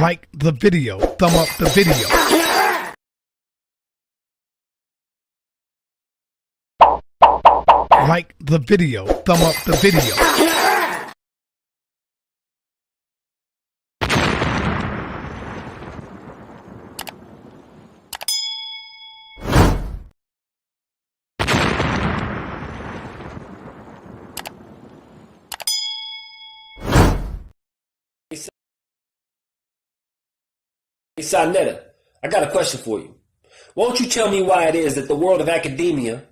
Like the video, thumb up the video. Like the video, thumb up the video. Hey, Sonetta, I got a question for you. Won't you tell me why it is that the world of academia,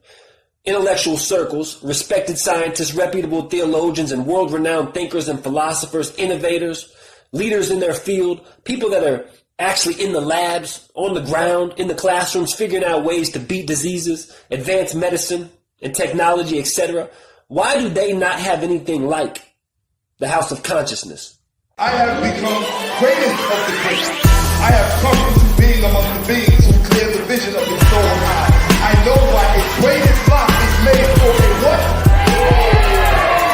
intellectual circles, respected scientists, reputable theologians, and world-renowned thinkers and philosophers, innovators, leaders in their field, people that are actually in the labs, on the ground, in the classrooms, figuring out ways to beat diseases, advance medicine and technology, etc., why do they not have anything like the House of Consciousness? I have become greatest of the great. I have come into being among the beings who clear the vision of the soul eye. I know why a greatest block is made for a what?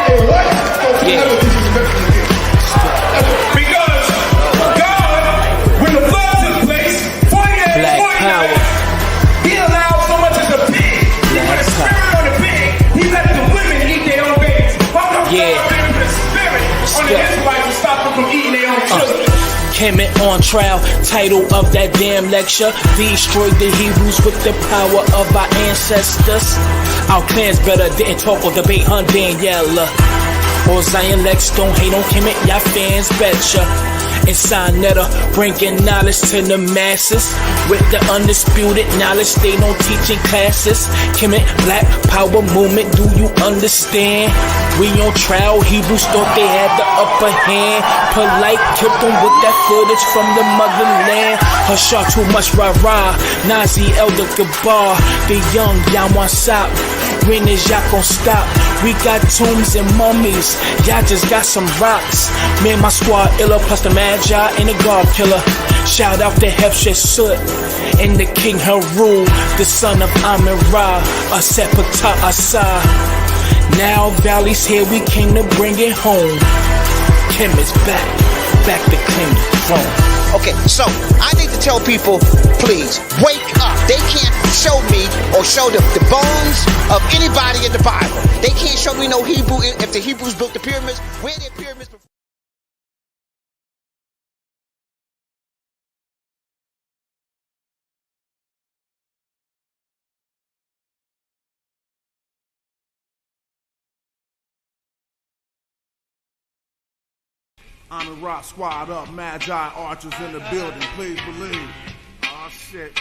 A what? Don't you ever disrespect me again. Because God, when the flood took place, 40 days, Black 40 power. nights, he allowed so much as a pig. He put a spirit on the pig. He let the women eat their own babies. Why don't God put a spirit on the Israelites to stop them from eating their own children? Kemet on trial, title of that damn lecture. Destroyed the Hebrews with the power of our ancestors. Our clans better didn't talk or debate on Daniela or Zion Lex. Don't hate on Kemet, y'all fans betcha. And Sonetta bringing knowledge to the masses with the undisputed knowledge they don't teach in classes. Kemet, Black Power movement, do you understand? We on trial, Hebrews thought they had the upper hand. Polite killed them with that footage from the motherland. Hush y'all too much rah-rah. Nazi Elder Gabar, the young Yawasop. When is y'all gon' stop? We got tombs and mummies, y'all just got some rocks. Me and my squad illa, plus the Magi and the God Killer. Shout out to Hatshepsut and the King Haru, the son of Amin-Ra, Asepata Asa. Now Valley's here, we came to bring it home. Kim is back to claim the throne. Okay, so I need to tell people, please, wake up. They can't show me or show the bones of anybody in the Bible. They can't show me no Hebrew. If the Hebrews built the pyramids, where did pyramids before? Amin-Ra squad up, Magi archers in the building, please believe. Oh shit.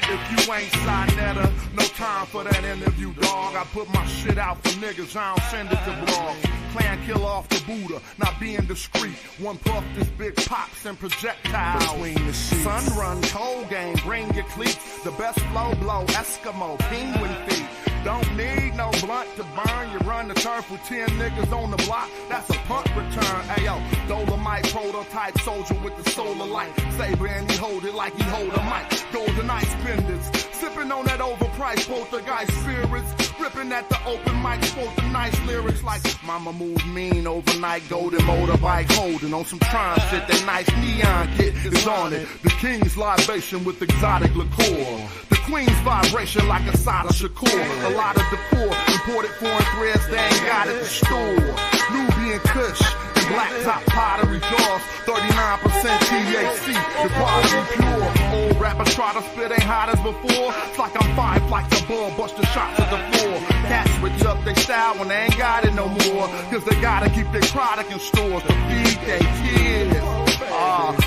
If you ain't Sonetta, no time for that interview, dog. I put my shit out for niggas, I don't send it to blogs. Clan kill off the Buddha, not being discreet. One puff, this big pops and projectiles. Between the sheets. Sun run, cold game, bring your cleats. The best flow blow, Eskimo, penguin feet. Don't need no blunt to burn. You run the turf with 10 niggas on the block. That's a punt return. Ayo, Dolomite prototype soldier with the solar light. Saber and he hold it like he hold a mic. Golden ice spenders. Sipping on that overpriced poltergeist spirits. Ripping at the open mic. Quote the nice lyrics like Mama moved mean overnight. Golden motorbike holding on some Tron shit. That nice neon kit is on it. The king's libation with exotic liqueur. The queen's vibration like a Sada Shakur. A lot of the poor imported foreign threads they ain't got at the store. Nubian Kush and black top pottery jars. 39% THC, the quality pure. Old rappers try to spit ain't hot as before. It's like I'm 5 flights above, bust the shots at the floor. Cats switch up their style when they ain't got it no more. Cause they gotta keep their product in stores to feed their kids.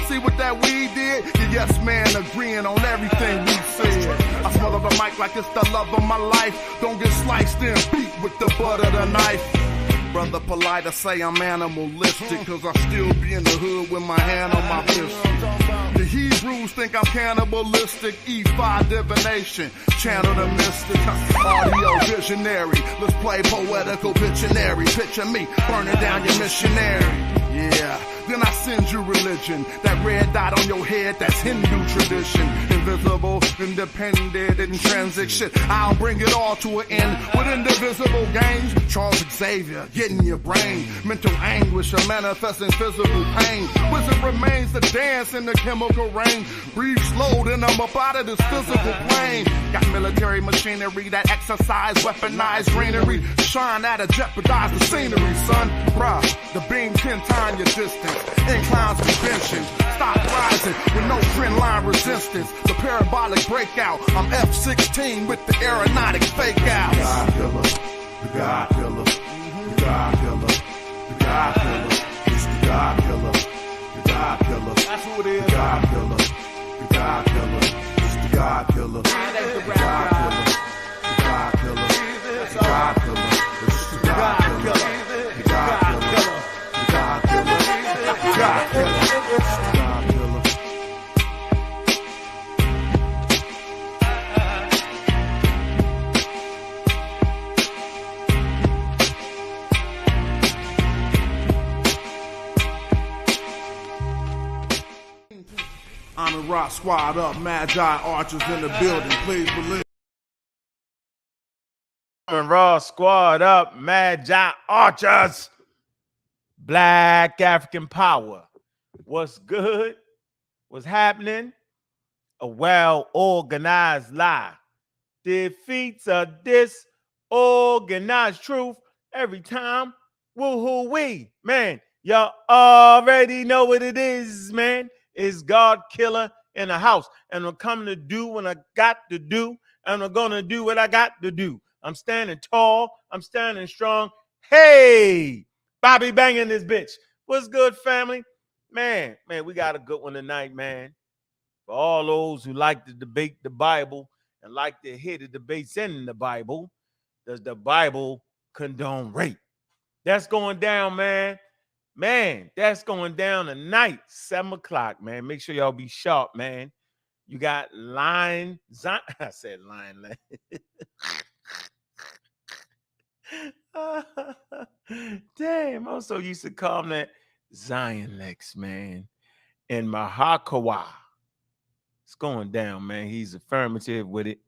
See what that weed did? The yes man agreeing on everything we said. I smother the mic like it's the love of my life. Don't get sliced and beat with the butt of the knife. Brother polite, I say I'm animalistic, cause I still be in the hood with my hand on my pistol. The Hebrews think I'm cannibalistic, E5 divination, channel the mystic, audio visionary. Let's play poetical Pictionary. Picture me burning down your missionary. Yeah, then I send you religion. That red dot on your head, that's Hindu tradition. invisible, independent, intrinsic shit. I'll bring it all to an end with indivisible games. Charles Xavier, getting your brain. Mental anguish or manifesting physical pain. Wizard remains to dance in the chemical rain. Breathe slow, then I'm up out of this physical plane. Got military machinery that exercise, weaponized greenery. Shine that'll jeopardize the scenery, son. Bruh, the beam 10 times your distance. Inclines convention. Stop rising with no trend line resistance. The parabolic breakout. I'm F-16 with the aeronautic fake out. God killer, the God killer, the God killer, the God killer. It's the God killer, the God killer. That's who it is. The God killer, the God killer. It's the God killer, the God killer, the God killer, the God killer. It's the God killer, the God killer, the God killer, the God killer. It's the God killer. I'm in Rock Squad up, Magi Archers in the building, please believe. Raw Squad up, Magi Archers, Black African Power. What's good? What's happening? A well-organized lie defeats a disorganized truth every time. Woo-hoo-wee. Man, y'all already know what it is, man. It's God Killer in the house. And I'm coming to do what I got to do. And I'm going to do what I got to do. I'm standing tall. I'm standing strong. Hey, Bobby banging this bitch. What's good, family? Man, we got a good one tonight, man. For all those who like to debate the Bible and like to hear the debates in the Bible, does the Bible condone rape? That's going down, man. Man, that's going down tonight, 7 o'clock, man. Make sure y'all be sharp, man. You got I said Lion. Damn, I'm so used to calling that Zion Lex, man. And Mahakawa. It's going down, man. He's affirmative with it.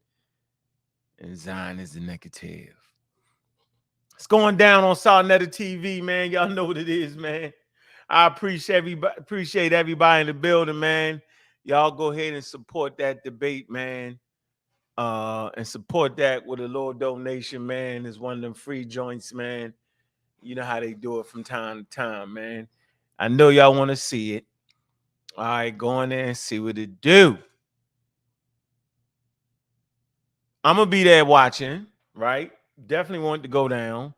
And Zion is the negative. It's going down on Sarnetta TV, man. Y'all know what it is, man. I appreciate everybody in the building, man. Y'all go ahead and support that debate, man. And support that with a little donation, man. It's one of them free joints, man. You know how they do it from time to time, man. I know y'all want to see it. All right, go in there and see what it do. I'm going to be there watching, right? Definitely want it to go down.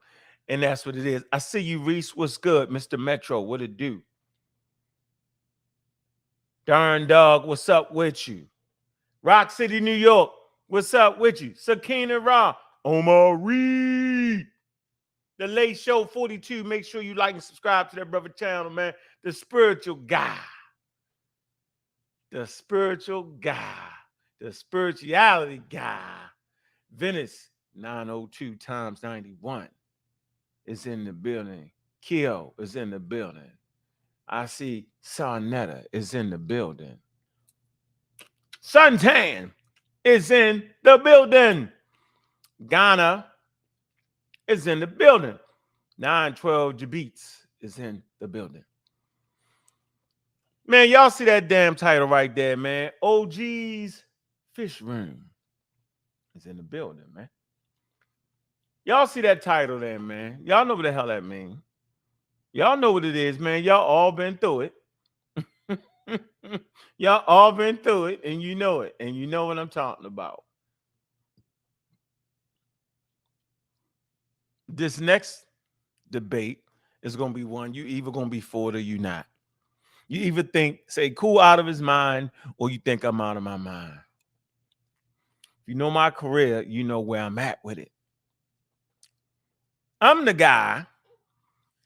And that's what it is. I see you, Reese. What's good? Mr. Metro, what it do? Darn Dog, what's up with you? Rock City, New York, what's up with you? Sakina Ra, Omar Reed. The Late Show 42. Make sure you like and subscribe to that brother channel, man. The Spiritual Guy. The Spiritual Guy. The Spirituality Guy. Venice 902 times 91 is in the building. Keo is in the building. I see Sarnetta is in the building. Suntan is in the building. Ghana is in the building. 912 Jabits is in the building. Man, y'all see that damn title right there, man. OG's Fish Room is in the building, man. Y'all see that title there, man. Y'all know what the hell that means. Y'all know what it is, man. Y'all all been through it. Y'all all been through it, and you know it. And you know what I'm talking about. This next debate is going to be one you either going to be for it or you not. You either think, say, cool out of his mind, or you think I'm out of my mind. If you know my career, you know where I'm at with it. I'm the guy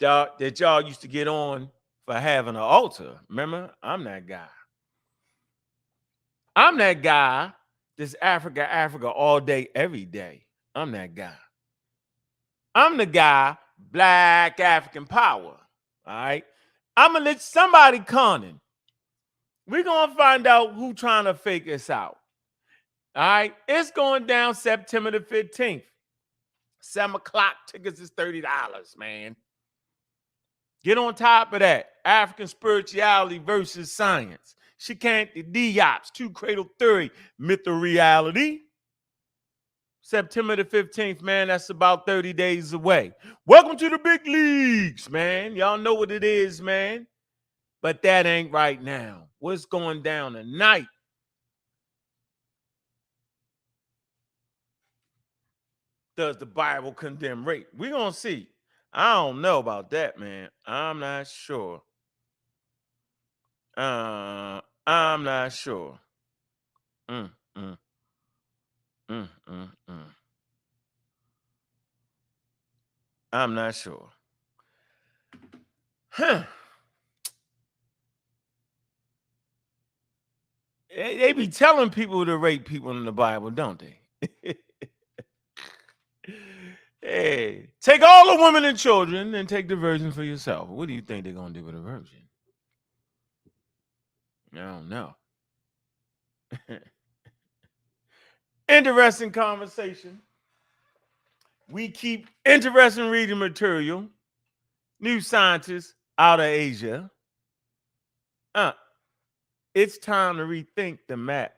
that y'all used to get on for having an altar. Remember? I'm that guy. I'm that guy that's Africa all day, every day. I'm that guy. I'm the guy, Black African Power. All right? I'm going to let somebody conning. We're going to find out who trying to fake us out. All right, it's going down September the 15th. 7 o'clock tickets is $30, man. Get on top of that. African spirituality versus science. Shikante Diop's Two Cradle Theory, Myth or Reality. September the 15th, man. That's about 30 days away. Welcome to the big leagues, man. Y'all know what it is, man. But that ain't right now. What's going down tonight? Does the Bible condemn rape? We're going to see. I don't know about that, man. I'm not sure. I'm not sure. Mm, mm, mm, mm, mm. I'm not sure. Huh. They be telling people to rape people in the Bible, don't they? Hey, take all the women and children and take the virgin for yourself. What do you think they're going to do with a virgin? I don't know. Interesting conversation. We keep interesting reading material. New scientists out of Asia. It's time to rethink the map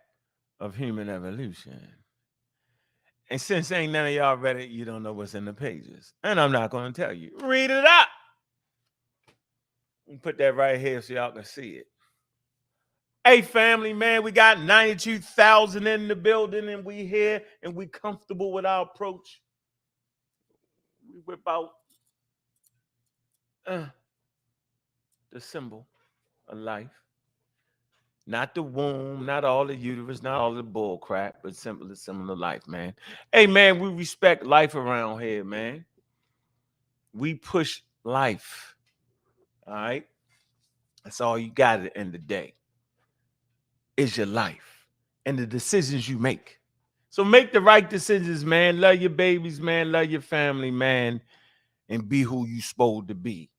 of human evolution. And since ain't none of y'all read it, you don't know what's in the pages. And I'm not going to tell you. Read it up. Put that right here so y'all can see it. Hey, family, man, we got 92,000 in the building, and we here, and we comfortable with our approach. We whip out the symbol of life. Not the womb, not all the uterus, not all the bull crap, but simply the symbol of life, man. Hey, man, we respect life around here, man. We push life. All right? That's all you got at the end of the day. Is your life and the decisions you make. So make the right decisions, man. Love your babies, man. Love your family, man. And be who you supposed to be.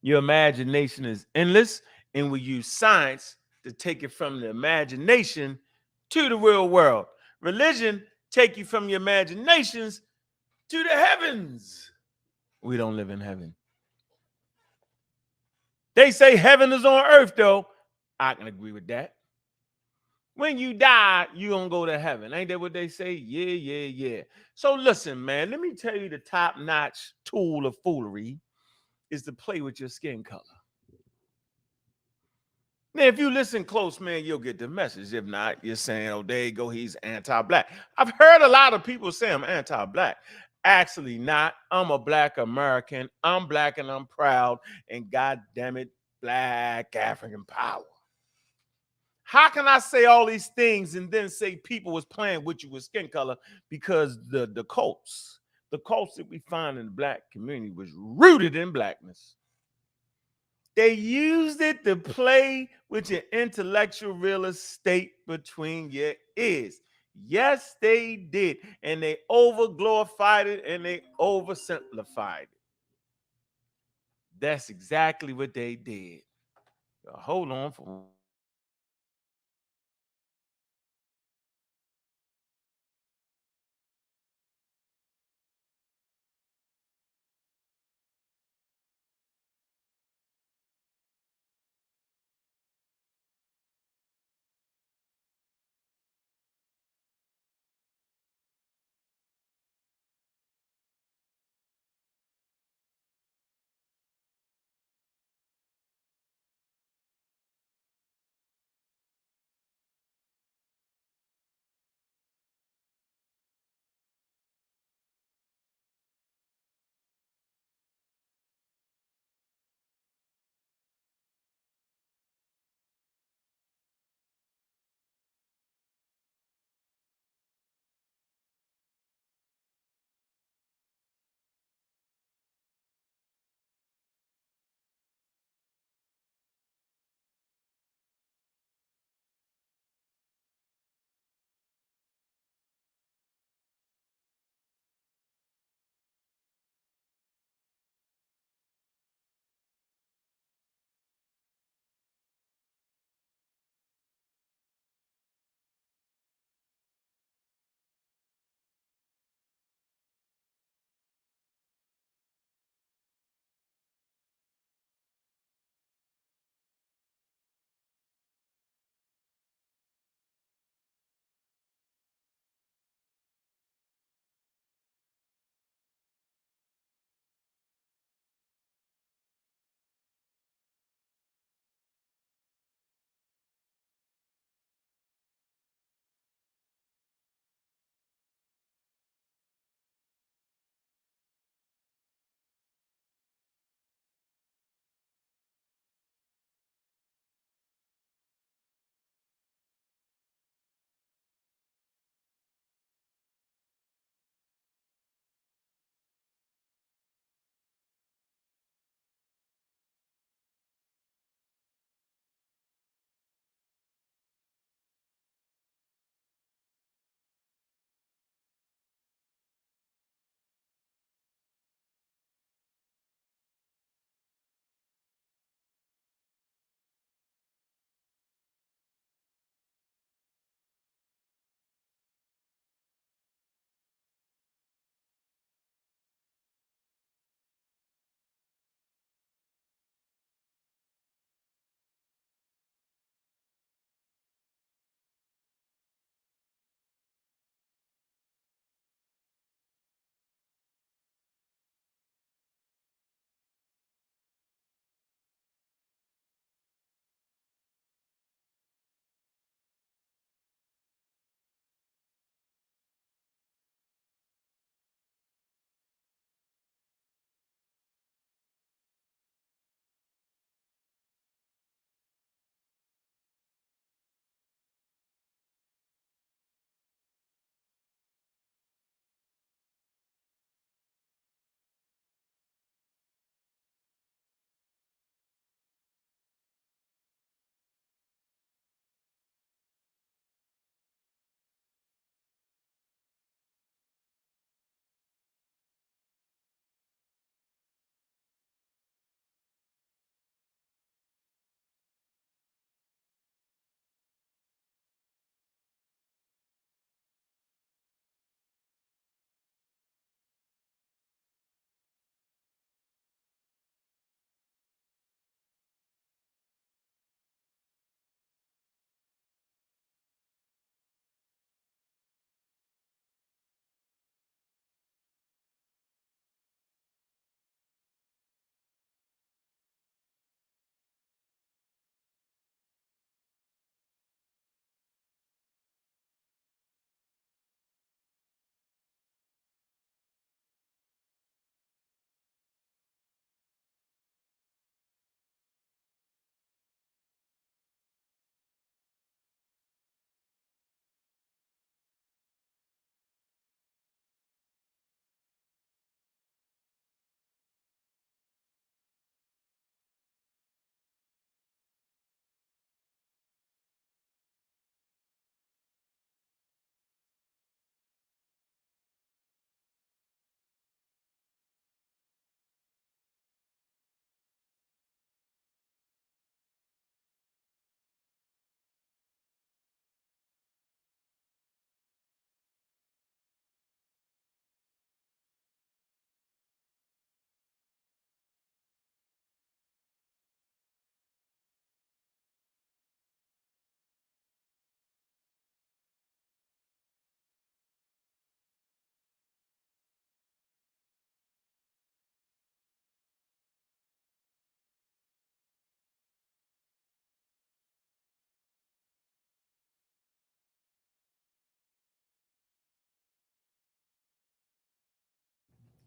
Your imagination is endless, and we use science to take it from the imagination to the real world. Religion take you from your imaginations to the heavens. We don't live in heaven. They say heaven is on earth, though. I can agree with that. When you die, you're going to go to heaven. Ain't that what they say? Yeah. So listen, man, let me tell you the top-notch tool of foolery is to play with your skin color. Now, if you listen close, man, you'll get the message. If not, you're saying, oh, there you go, he's anti-black. I've heard a lot of people say I'm anti-black. Actually not. I'm a black American. I'm black and I'm proud. And God damn it, black African power. How can I say all these things and then say people was playing with you with skin color? Because the cults that we find in the black community was rooted in blackness. They used it to play with your intellectual real estate between your ears. Yes, they did. And they over-glorified it and they oversimplified it. That's exactly what they did. Hold on for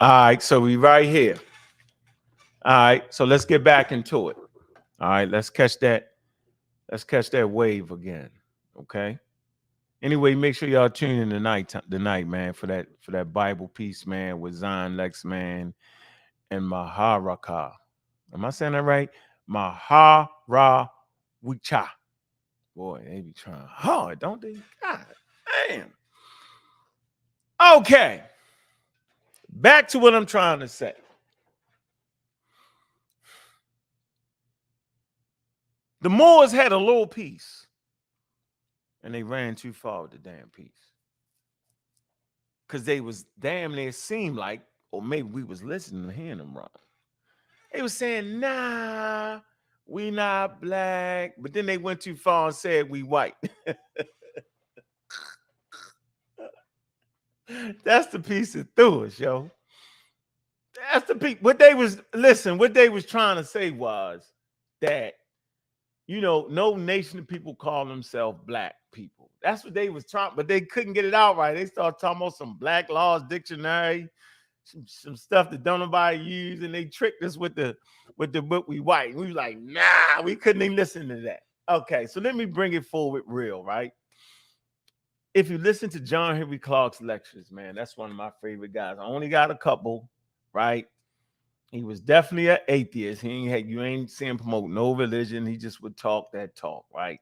All right, so we right here. All right, so let's get back into it. All right, let's catch that wave again. Okay. Anyway, make sure y'all tune in tonight, man, for that Bible piece, man, with Zion Lex, man, and Maharaka. Am I saying that right? Maharawicha. Boy, they be trying hard, don't they? God damn. Okay. Back to what I'm trying to say. The Moors had a little piece, and they ran too far with the damn piece. Because they was damn near seemed like, or maybe we was listening and hearing them wrong. They was saying, nah, we not black. But then they went too far and said we white. That's the piece that threw us, yo. That's the piece. What they was trying to say was that, you know, no nation of people call themselves black people. That's what they was trying, but they couldn't get it out right. They started talking about some Black Laws Dictionary, some stuff that don't nobody use, and they tricked us with the book we white. And we was like, nah, we couldn't even listen to that. Okay, so let me bring it forward real, right? If you listen to John Henry Clark's lectures, man, that's one of my favorite guys. I only got a couple, right? He was definitely an atheist. You ain't see him promote no religion. He just would talk that talk, right?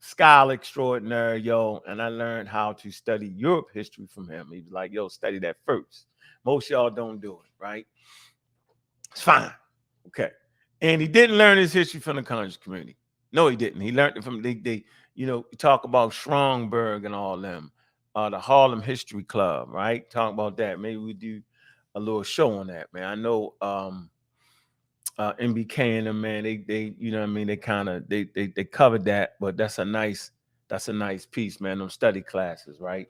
Scholar extraordinary, yo. And I learned how to study Europe history from him. He was like, yo, study that first. Most y'all don't do it, right? It's fine. Okay. And he didn't learn his history from the conscious community. No, he didn't. He learned it from they you know, talk about Strongberg and all them, the Harlem History Club, right? Talk about that. Maybe we do a little show on that, man. I know MBK and them, man, they you know what I mean, they kind of they covered that, but that's a nice piece, man. Them study classes, right?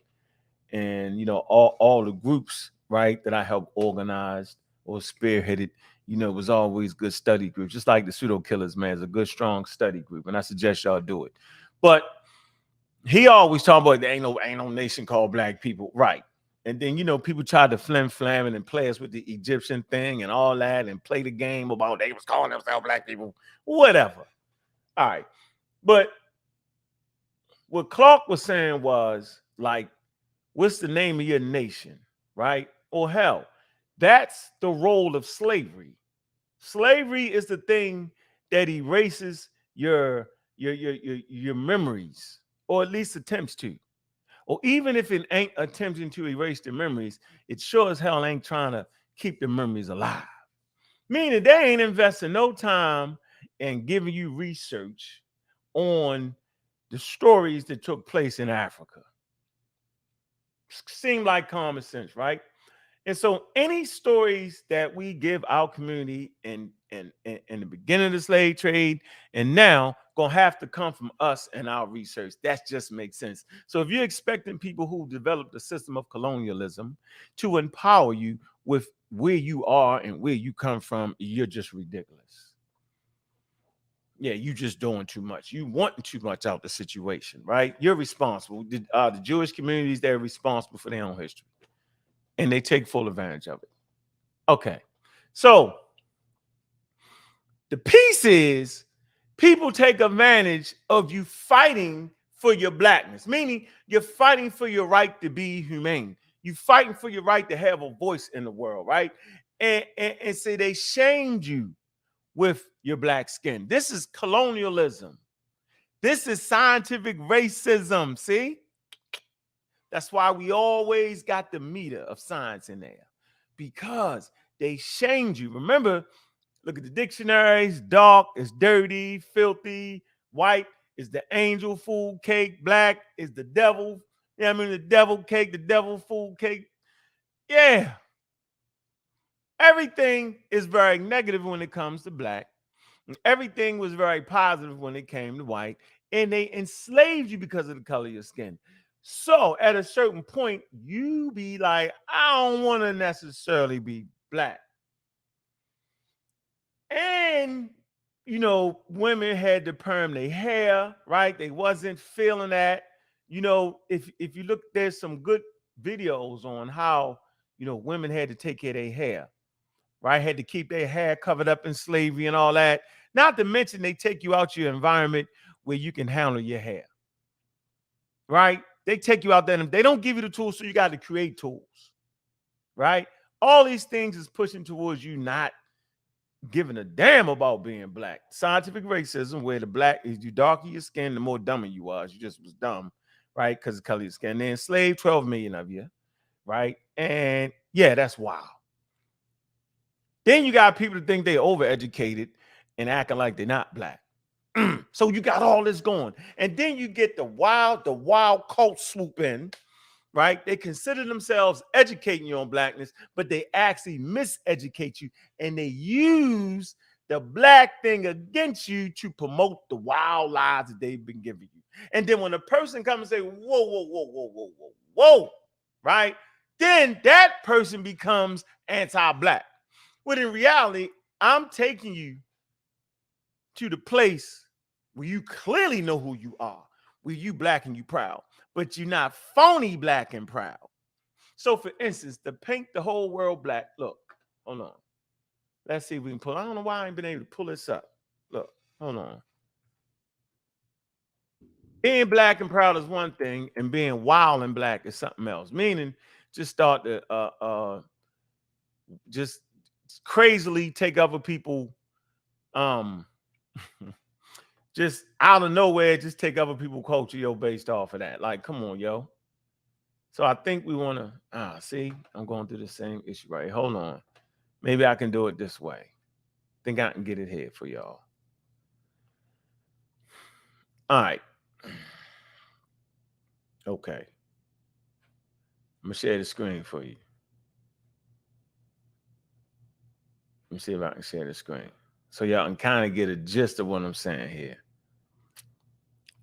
And you know, all the groups, right, that I helped organize or spearheaded, you know, it was always good study groups, just like the Pseudo Killers, man. It's a good, strong study group, and I suggest y'all do it. But he always talking about there ain't no nation called black people, right? And then, you know, people tried to flam and play us with the Egyptian thing and all that and play the game about they was calling themselves black people, whatever. All right. But what Clark was saying was like, what's the name of your nation, right? Or hell, that's the role of slavery. Slavery is the thing that erases your memories, or at least attempts to. Or even if it ain't attempting to erase the memories, it sure as hell ain't trying to keep the memories alive. Meaning they ain't investing no time in giving you research on the stories that took place in Africa. Seemed like common sense, right? And so any stories that we give our community in the beginning of the slave trade and now gonna have to come from us and our research. That just makes sense. So if you're expecting people who developed a system of colonialism to empower you with where you are and where you come from, you're just ridiculous. Yeah, you just doing too much. You wanting too much out the situation, right? You're responsible. The Jewish communities, they're responsible for their own history. And they take full advantage of it. Okay. So the piece is people take advantage of you fighting for your blackness, meaning you're fighting for your right to be humane. You're fighting for your right to have a voice in the world, right? And say they shamed you with your black skin. This is colonialism. This is scientific racism, see? That's why we always got the meter of science in there, because they shamed you. Remember, look at the dictionaries. Dark is dirty, filthy. White is the angel food cake. Black is the devil. Yeah, I mean the devil cake, the devil food cake. Yeah. Everything is very negative when it comes to black. Everything was very positive when it came to white. And they enslaved you because of the color of your skin. So at a certain point, you be like, I don't want to necessarily be black. And, you know, women had to perm their hair, right? They wasn't feeling that. You know, if you look, there's some good videos on how, you know, women had to take care of their hair, right? Had to keep their hair covered up in slavery and all that. Not to mention they take you out your environment where you can handle your hair, right? They take you out there and they don't give you the tools, so you got to create tools, right? All these things is pushing towards you not giving a damn about being black. Scientific racism, where the black is, you darker your skin, the more dumber you was. You just was dumb, right? Because of color of your skin. They enslaved 12 million of you, right? And yeah, that's wild. Then you got people that think they overeducated and acting like they're not black. So you got all this going. And then you get the wild cult swoop in, right? They consider themselves educating you on blackness, but they actually miseducate you. And they use the black thing against you to promote the wild lies that they've been giving you. And then when a person comes and say, whoa, right? Then that person becomes anti-black. When in reality, I'm taking you to the place where you clearly know who you are, where you black and you proud, but you're not phony black and proud. So for instance, to paint the whole world black, look, hold on. Let's see if we can pull. I don't know why I ain't been able to pull this up. Look, hold on. Being black and proud is one thing, and being wild and black is something else. Meaning, just start to just crazily take other people, just out of nowhere, just take other people's culture, yo, based off of that. Like, come on, yo. So I think we want to, see, I'm going through the same issue right here. Hold on. Maybe I can do it this way. Think I can get it here for y'all. All right. Okay. I'm going to share the screen for you. Let me see if I can share the screen so y'all can kind of get a gist of what I'm saying here.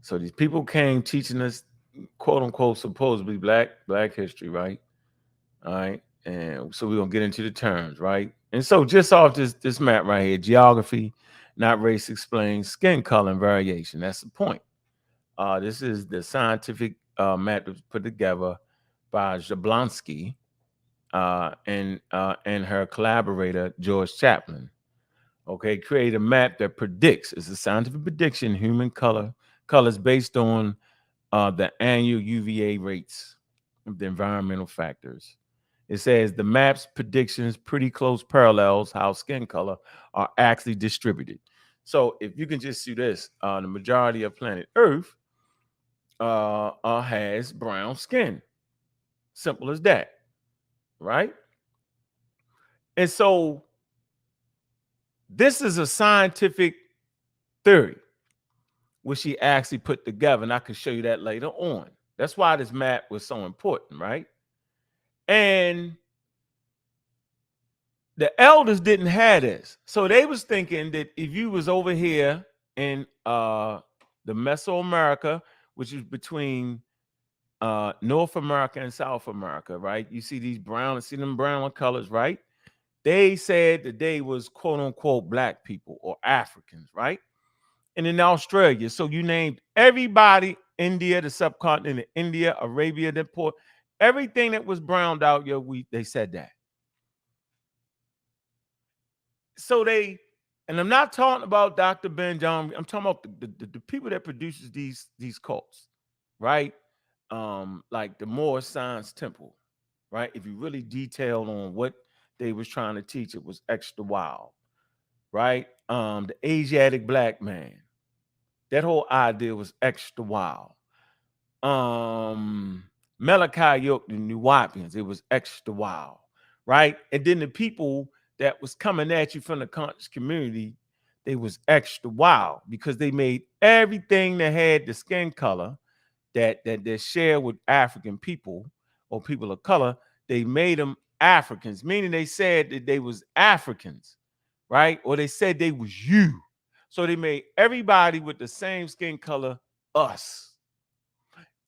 So these people came teaching us, quote unquote, supposedly black history, right? All right. And so we're going to get into the terms, right? And so just off this map right here, geography, not race explained, skin color and variation. That's the point. This is the scientific map that was put together by Jablonski and her collaborator, George Chaplin. Okay, create a map that predicts, it's a scientific prediction, human colors based on the annual UVA rates of the environmental factors. It says the map's predictions pretty close parallels how skin color are actually distributed. So if you can just see this, the majority of planet Earth has brown skin. Simple as that, right? And so this is a scientific theory which she actually put together, and I can show you that later on. That's why this map was so important, right? And the elders didn't have this. So they was thinking that if you was over here in the Mesoamerica, which is between North America and South America, right? You see these brown, see them brown colors, right? They said that they was quote unquote black people or Africans, right? And in Australia, so you named everybody, India, the subcontinent of India, Arabia, the port, everything that was browned out, they said that. So and I'm not talking about Dr. Ben John, I'm talking about the people that produces these cults, right? Like the Moorish Science Temple, right? If you really detailed on what they was trying to teach, it was extra wild, right? The Asiatic black man, that whole idea was extra wild. Malachi York, the Nuwapians, it was extra wild, right? And then the people that was coming at you from the conscious community, they was extra wild because they made everything that had the skin color that they share with African people or people of color, they made them Africans, meaning they said that they was Africans, right? Or they said they was you. So they made everybody with the same skin color us,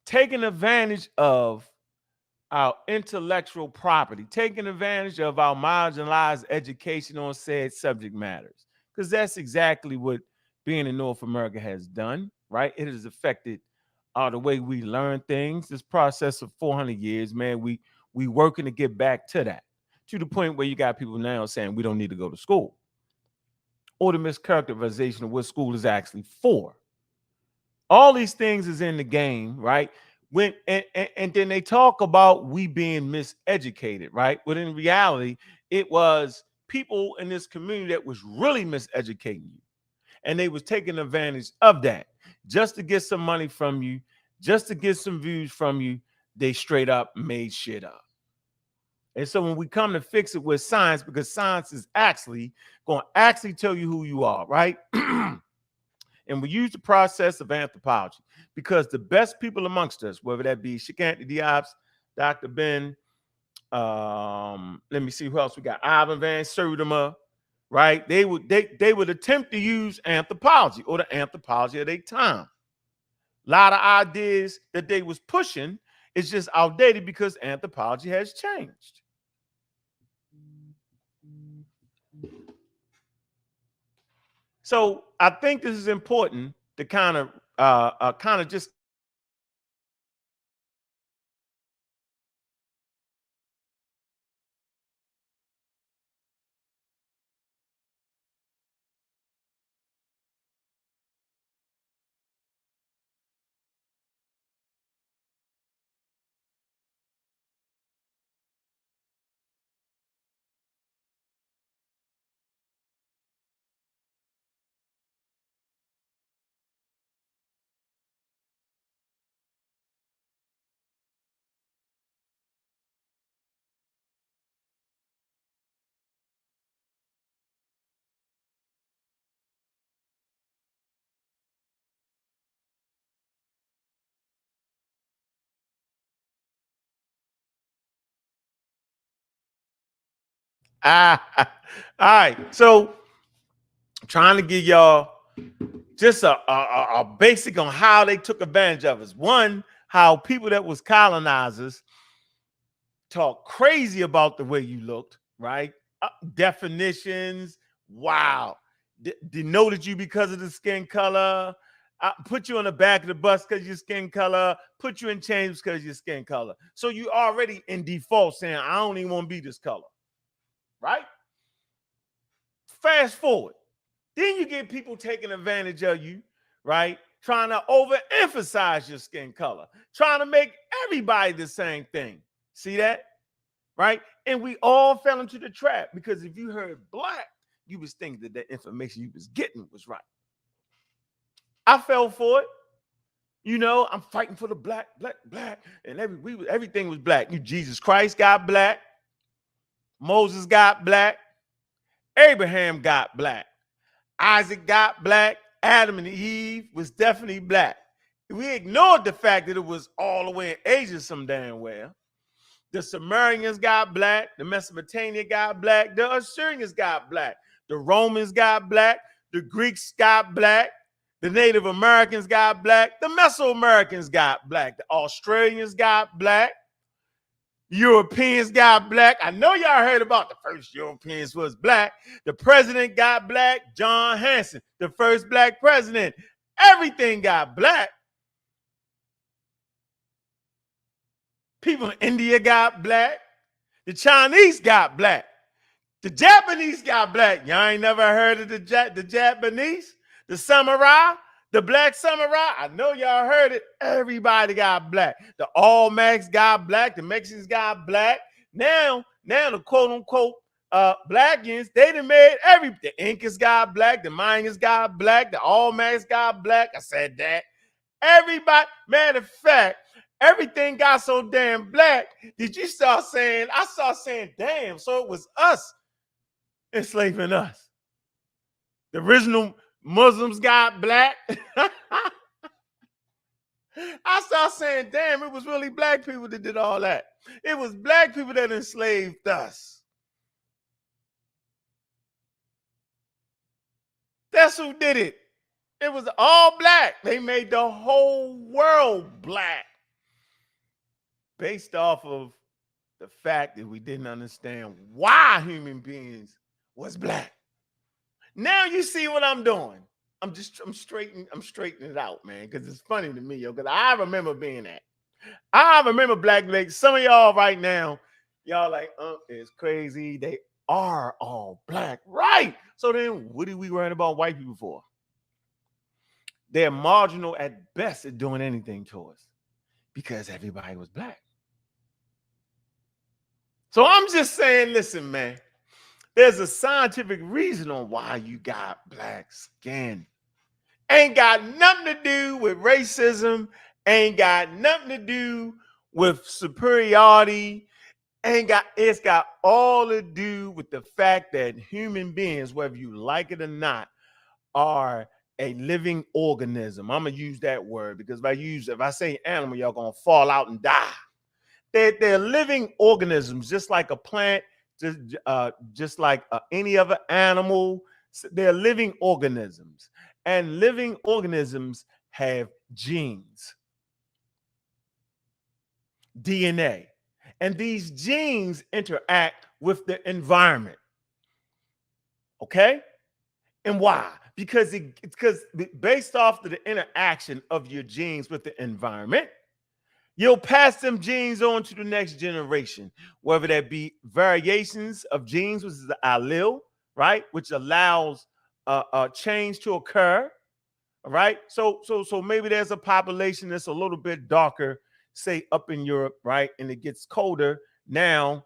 taking advantage of our intellectual property, taking advantage of our marginalized education on said subject matters, because that's exactly what being in North America has done, right? It has affected the way we learn things. This process of 400 years, man, we We working to get back to that, to the point where you got people now saying we don't need to go to school, or the mischaracterization of what school is actually for. All these things is in the game, right? When and then they talk about we being miseducated, right? But in reality, it was people in this community that was really miseducating you, and they was taking advantage of that just to get some money from you, just to get some views from you. They straight up made shit up. And so when we come to fix it with science, because science is actually going to actually tell you who you are, right? And we use the process of anthropology, because the best people amongst us, whether that be Sheikh Anta Diop, Dr. Ben, let me see who else we got, Ivan Van Sertima, right? They would attempt to use anthropology, or the anthropology of their time. A lot of ideas that they was pushing is just outdated because anthropology has changed. So I think this is important to kind of just all right. So I'm trying to give y'all just a basic on how they took advantage of us. One, how people that was colonizers talk crazy about the way you looked, right? Definitions, wow. Denoted you because of the skin color, put you on the back of the bus because of your skin color, put you in chains because of your skin color. So you already in default saying, I don't even want to be this color, right? Fast forward. Then you get people taking advantage of you, right? Trying to overemphasize your skin color, trying to make everybody the same thing. See that? Right? And we all fell into the trap, because if you heard black, you was thinking that the information you was getting was right. I fell for it. You know, I'm fighting for the black, and everything was black. Jesus Christ got black. Moses got black. Abraham got black. Isaac got black. Adam and Eve was definitely black. We ignored the fact that it was all the way in Asia some damn well. The Sumerians got black. The Mesopotamia got black. The Assyrians got black. The Romans got black. The Greeks got black. The Native Americans got black. The Mesoamericans got black. The Australians got black. Europeans got black. I know y'all heard about the first Europeans was black. The president got black. John Hanson, the first black president. Everything got black. People in India got black. The Chinese got black. The Japanese got black. Y'all ain't never heard of the Japanese? The samurai? The black samurai? I know y'all heard it. Everybody got black. The Olmecs got black. The Mexicans got black. Now the quote-unquote Blackians, they done made everything. The Incas got black. The Mayans got black. The Olmecs got black. I said that. Everybody, matter of fact, everything got so damn black. Did you start saying, I started saying, damn, so it was us enslaving us. The original Muslims got black. I started saying, damn, it was really black people that did all that. It was black people that enslaved us. That's who did it. It was all black. They made the whole world black based off of the fact that we didn't understand why human beings was black. Now you see what I'm doing. I'm straightening it out, man, because it's funny to me, yo, because I remember being that. I remember black men. Some of y'all right now, y'all like, it's crazy. They are all black. Right. So then what are we worrying about white people for? They're marginal at best at doing anything to us because everybody was black. So I'm just saying, listen, man, there's a scientific reason on why you got black skin. Ain't got nothing to do with racism, ain't got nothing to do with superiority, it's got all to do with the fact that human beings, whether you like it or not, are a living organism. I'm gonna use that word because if I say animal, y'all gonna fall out and die. They're living organisms, just like a plant, just like any other animal. They're living organisms, and living organisms have genes, DNA, and these genes interact with the environment. Okay, and why? Because based off of the interaction of your genes with the environment, you'll pass them genes on to the next generation, whether that be variations of genes, which is the allele, right, which allows a change to occur. All right. So maybe there's a population that's a little bit darker, say up in Europe, right, and it gets colder now.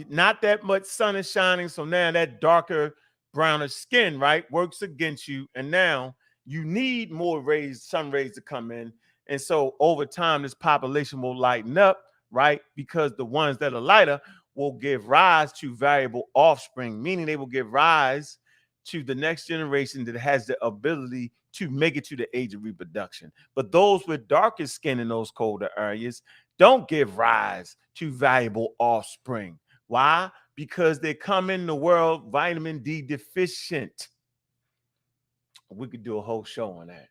Not that much sun is shining, so now that darker, brownish skin, right, works against you, and now you need more sun rays to come in. And so over time, this population will lighten up, right? Because the ones that are lighter will give rise to variable offspring, meaning they will give rise to the next generation that has the ability to make it to the age of reproduction. But those with darker skin in those colder areas don't give rise to valuable offspring. Why? Because they come in the world vitamin D deficient. We could do a whole show on that.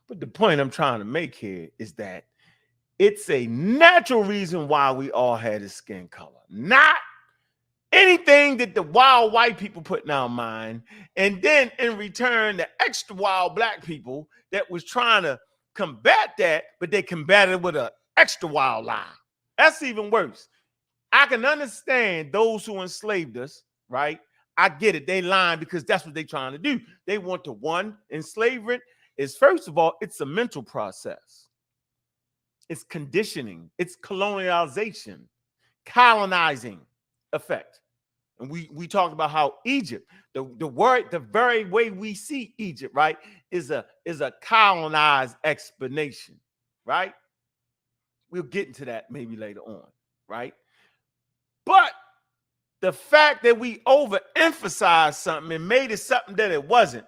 But the point I'm trying to make here is that it's a natural reason why we all had a skin color, not anything that the wild white people put in our mind. And then in return, the extra wild black people that was trying to combat that, but they combated it with an extra wild lie. That's even worse. I can understand those who enslaved us, right? I get it. They lying because that's what they're trying to do. They want to, enslavement is, first of all, it's a mental process. It's conditioning. It's colonization, colonizing effect. And we talked about how Egypt, the very way we see Egypt, right, is a colonized explanation, right? We'll get into that maybe later on, right? But the fact that we overemphasized something and made it something that it wasn't.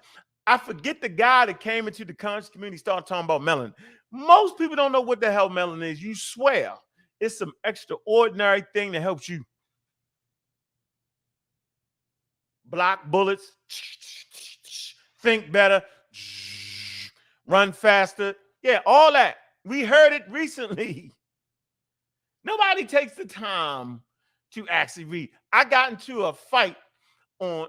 I forget the guy that came into the conscious community, started talking about melanin. Most people don't know what the hell melanin is. You swear it's some extraordinary thing that helps you block bullets, think better, run faster. Yeah, all that. We heard it recently. Nobody takes the time to actually read. I got into a fight on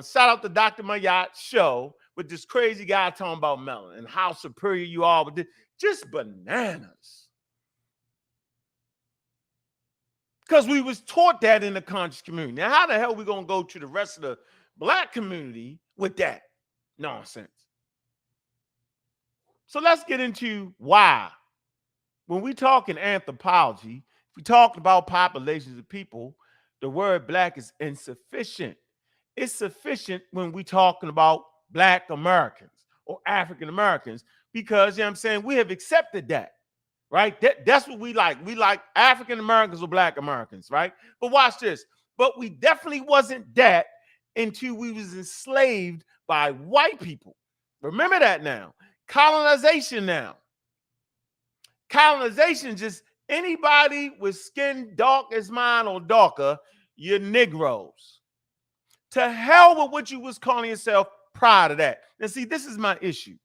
shout out to Dr. Mayat's show with this crazy guy talking about melanin and how superior you are with this. Just bananas. Because we was taught that in the conscious community. Now, how the hell are we going to go to the rest of the black community with that nonsense? So let's get into why. When we talk in anthropology, if we talk about populations of people, the word black is insufficient. It's sufficient when we're talking about Black Americans or African Americans because, you know what I'm saying, we have accepted that, right? That's what we like. We like African Americans or Black Americans, right? But watch this. But we definitely wasn't that until we was enslaved by white people. Remember that now. Colonization now. Colonization, just anybody with skin dark as mine or darker, you're Negroes. To hell with what you was calling yourself prior to that. Now, see, this is my issue.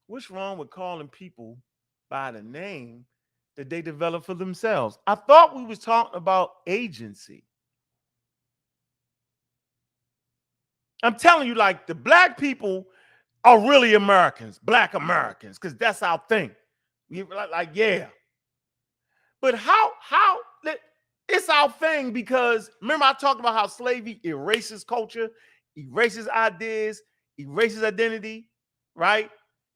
What's wrong with calling people by the name that they develop for themselves? I thought we was talking about agency. I'm telling you, like, the black people are really Americans, Black Americans, because that's our thing. Yeah. But how it's our thing, because remember I talked about how slavery erases culture, erases ideas, erases identity, right?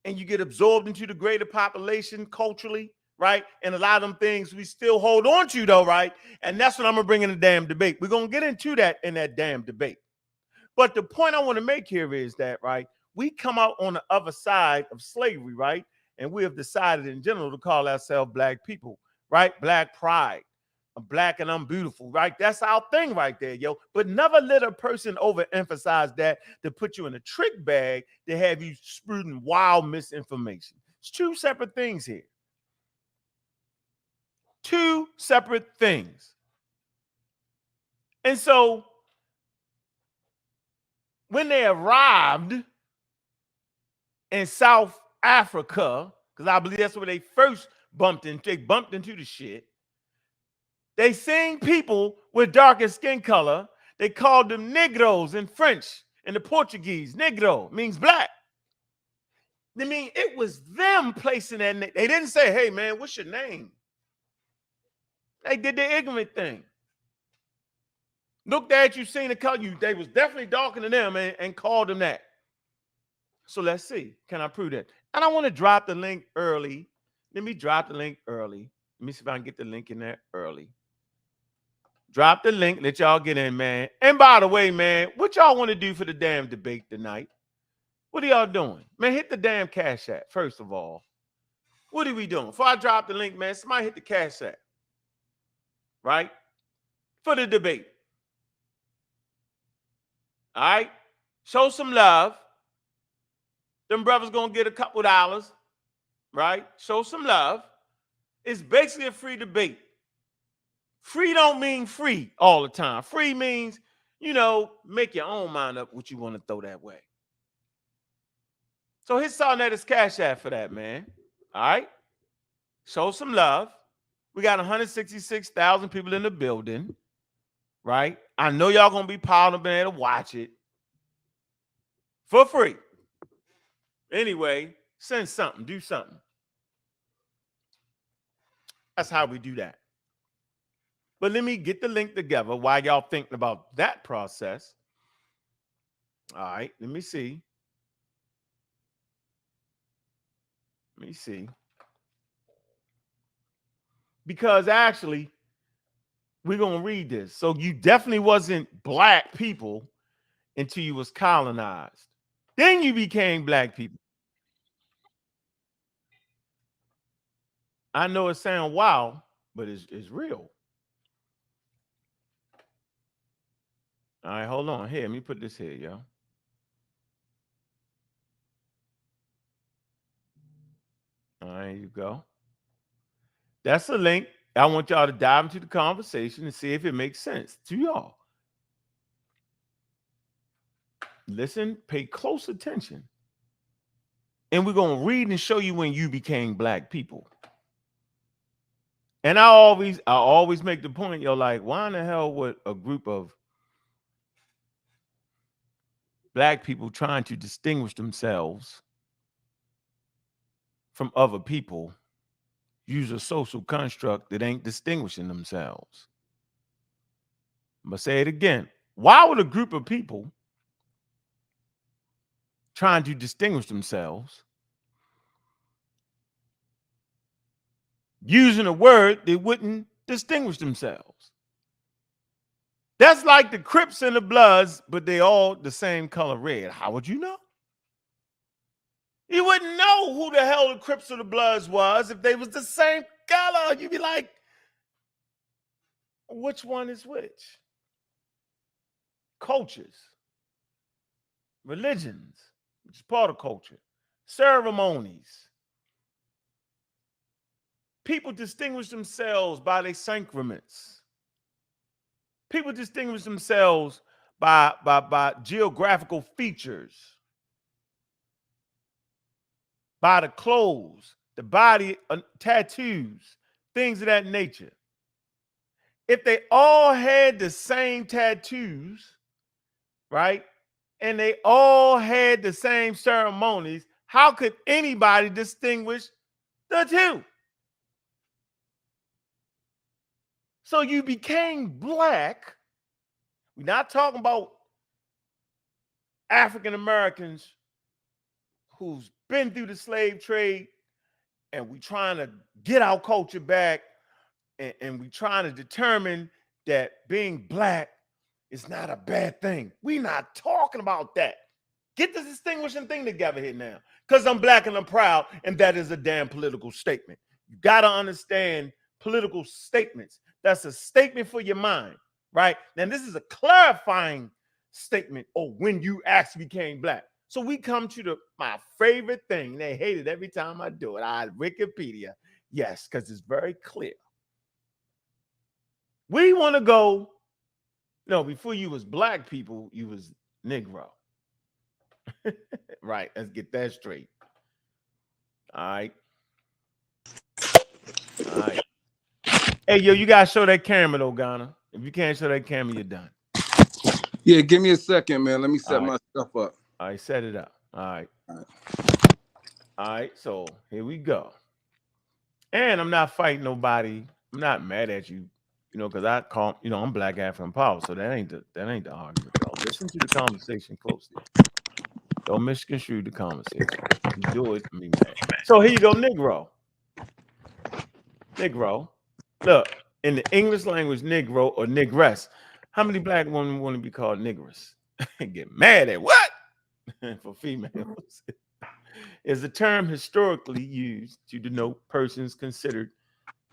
And you get absorbed into the greater population culturally, right? And a lot of them things we still hold on to, though, right? And that's what I'm gonna bring in the damn debate. We're gonna get into that in that damn debate. But the point I want to make here is that, right, we come out on the other side of slavery, right? And we have decided in general to call ourselves black people, right? Black pride. I'm black and I'm beautiful, right? That's our thing right there, yo. But never let a person overemphasize that to put you in a trick bag to have you sprouting wild misinformation. It's two separate things here. Two separate things. And so when they arrived in South Africa, because I believe that's where they first bumped into, the shit. They seen people with darker skin color. They called them Negros in French and the Portuguese. Negro means black. I mean, it was them placing that name. They didn't say, hey, man, what's your name? They did the ignorant thing. Looked at you, seen the color. They was definitely darker than them and called them that. So let's see. Can I prove that? And I want to drop the link early. Let me drop the link early. Let me see if I can get the link in there early. Drop the link. Let y'all get in, man. And by the way, man, what y'all want to do for the damn debate tonight? What are y'all doing? Man, hit the damn Cash App, first of all. What are we doing? Before I drop the link, man, somebody hit the Cash App. Right? For the debate. All right? Show some love. Them brothers gonna get a couple dollars. Right? Show some love. It's basically a free debate. Free don't mean free all the time. Free means, make your own mind up what you want to throw that way. So hit Sarnetta's Cash App for that, man. All right? Show some love. We got 166,000 people in the building, right? I know y'all going to be piling up in there to watch it for free. Anyway, send something. Do something. That's how we do that. But let me get the link together while y'all thinking about that process. All right, let me see. Because actually, we're going to read this. So you definitely wasn't black people until you was colonized. Then you became black people. I know it sounds wild, but it's real. All right, hold on. Here, let me put this here, yo. All right, here you go. That's the link. I want y'all to dive into the conversation and see if it makes sense to y'all. Listen, pay close attention. And we're going to read and show you when you became black people. And I always make the point, yo, like, why in the hell would a group of black people trying to distinguish themselves from other people use a social construct that ain't distinguishing themselves? I'm going to say it again. Why would a group of people trying to distinguish themselves using a word that wouldn't distinguish themselves? That's like the Crips and the Bloods, but they all the same color red. How would you know? You wouldn't know who the hell the Crips or the Bloods was if they was the same color. You'd be like, which one is which? Cultures, religions, which is part of culture, ceremonies. People distinguish themselves by their sacraments. People distinguish themselves by geographical features, by the clothes, the body, tattoos, things of that nature. If they all had the same tattoos, right, and they all had the same ceremonies, how could anybody distinguish The two. So you became black. We're not talking about African Americans who's been through the slave trade, and we trying to get our culture back, and we trying to determine that being black is not a bad thing. We're not talking about that. Get this distinguishing thing together here now, because I'm black and I'm proud, and that is a damn political statement. You got to understand political statements. That's a statement for your mind, right? Now, this is a clarifying statement, or when you actually became black. So we come to my favorite thing. They hate it every time I do it. Wikipedia. Yes, because it's very clear. We want to go, before you was black people, you was Negro. Right, let's get that straight. All right. Hey, yo, you got to show that camera, though, Ghana. If you can't show that camera, you're done. Yeah, give me a second, man. Let me set my stuff up. All right, set it up. All right, so here we go. And I'm not fighting nobody. I'm not mad at you, because I'm black African power, so that ain't the argument. Though. Listen to the conversation closely. Don't misconstrue the conversation. You do it, me mad. So here you go, Negro. Look, in the English language, Negro or Negress. How many black women want to be called Negress? Get mad at what? For females. Is a term historically used to denote persons considered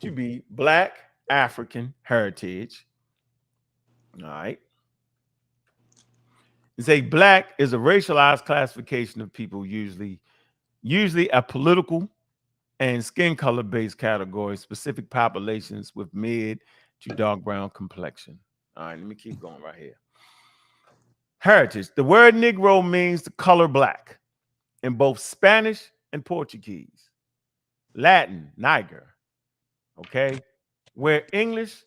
to be black African heritage. All right. Say black is a racialized classification of people, usually a political and skin color based category, specific populations with mid to dark brown complexion. All right, let me keep going right here. Heritage. The word Negro means the color black in both Spanish and Portuguese. Latin, Niger. Okay, where English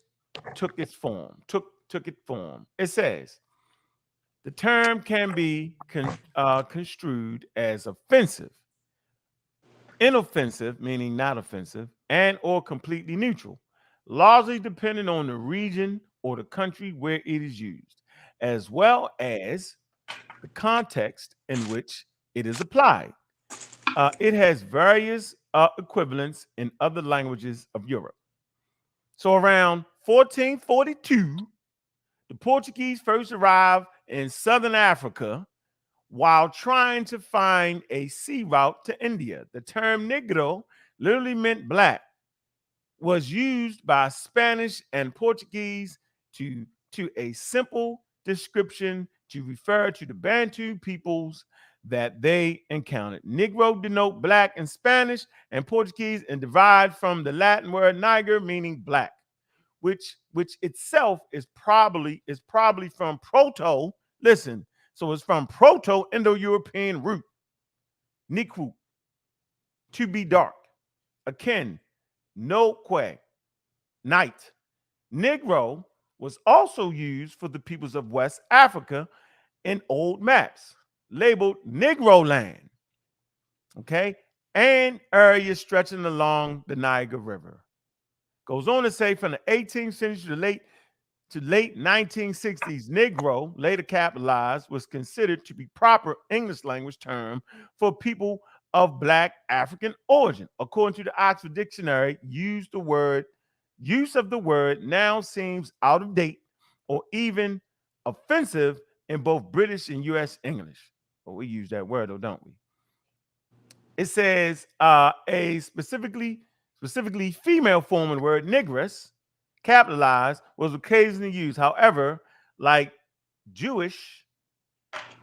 took its form, took its form. It says the term can be construed as offensive, inoffensive, meaning not offensive, and or completely neutral, largely depending on the region or the country where it is used, as well as the context in which it is applied. It has various equivalents in other languages of Europe. So around 1442, the Portuguese first arrived in southern Africa while trying to find a sea route to India. The term Negro literally meant black, was used by Spanish and Portuguese to a simple description to refer to the Bantu peoples that they encountered. Negro denote black in Spanish and Portuguese and derived from the Latin word niger, meaning black, which itself is probably from proto. Listen, so it's from Proto-Indo-European root, nikwu, to be dark, akin, noque, night. Negro was also used for the peoples of West Africa in old maps labeled Negro land, okay, and areas stretching along the Niger River. Goes on to say from the 18th century to late 1960s, Negro, later capitalized, was considered to be proper English language term for people of black African origin. According to the Oxford Dictionary, use of the word now seems out of date or even offensive in both British and U.S. English. Well, we use that word, though, don't we? It says a specifically female form of the word negress, capitalized, was occasionally used. However, like Jewish,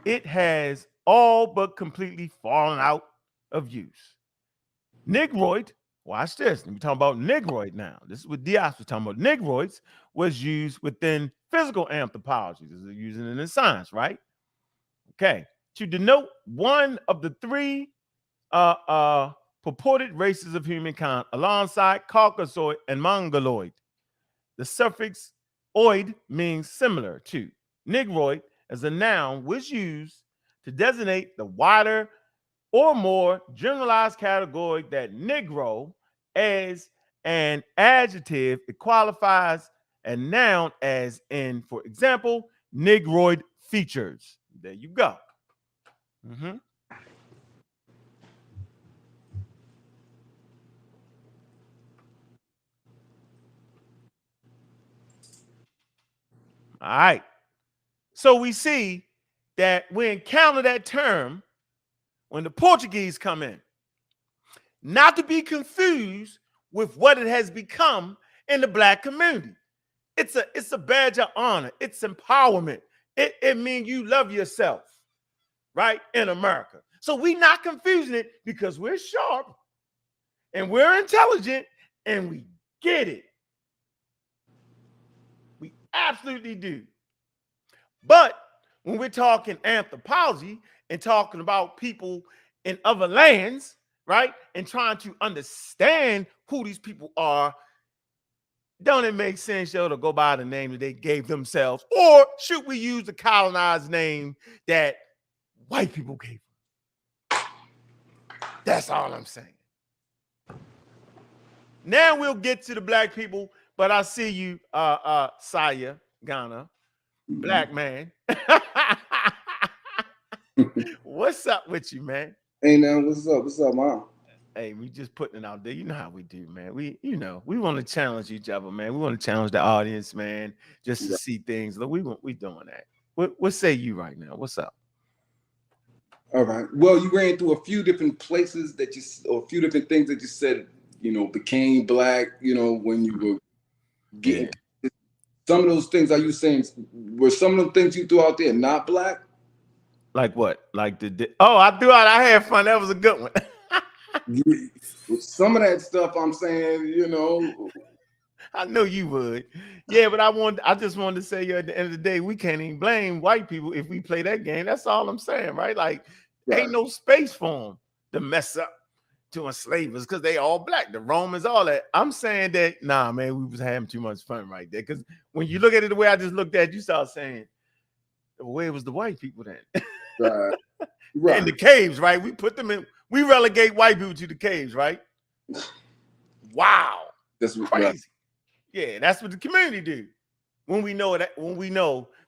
it has all but completely fallen out of use. Negroid, watch this. We're talking about Negroid now. This is what Diaz was talking about. Negroids was used within physical anthropology. This is using it in science, right? Okay. To denote one of the three purported races of humankind alongside Caucasoid and Mongoloid. The suffix oid means similar to. Negroid as a noun was used to designate the wider or more generalized category that Negro as an adjective, it qualifies a noun as in, for example, Negroid features. There you go. Mm-hmm. All right. So we see that we encounter that term when the Portuguese come in, not to be confused with what it has become in the black community. It's a badge of honor. It's empowerment. It means you love yourself, right, in America. So we're not confusing it because we're sharp and we're intelligent and we get it. We absolutely do. But when we're talking anthropology and talking about people in other lands, right, and trying to understand who these people are, don't it make sense, yo, to go by the name that they gave themselves? Or should we use the colonized name that white people gave them? That's all I'm saying. Now we'll get to the black people, but I see you, Saya Ghana, black man. What's up with you, man? Hey, now, what's up? What's up, Mom? Hey, we just putting it out there. You know how we do, man. We want to challenge each other, man. We want to challenge the audience, man, just to see things. Look, we doing that. What say you right now? What's up? All right. Well, you ran through a few different places or a few different things that you said, became black, when you were getting some of those things. Are you saying were some of the things you threw out there not black? Like what? Like I had fun. That was a good one. Some of that stuff I'm saying, I know you would. Yeah, but I just wanted to say, at the end of the day, we can't even blame white people if we play that game. That's all I'm saying, right? Like, ain't no space for them to mess up, to enslave us, because they all black. The Romans, all that. I'm saying that, nah, man, we was having too much fun right there. Because when you look at it the way I just looked at, you start saying, well, where was the white people then? Right. In the caves, right? We put them in. We relegate white people to the caves, right? Wow, that's crazy. Right. Yeah, that's what the community do. When we know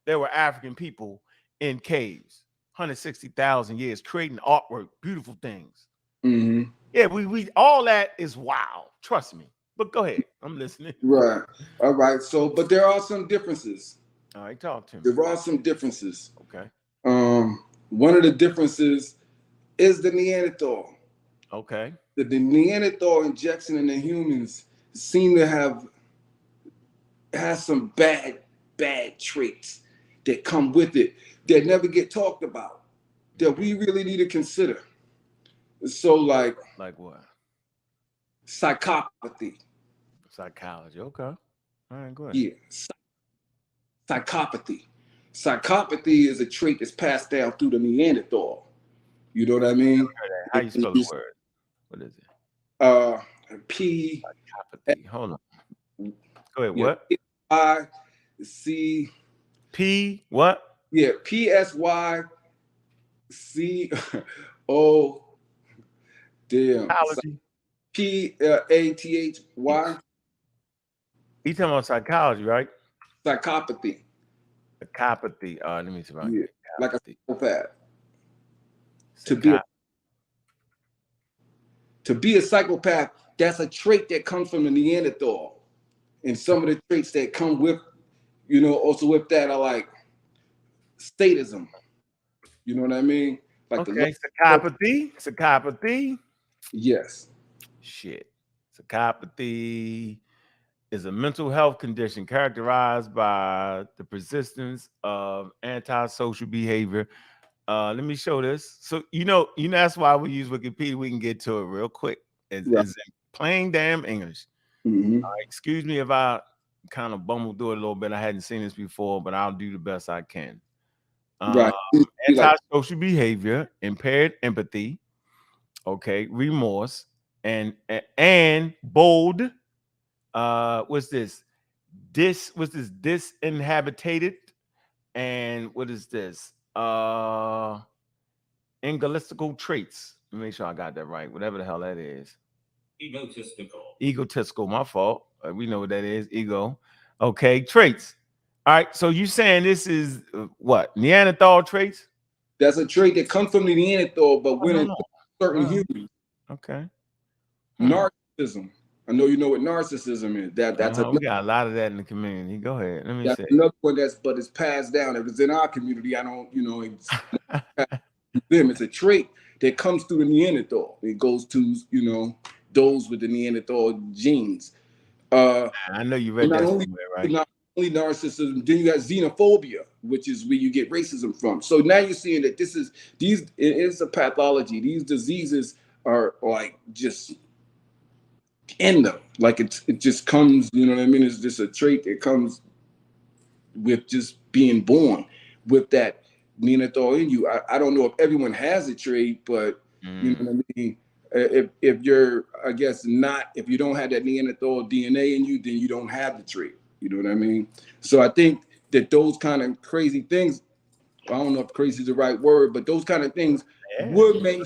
there were African people in caves, 160,000 years, creating artwork, beautiful things. Mm-hmm. Yeah, we all that is wow. Trust me. But go ahead, I'm listening. Right. All right. So, but there are some differences. All right, talk to me. There are some differences. Okay. One of the differences is the Neanderthal. Okay. The Neanderthal injection in the humans seem to have some bad traits that come with it that never get talked about, that we really need to consider. So like what? Psychopathy. Psychology. Okay. All right, go ahead. Yeah. Psychopathy. Psychopathy is a trait that's passed down through the Neanderthal. You know what I mean? How you spell the word? What is it? P. Psychopathy. Hold on. Go ahead. What? I-C. P. What? Yeah. PSYCO. Damn. PATHY. You talking about psychology, right? Psychopathy. Psychopathy. Let me see. Yeah. Like a psychopath. To be a psychopath, that's a trait that comes from the Neanderthal. And some of the traits that come with, also with that are like statism. You know what I mean? Like psychopathy. Yes. Shit. Psychopathy is a mental health condition characterized by the persistence of antisocial behavior. Let me show this. So that's why we use Wikipedia. We can get to it real quick. It's in plain damn English. Mm-hmm. Excuse me if I kind of bumbled through it a little bit. I hadn't seen this before, but I'll do the best I can. Antisocial behavior, impaired empathy, okay, remorse, and bold. What's this? Disinhabited, and what is this? Egotistical traits. Let me make sure I got that right. Whatever the hell that is. Egotistical. Egotistical, my fault. We know what that is. Ego. Okay, traits. All right. So you saying this is what? Neanderthal traits? That's a trait that comes from the Neanderthal, but went into no. certain humans. Okay. Narcissism. I know you know what narcissism is. That's we got a lot of that in the community. Go ahead. Let me that's say another one but it's passed down. If it's in our community, I don't, it's them. It's a trait that comes through the Neanderthal. It goes to, those with the Neanderthal genes. I know you read that somewhere, right? Not only narcissism, then you got xenophobia, which is where you get racism from. So now you're seeing that it is a pathology. These diseases are like just in them. Like it just comes, you know what I mean? It's just a trait that comes with just being born with that Neanderthal in you. I don't know if everyone has a trait, but you know what I mean? If you're, I guess if you don't have that Neanderthal DNA in you, then you don't have the trait. You know what I mean? So I think that those kind of crazy things, I don't know if crazy is the right word, but those kind of things would make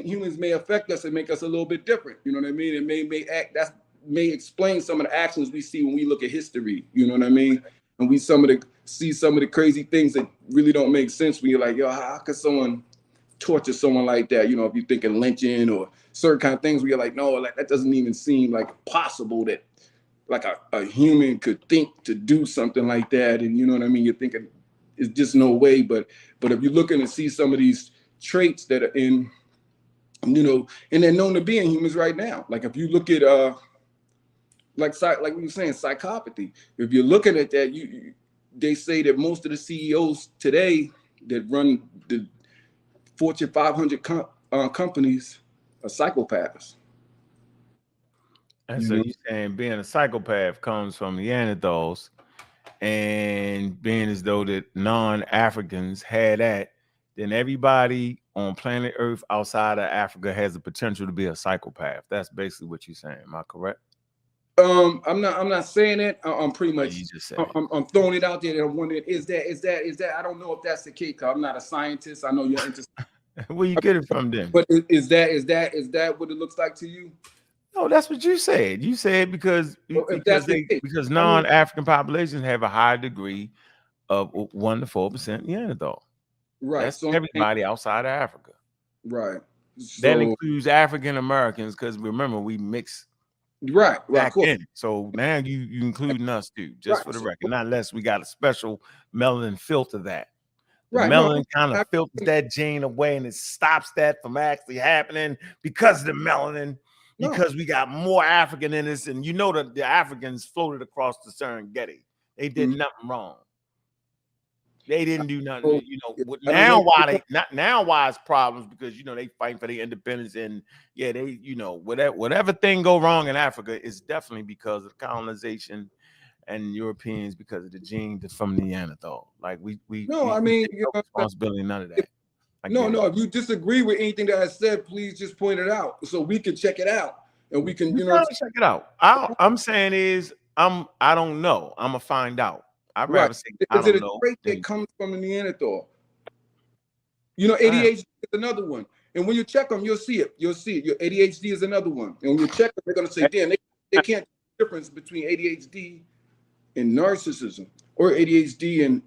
humans may affect us and make us a little bit different. You know what I mean? It may explain some of the actions we see when we look at history. You know what I mean? And we see some of the crazy things that really don't make sense when you're like, yo, how could someone torture someone like that? If you're thinking lynching or certain kind of things where you're like, no, like that doesn't even seem like possible that like a human could think to do something like that. And you know what I mean? You're thinking it's just no way. But if you're looking to see some of these traits that are in, and they're known to be in humans right now. Like if you look at like we were saying, psychopathy. If you're looking at that, they say that most of the CEOs today that run the Fortune 500 companies are psychopaths. And so you're saying being a psychopath comes from Neanderthals, and being as though that non-Africans had that, then everybody on planet Earth outside of Africa has the potential to be a psychopath. That's basically what you're saying. Am I correct? I'm not saying it. I'm pretty much. I'm throwing it out there. And I'm wondering, is that? I don't know if that's the case. Cause I'm not a scientist. I know you're interested. Where you get it from then? But is that what it looks like to you? No, that's what you said. You said because non-African populations have a higher degree of 1 to 4% Neanderthal. Right. That's everybody outside of Africa. Right. That includes African Americans, because remember we mix. Right. In. So now you including us too, just for the record. Not unless we got a special melanin filter that. The melanin kind of filters that gene away, and it stops that from actually happening because of the melanin. Because we got more African in us, and that the Africans floated across the Serengeti. They did nothing wrong. They didn't do nothing. Now why it's problems, because they fight for their independence, and they whatever thing go wrong in Africa is definitely because of colonization and Europeans, because of the gene from Neanderthal. Like we responsibility, none of that. No. If you disagree with anything that I said, please just point it out so we can check it out and we can, check it out. I'm saying is I don't know. I'm gonna find out. I'd rather say I don't know. Is it a trait that comes from the Neanderthal? ADHD is another one. And when you check them, you'll see it. Your ADHD is another one. And when you check them, they're gonna say, damn, they can't tell the difference between ADHD and narcissism, or ADHD and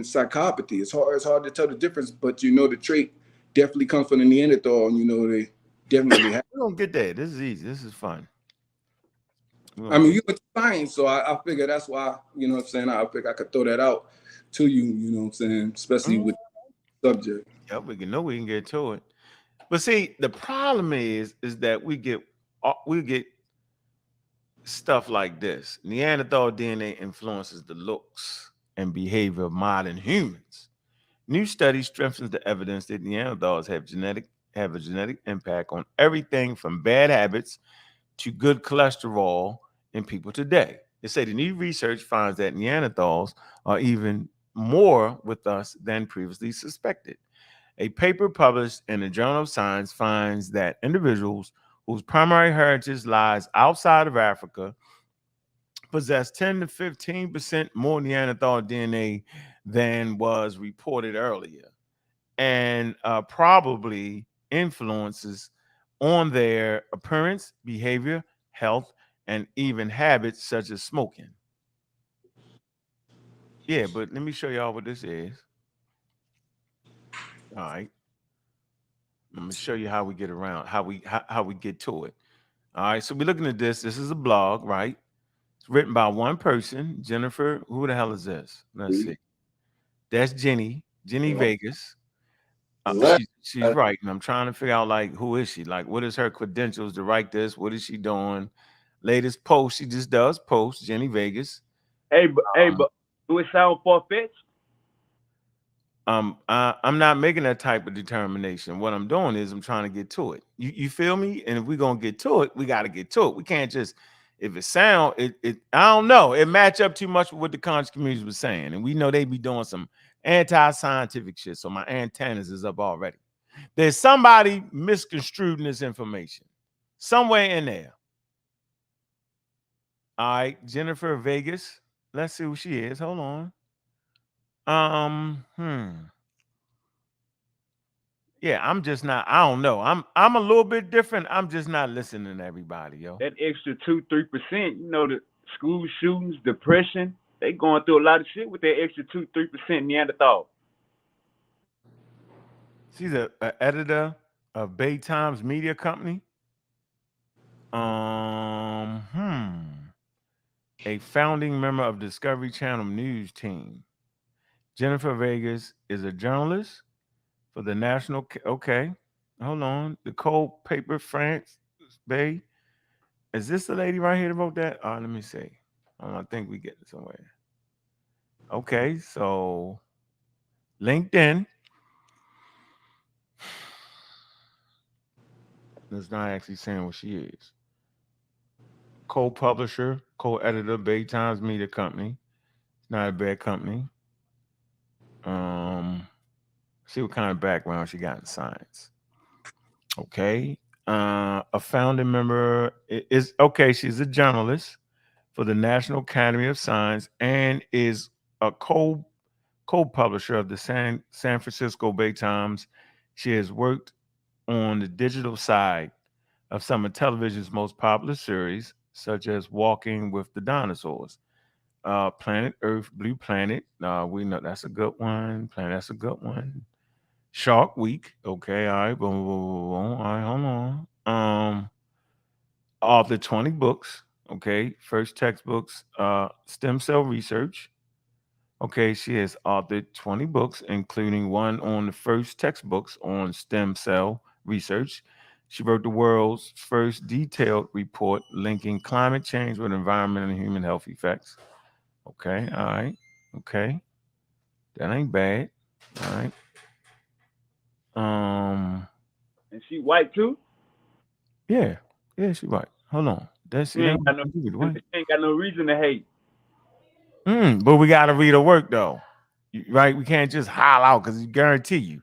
psychopathy. It's hard to tell the difference, but the trait definitely comes from the Neanderthal, and they definitely have. We don't get that. This is easy. This is fun. I mean, you went to science, so I figure that's why, what I'm saying, I figure I could throw that out to you, what I'm saying, especially with the subject. Yeah, we can get to it. But see, the problem is that we get stuff like this. Neanderthal DNA influences the looks and behavior of modern humans. New study strengthens the evidence that Neanderthals have a genetic impact on everything from bad habits to good cholesterol in people today. They say the new research finds that Neanderthals are even more with us than previously suspected. A paper published in the Journal of Science finds that individuals whose primary heritage lies outside of Africa possess 10 to 15% more Neanderthal DNA than was reported earlier, and probably influences on their appearance, behavior, health, and even habits such as smoking. Yeah, but let me show y'all what this is. All right. Let me show you how we get around, how we get to it. All right, so we're looking at this. This is a blog, right? It's written by one person, Jennifer. Who the hell is this? Let's see. That's Jenny Vegas. She's writing. I'm trying to figure out, like, who is she? Like, what is her credentials to write this? What is she doing? Latest post, she just does post, Jenny Vegas. Hey, but do it sound far-fetched? I'm not making that type of determination. What I'm doing is I'm trying to get to it. You feel me? And if we're gonna get to it, we got to get to it. We can't just, if it sound it I don't know, it match up too much with what the conscious community was saying, and we know they be doing some anti-scientific shit. So my antennas is up already. There's somebody misconstruing this information somewhere in there. All right, Jennifer Vegas. Let's see who she is. Hold on. Yeah, I'm just not. I don't know. I'm a little bit different. I'm just not listening to everybody, yo. That extra 2-3%, you know, the school shootings, depression, they going through a lot of shit with that extra 2-3% Neanderthal. She's a editor of Bay Times Media Company. A founding member of Discovery Channel news team. Jennifer Vegas is a journalist for the National. Okay, hold on. The Cold Paper France Bay. Is this the lady right here that wrote that? Let me see. I think we get it somewhere. Okay, so LinkedIn. It's not actually saying what she is. Co-publisher, co-editor, Bay Times Media Company. It's not a bad company. See what kind of background she got in science. Okay. A founding member is okay. She's a journalist for the National Academy of Science and is a co-publisher of the San Francisco Bay Times. She has worked on the digital side of some of television's most popular series, such as Walking with the Dinosaurs, Planet Earth, Blue Planet. We know that's a good one. That's a good one. Shark Week. Okay, all right. Boom, boom, boom, boom. All right, hold on. Author 20 books. Okay, first textbooks, stem cell research. Okay, she has authored 20 books, including one on the first textbooks on stem cell research. She wrote the world's first detailed report linking climate change with environmental and human health effects. Okay, all right. Okay, that ain't bad. All right. And she white too? Yeah, she white. Hold on. She ain't got no reason to hate. But we gotta read her work though, right? We can't just holler out because you guarantee you.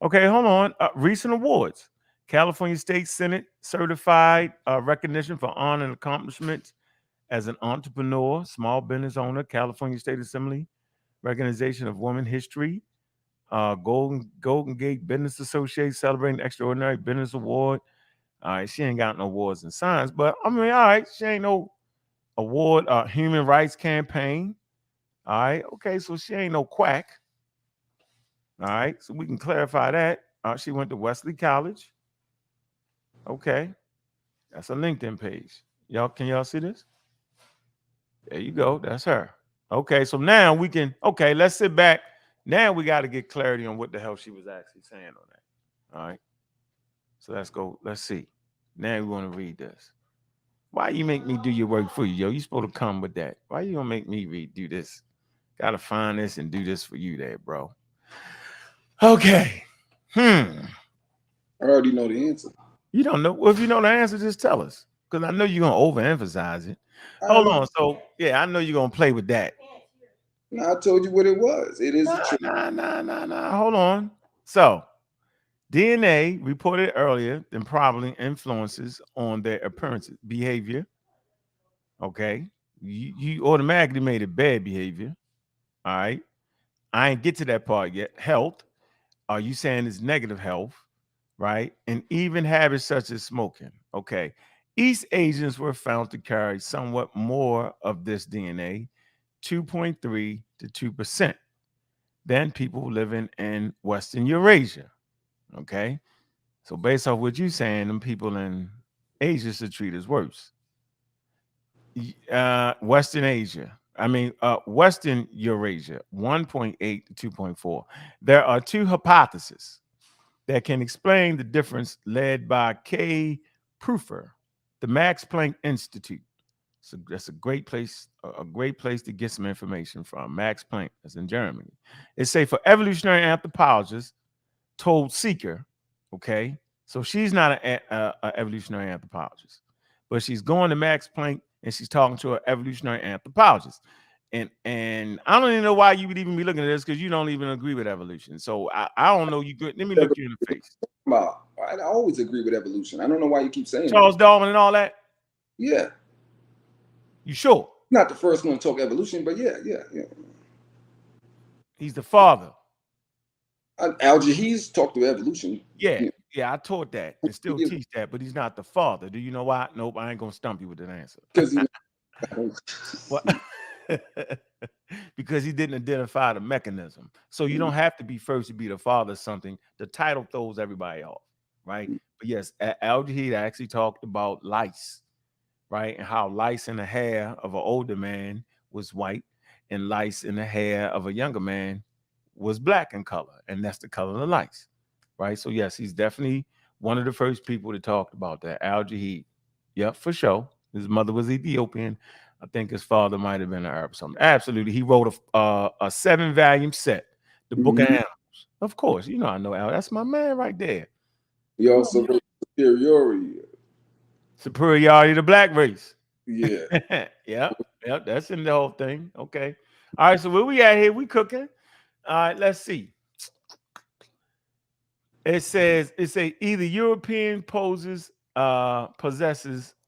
Okay, hold on. Recent awards: California State Senate certified recognition for honor and accomplishments as an entrepreneur, small business owner, California State Assembly recognition of women history. Golden Gate Business Association celebrating Extraordinary Business Award. All right, she ain't got no awards in science, but I mean, all right, she ain't no award. Human Rights Campaign. All right, okay, so she ain't no quack. All right, so we can clarify that. She went to Wesley College. Okay, that's a LinkedIn page. Can y'all see this? There you go. That's her. Okay, so now we can. Okay, let's sit back. Now we got to get clarity on what the hell she was actually saying on that. All right. So let's go. Let's see. Now we want to read this. Why you make me do your work for you, yo? You supposed to come with that. Why you gonna make me do this? Gotta find this and do this for you there, bro. Okay. I already know the answer. You don't know? Well, if you know the answer, just tell us. Because I know you're gonna overemphasize it. Hold on. So yeah, I know you're gonna play with that. No, I told you what it was. It is nah. Hold on. So, DNA reported earlier than probably influences on their appearances, behavior. Okay, you automatically made it bad behavior. All right, I ain't get to that part yet. Health. Are you saying it's negative health? right? And even habits such as smoking. Okay. East Asians were found to carry somewhat more of this DNA, 2.3 to 2%, than people living in Western Eurasia. Okay. So based off what you're saying, them people in Asia should treat us worse. Western Eurasia, 1.8 to 2.4. There are two hypotheses that can explain the difference, led by Kay Prüfer, the Max Planck Institute. So that's a great place to get some information from. Max Planck, that's in Germany. It say for evolutionary anthropologists, told Seeker, okay, so she's not an evolutionary anthropologist, but she's going to Max Planck and she's talking to an evolutionary anthropologist. And I don't even know why you would even be looking at this, because you don't even agree with evolution. So I don't know. Let me look you in the face. I always agree with evolution. I don't know why you keep saying Charles Darwin and all that. Yeah. You sure? Not the first one to talk evolution, but yeah. He's the father. Al-Jahiz talked to evolution. Yeah, I taught that and still teach that, but he's not the father. Do you know why? Nope, I ain't gonna stump you with that answer. Because he didn't identify the mechanism. So you don't have to be first to be the father of something. The title throws everybody off, right? But yes, Al-Jahiz actually talked about lice, right? And how lice in the hair of an older man was white and lice in the hair of a younger man was black in color, and that's the color of the lice, right? So yes, he's definitely one of the first people to talk about that. Al-Jahiz, yep, for sure. His mother was Ethiopian. I think his father might have been an Arab or something. Absolutely, he wrote a 7-volume set, the Book of Animals. Of course, you know I know Al. That's my man right there. He also wrote Superiority to Black Race. Yeah. Yep, that's in the whole thing. Okay. All right, so where we at here? We cooking. All right, let's see. It says either European possesses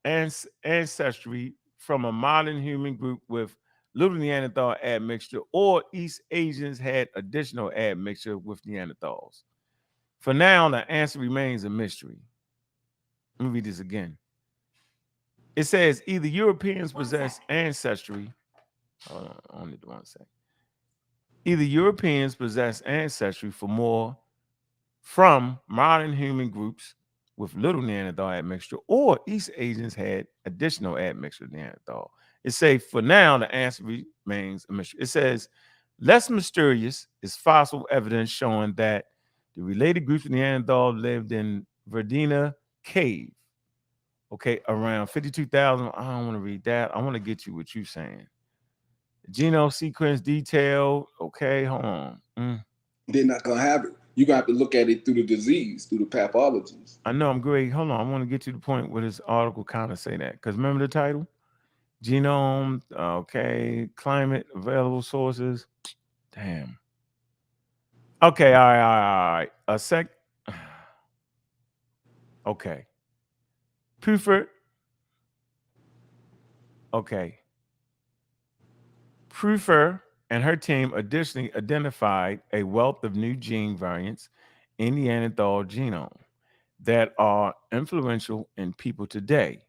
ancestry from a modern human group with little Neanderthal admixture, or East Asians had additional admixture with Neanderthals. For now, the answer remains a mystery. Let me read this again. It says either Europeans possess ancestry. Hold on, only one second. Either Europeans possess ancestry from modern human groups with little Neanderthal admixture, or East Asians had additional admixture of Neanderthal. It says for now, the answer remains a mystery. It says less mysterious is fossil evidence showing that the related groups of Neanderthal lived in Verdina Cave. Okay, around 52,000. I don't want to read that. I want to get you what you're saying. Genome sequence detail. Okay, hold on. They're not gonna have it. You're gonna have to look at it through the disease, through the pathologies. I know, I'm great. Hold on, I want to get to the point where this article kind of say that, because remember the title? Genome, okay, climate, available sources. Damn. Okay, all right. A sec. Okay. Prüfer. Okay. Prüfer and her team additionally identified a wealth of new gene variants in the Neanderthal genome that are influential in people today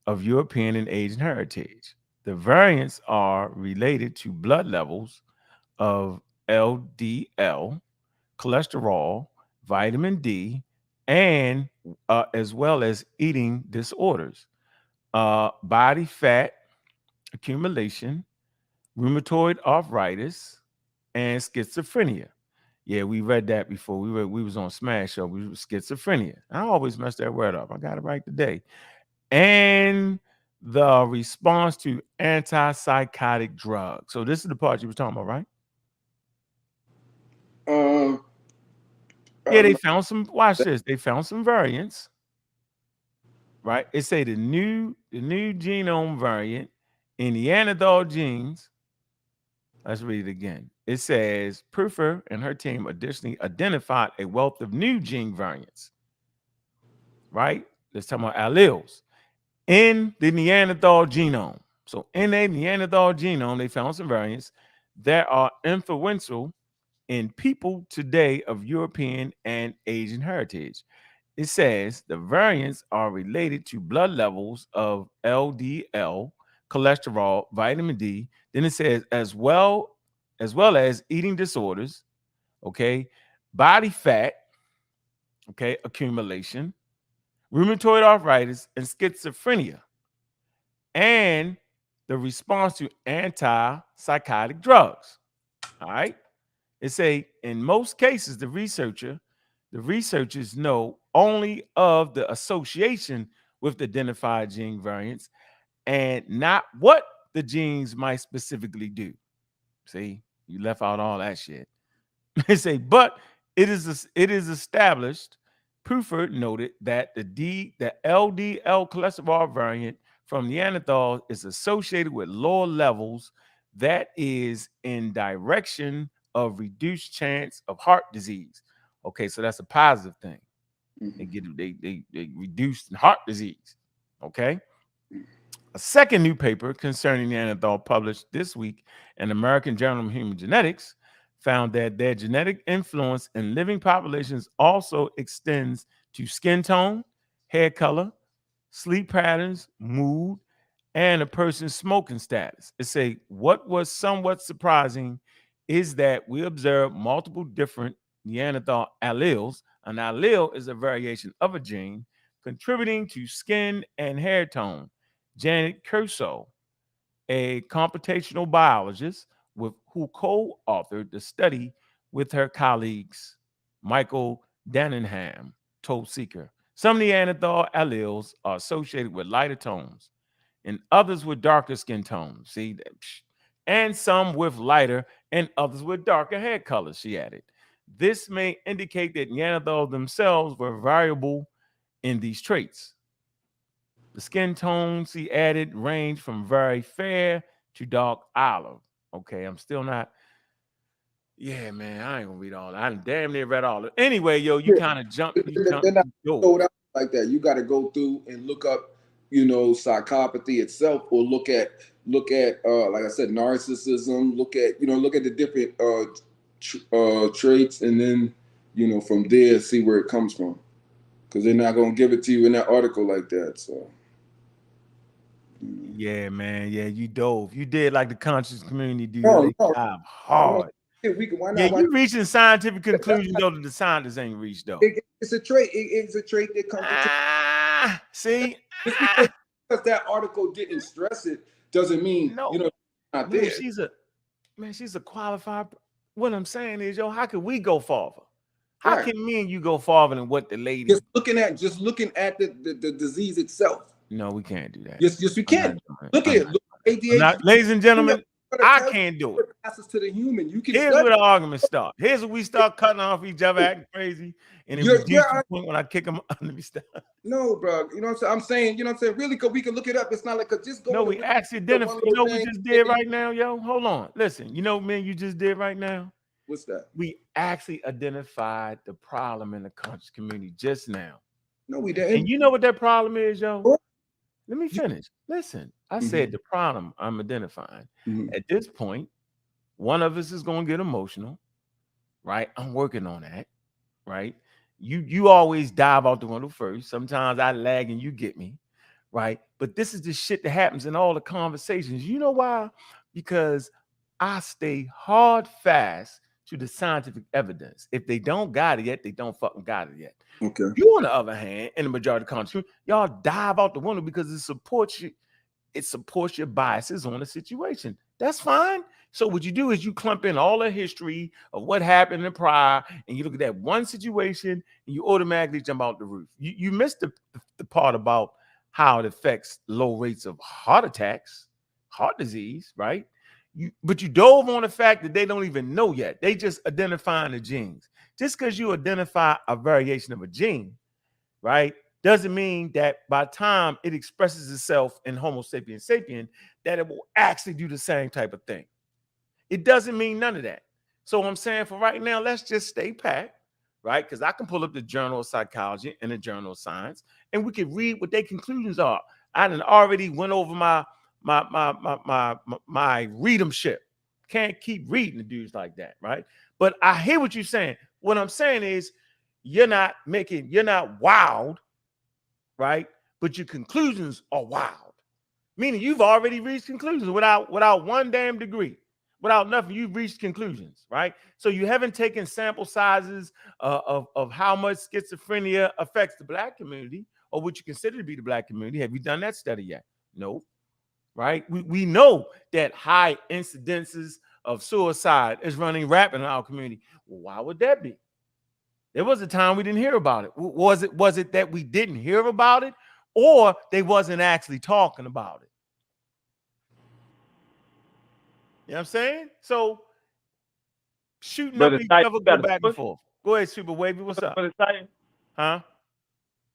of European and Asian heritage. The variants are related to blood levels of LDL, cholesterol, vitamin D, and as well as eating disorders, body fat accumulation, rheumatoid arthritis, and schizophrenia. Yeah, we read that before. We was on Smash Show. We was schizophrenia. I always mess that word up. I got it right today. And the response to antipsychotic drugs. So this is the part you were talking about, right? Yeah, they found some. Watch this. They found some variants. Right? It say the new genome variant in Neanderthal genes. Let's read it again. It says Prüfer and her team additionally identified a wealth of new gene variants. Right? Let's talk about alleles in the Neanderthal genome. So in a Neanderthal genome, they found some variants that are influential in people today of European and Asian heritage. it says the variants are related to blood levels of LDL, cholesterol, vitamin D. Then it says as well as eating disorders, okay, body fat, okay, accumulation, rheumatoid arthritis, and schizophrenia, and the response to antipsychotic drugs. All right. It say in most cases, the researchers know only of the association with the identified gene variants and not what the genes might specifically do. See, you left out all that shit. They say, but it is established. Pruford noted that the LDL cholesterol variant from Neanderthal is associated with lower levels that is in direction of reduced chance of heart disease. Okay, so that's a positive thing. They reduced heart disease. Okay. A second new paper concerning Neanderthal published this week in American Journal of Human Genetics found that their genetic influence in living populations also extends to skin tone, hair color, sleep patterns, mood, and a person's smoking status. It say what was somewhat surprising is that we observed multiple different Neanderthal alleles. An allele is a variation of a gene contributing to skin and hair tone. Janet Kershaw, a computational biologist who co-authored the study with her colleagues, Michael Dannenham, told Seeker. Some Neanderthal alleles are associated with lighter tones and others with darker skin tones. See, and some with lighter and others with darker hair colors, she added. This may indicate that Neanderthals themselves were variable in these traits. The skin tones, he added, range from very fair to dark olive. Okay, I'm still not. Yeah, man, I ain't gonna read all that. I damn near read all of it. Anyway, yo, you kind of jump. They're not sold out like that. You got to go through and look up, psychopathy itself, or look at, like I said, narcissism. Look at the different traits, and then from there see where it comes from, because they're not gonna give it to you in that article like that. So. Yeah, man. Yeah, you dove. You did like the conscious community do. Job hard. You reaching scientific conclusions though that the scientists ain't reached though. It's a trait. It's a trait that comes. See, because that article didn't stress it doesn't mean not there. She's a qualified. What I'm saying is, how can we go farther? How can me and you go farther than what the lady? Just looking at the disease itself. No, we can't do that. Yes, we can. Look at it. ADHD. Ladies and gentlemen, I can't do it. Passes to the human. You can. Here's where the argument starts. Here's where we start cutting off each other, acting crazy, and then reduce the point when I kick them. Let me stop. No, bro. You know what I'm saying? Really, because we can look it up. It's not like just go. No, we actually identify. You know what we just did right now, yo? Hold on. Listen. You know, man, you just did right now. What's that? We actually identified the problem in the conscious community just now. No, we didn't. And you know what that problem is, yo? Let me finish. Listen, I said the problem I'm identifying. At this point, one of us is going to get emotional, right? I'm working on that, right? You always dive out the window first. Sometimes I lag and you get me, right? But this is the shit that happens in all the conversations. You know why? Because I stay hard fast to the scientific evidence. If they don't got it yet, they don't fucking got it yet. Okay. You, on the other hand, in the majority of the country, y'all dive out the window because it supports you. It supports your biases on the situation. That's fine. So what you do is you clump in all the history of what happened in prior, and you look at that one situation, and you automatically jump out the roof. You missed the part about how it affects low rates of heart attacks, heart disease, right? But you dove on the fact that they don't even know yet. They just identifying the genes. Just because you identify a variation of a gene, right, doesn't mean that by the time it expresses itself in Homo sapiens sapien, that it will actually do the same type of thing. It doesn't mean none of that. So I'm saying for right now, let's just stay packed, right? Because I can pull up the Journal of Psychology and the Journal of Science, and we can read what their conclusions are. I done already went over my readumship. Can't keep reading the dudes like that, right? But I hear what you're saying. What I'm saying is you're not wild, right? But your conclusions are wild. Meaning you've already reached conclusions without one damn degree, without nothing. You've reached conclusions, right? So you haven't taken sample sizes of how much schizophrenia affects the Black community, or what you consider to be the Black community. Have you done that study yet? No, right? We know that high incidences of suicide is running rapid in our community. Well, why would that be? There was a time we didn't hear about it. Was it that we didn't hear about it, or they wasn't actually talking about it? You know what I'm saying? So shooting Brother up each Ty, other, you go got a back and source? forth. Go ahead, Super Wavy. What's up? Brother Ty, Huh?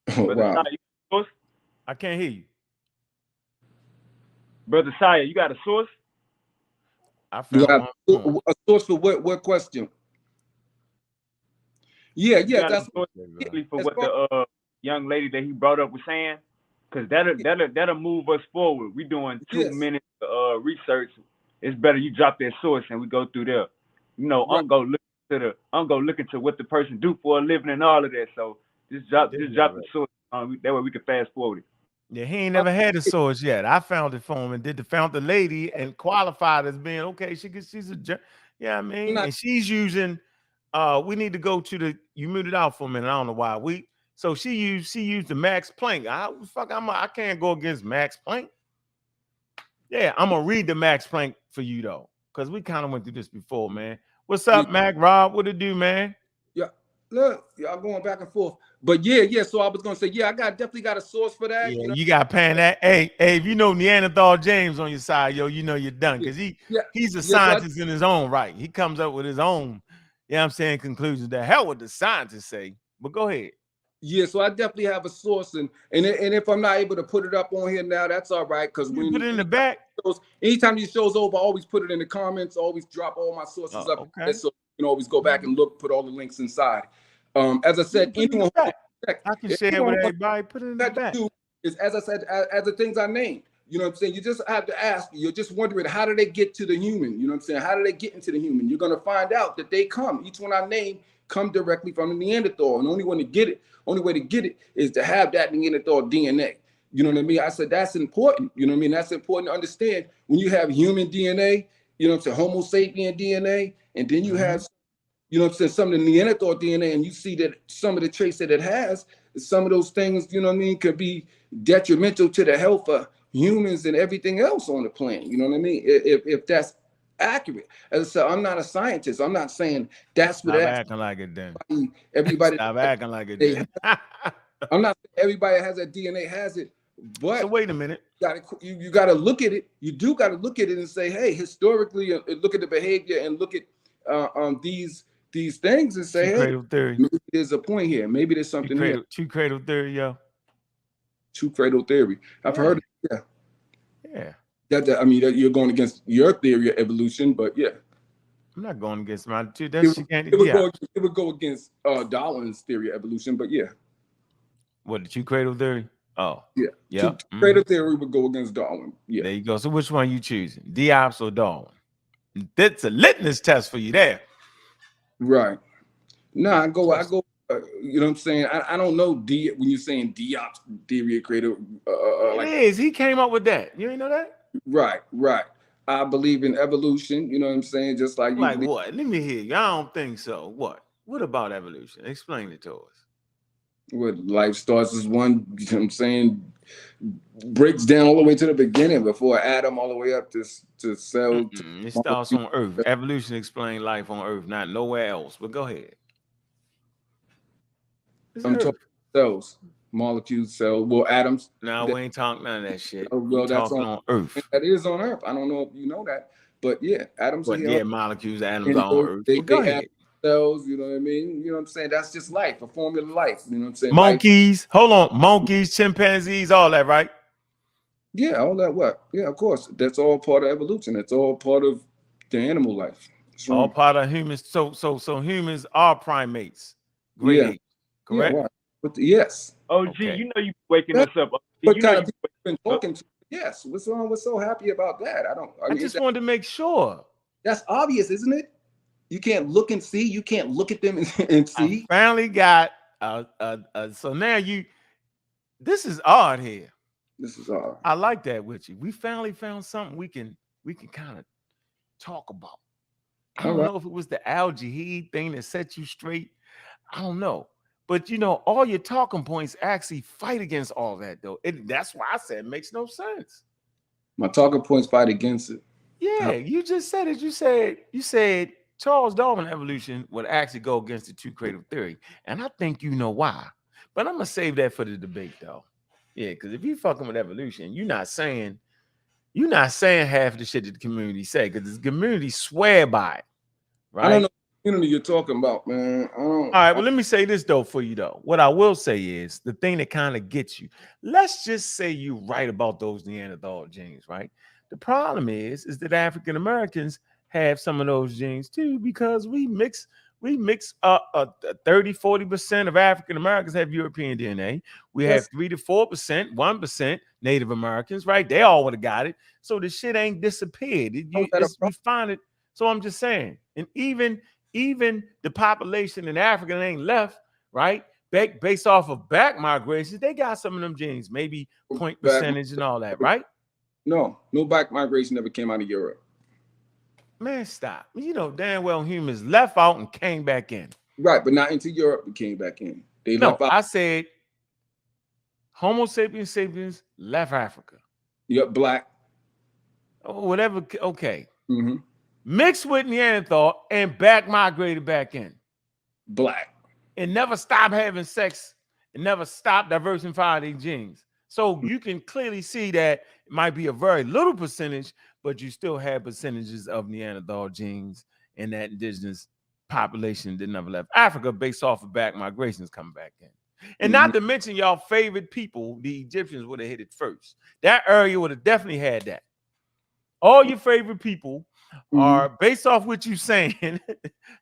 Brother Wow. Ty, you got a source? I can't hear you. Brother Saya, you got a source? I You found have one. a source for what question? Yeah, You got that's a source for as what far- the young lady that he brought up was saying? Because that'll move us forward. We doing 2 Yes. minutes research. It's better you drop that source and we go through there. You know, Right. I'm go look into what the person do for a living and all of that. So just drop the source. That way we can fast forward it. Yeah, he ain't never had a source yet. I found it for him and found the lady and qualified as being okay. She's a, yeah, I mean, Not- and she's using. We need to go to the. You muted out for a minute. I don't know why. So she used the Max Planck. I can't go against Max Planck. Yeah, I'm gonna read the Max Planck for you though, because we kind of went through this before, man. What's up, Mac Rob? What it do, man? Yeah, look, y'all going back and forth. But yeah. So I was gonna say, yeah, I definitely got a source for that. Yeah, You know? you got pan that. Hey, if you know Neanderthal James on your side, yo, you know you're done, because he's a scientist in his own right. He comes up with his own, you know what I'm saying, conclusions. The hell with the scientists say. But go ahead. Yeah, so I definitely have a source, and if I'm not able to put it up on here now, that's all right. Because You put it in the back. Anytime these shows over, I always put it in the comments. Always drop all my sources up, okay. so you can always go back and look, put all the links inside. As I said, anyone I can share it with everybody. Put it in the back. Is, as I said, as the things I named. You know what I'm saying? You just have to ask. You're just wondering, how do they get to the human? You know what I'm saying? How do they get into the human? You're gonna find out that they come. Each one I name come directly from the Neanderthal, and the only way to get it is to have that Neanderthal DNA. You know what I mean? I said that's important. You know what I mean? That's important to understand. When you have human DNA, you know what I'm saying, Homo sapien DNA, and then you have, you know what I'm saying, some of the Neanderthal DNA, and you see that some of the traits that it has, some of those things, you know what I mean, could be detrimental to the health of humans and everything else on the planet. You know what I mean? If that's accurate. As I said, I'm not a scientist. I'm not saying that's what acting like it then. Everybody stop acting like it then. I'm not saying everybody has that DNA has it, but so wait a minute. You got to look at it. You do got to look at it and say, hey, historically, look at the behavior and look at these things and say, hey, maybe there's a point here. Maybe there's something here. True cradle theory, yo. True cradle theory. I've heard it. Yeah. Yeah. That I mean, that you're going against your theory of evolution, but yeah. I'm not going against mine too. It would go against Darwin's theory of evolution, but yeah. What, the true cradle theory? Oh. Yeah. Yeah. Cradle theory would go against Darwin. Yeah. There you go. So which one are you choosing? Diops or Darwin? That's a litmus test for you there. Right. No, I go, you know what I'm saying? I don't know when you're saying Diop's theory of cradle. It is. He came up with that. You ain't know that? Right. I believe in evolution, you know what I'm saying? Just like you. Like what? Let me hear you. I don't think so. What? What about evolution? Explain it to us. What, life starts as one, you know what I'm saying, breaks down all the way to the beginning before Adam, all the way up to cell. It starts on Earth. Evolution explains life on Earth, not nowhere else. But go ahead. I'm talking cells, molecules, cells, well, atoms. No, we ain't talking none of that shit. Oh, well, that's on Earth. That is on Earth. I don't know if you know that, but yeah, atoms. But yeah, molecules, atoms on Earth. They go ahead. Cells, you know what I mean? You know what I'm saying? That's just life, a formula of life. You know what I'm saying? Monkeys, hold on, monkeys, chimpanzees, all that, right? Yeah, all that. What? Yeah, of course. That's all part of evolution. That's all part of the animal life. All part of humans. So humans are primates. Great apes, correct? Yeah, yes. Oh, gee, you know you waking us up. What kind of people been talking to? Yes. What's wrong? What's so happy about that? I just wanted to make sure. That's obvious, isn't it? You can't look and see. You can't look at them and see. I finally got so now this is odd here. This is odd. I like that with you. We finally found something we can kind of talk about. I don't know if it was the al-Jihad thing that set you straight. I don't know. But you know, all your talking points actually fight against all that, though. That's why I said it makes no sense. My talking points fight against it. Yeah, you just said it. You said Charles Darwin evolution would actually go against the two creative theory. And I think you know why. But I'm gonna save that for the debate, though. Yeah, because if you fucking with evolution, you're not saying half the shit that the community say, because the community swear by it. Right? I don't know what community you're talking about, man. All right, well, let me say this though for you though. What I will say is the thing that kind of gets you. Let's just say you're right about those Neanderthal genes, right? The problem is that African Americans have some of those genes too, because we mix 30-40% of African Americans have European DNA. We have 3 to 4%, 1% Native Americans, right? They all would have got it. So the shit ain't disappeared. We find it. So I'm just saying, and even the population in Africa ain't left, right? Based off of back migrations, they got some of them genes, maybe point percentage and all that, right? No back migration ever came out of Europe. Man, stop. You know damn well humans left out and came back in. Right, but not into Europe. We came back in. They no, left out. I said Homo sapiens left Africa. Yep, black. Oh, whatever. Okay. Mm-hmm. Mixed with Neanderthal and back migrated back in. Black. And never stopped having sex and never stopped diversifying their genes. So you can clearly see that it might be a very little percentage, but you still have percentages of Neanderthal genes in that indigenous population that never left Africa based off of back migrations coming back in. And not to mention y'all favorite people, the Egyptians would have hit it first. That area would have definitely had that. All your favorite people are based off what you saying.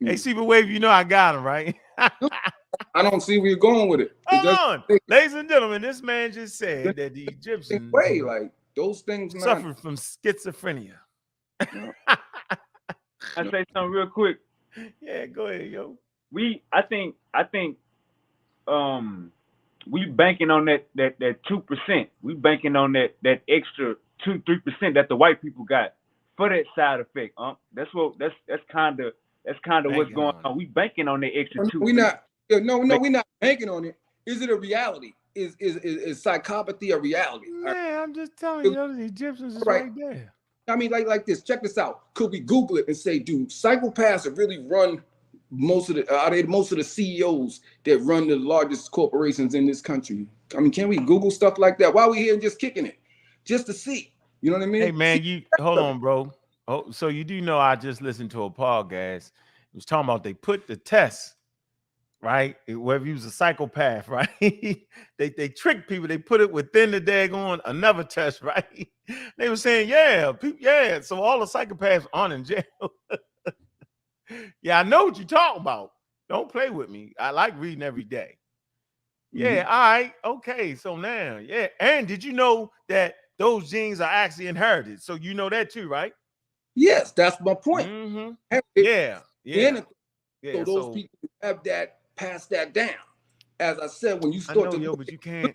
Hey, Super Wave, you know I got him, right? I don't see where you're going with it. Hold on. Ladies and gentlemen, this man just said that the Egyptians like those things suffered from schizophrenia. I say something real quick. Yeah, go ahead, yo. I think we banking on that 2%. We banking on that extra 2-3% that the white people got for that side effect. That's kind of what's going on. We banking on that extra 2%. We're not banking on it. Is it a reality? Is psychopathy a reality? Man, I'm just telling you, the Egyptians is right there. I mean, like this. Check this out. Could we Google it and say, do psychopaths really run most of the CEOs that run the largest corporations in this country? I mean, can we Google stuff like that? Why are we here and just kicking it? Just to see. You know what I mean? Hey man, you hold on, bro. Oh, so you do know I just listened to a podcast. It was talking about they put the test, right? Whether you was a psychopath, right? they trick people, they put it within the daggone another test, right? They were saying, yeah, so all the psychopaths aren't in jail. Yeah, I know what you're talking about. Don't play with me. I like reading every day. Yeah, all right, okay. So now, yeah. And did you know that those genes are actually inherited? So you know that too, right? Yes, that's my point. Yeah. So those people have that, pass that down. As I said, when you start but you can't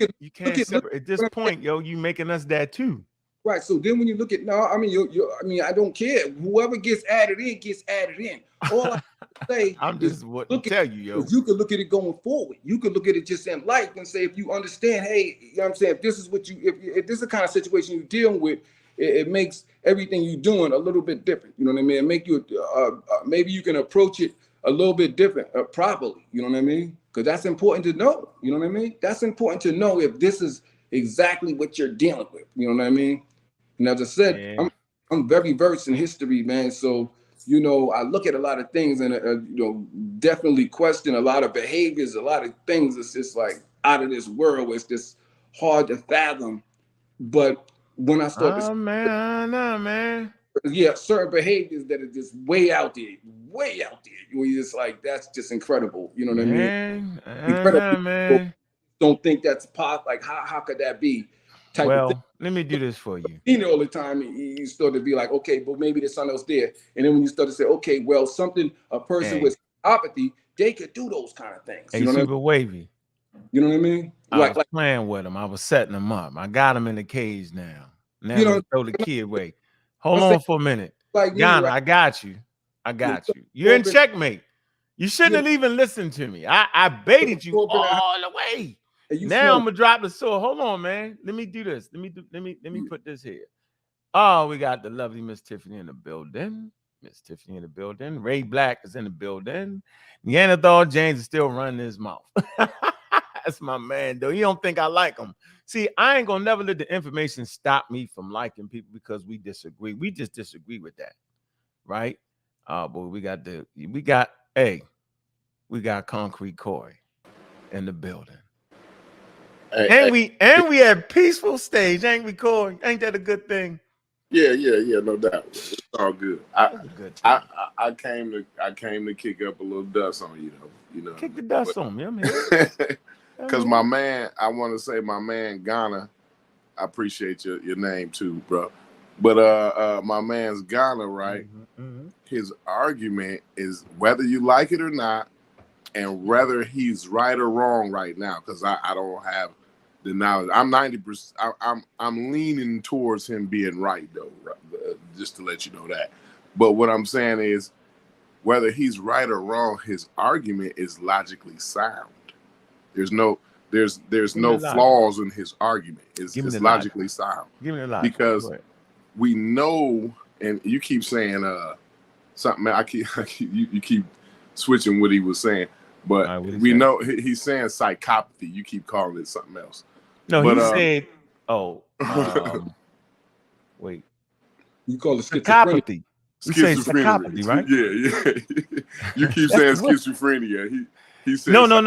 separate at this point, you making us that too. Right. So then when you look at I don't care. Whoever gets added in gets added in. All I say I'm just what to tell you, yo. You can look at it going forward. You can look at it just in life and say, if you understand, hey, you know what I'm saying, if this is what if this is the kind of situation you're dealing with, it makes everything you're doing a little bit different. You know what I mean? Make you maybe you can approach it a little bit different, properly. You know what I mean? Because that's important to know. You know what I mean? That's important to know if this is exactly what you're dealing with. You know what I mean? And as I said, I'm very versed in history, man. So, I look at a lot of things and, definitely question a lot of behaviors, a lot of things. It's just like out of this world. It's just hard to fathom. But when I start man. Yeah, certain behaviors that are just way out there. Where you're just like, that's just incredible. You know what I mean? Man. Don't think that's pop. Like, how could that be? type of thing. Well, let me do this for you. You know, all the time, you start to be like, okay, but maybe there's something else there. And then when you start to say, okay, well, a person with apathy, they could do those kind of things. Hey, you know what I Super mean? Wavy. You know what I mean? I was playing with him. I was setting him up. I got him in the cage now. Now let's throw the kid away. Hold on for a minute. Ghana, I got you. I got you. You're in checkmate. You shouldn't have even listened to me. I baited you all the way. Now I'm gonna drop the sword. Hold on, man. Let me do this. Let me put this here. Oh, we got the lovely Miss Tiffany in the building. Miss Tiffany in the building. Ray Black is in the building. Neanderthal James is still running his mouth. That's my man, though. You don't think I like him. See, I ain't gonna never let the information stop me from liking people because we disagree. We just disagree with that, right? But we got Concrete Corey in the building. Hey, we at Peaceful Stage, ain't we, Corey? Ain't that a good thing? Yeah, no doubt. It's all good. I came to kick up a little dust on you, though. You know, kick the dust on me. I'm here. Because my man, I want to say my man Ghana, I appreciate your name too, bro. But my man's Ghana, right? His argument is whether you like it or not, and whether he's right or wrong right now, because I don't have the knowledge. I'm 90%. I'm leaning towards him being right though, just to let you know that. But what I'm saying is, whether he's right or wrong, his argument is logically sound. There's no flaws in his argument. It's logically sound. Give me the logic. Because we know, and you keep saying something. You keep switching what he was saying, but we know he's saying psychopathy. You keep calling it something else. No, he said, wait. You call it psychopathy. You say psychopathy, right? Yeah. You keep saying schizophrenia. He said no. No,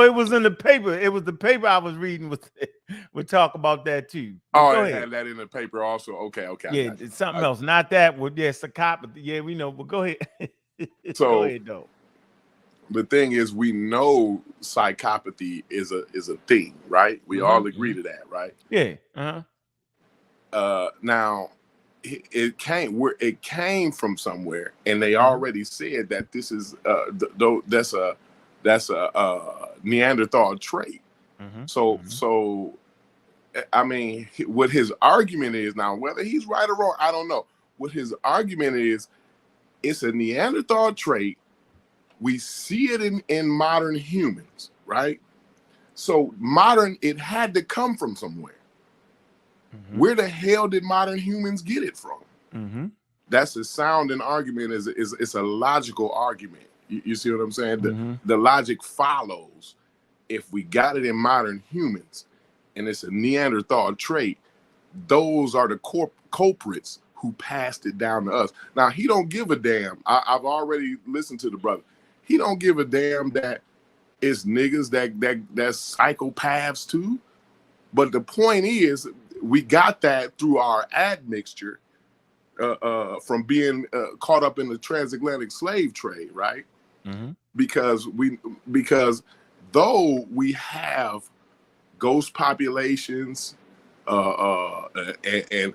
it was in the paper. It was the paper I was reading. Would talk about that too. Oh, it had that in the paper also. Okay. Yeah, it's something else. Not that. Well, yeah, psychopathy. Yeah, we know. But go ahead. So go ahead, though. The thing is, we know psychopathy is a thing, right? We all agree to that, right? Yeah. Now, it came from somewhere, and they already said that this is that's a Neanderthal trait. So I mean, what his argument is now, whether he's right or wrong, I don't know. What his argument is, it's a Neanderthal trait. We see it in modern humans, right? So it had to come from somewhere. Where the hell did modern humans get it from? That's a sounding argument. It's a logical argument. You see what I'm saying? The logic follows. If we got it in modern humans, and it's a Neanderthal trait, those are the culprits who passed it down to us. Now, he don't give a damn. I've already listened to the brother. He don't give a damn that it's niggas that's psychopaths too. But the point is, we got that through our admixture from being caught up in the transatlantic slave trade, right? Because though we have ghost populations and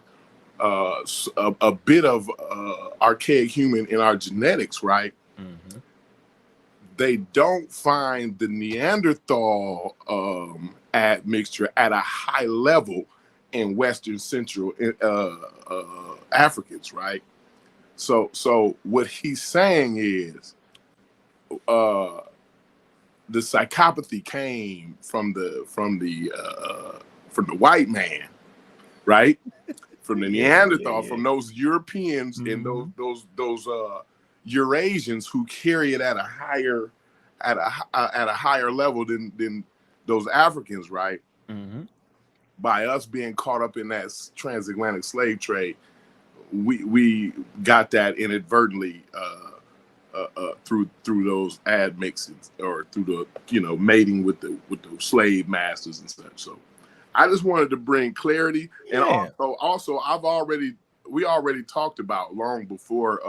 a bit of archaic human in our genetics, right? They don't find the Neanderthal admixture at a high level in Western Central Africans, right? So what he's saying is the psychopathy came from the white man, right? From the Neanderthal, from those Europeans and those Eurasians who carry it at a higher level than those Africans, right? By us being caught up in that transatlantic slave trade, we got that inadvertently through those admixings or through the mating with the slave masters and such. So I just wanted to bring clarity, and also we already talked about long before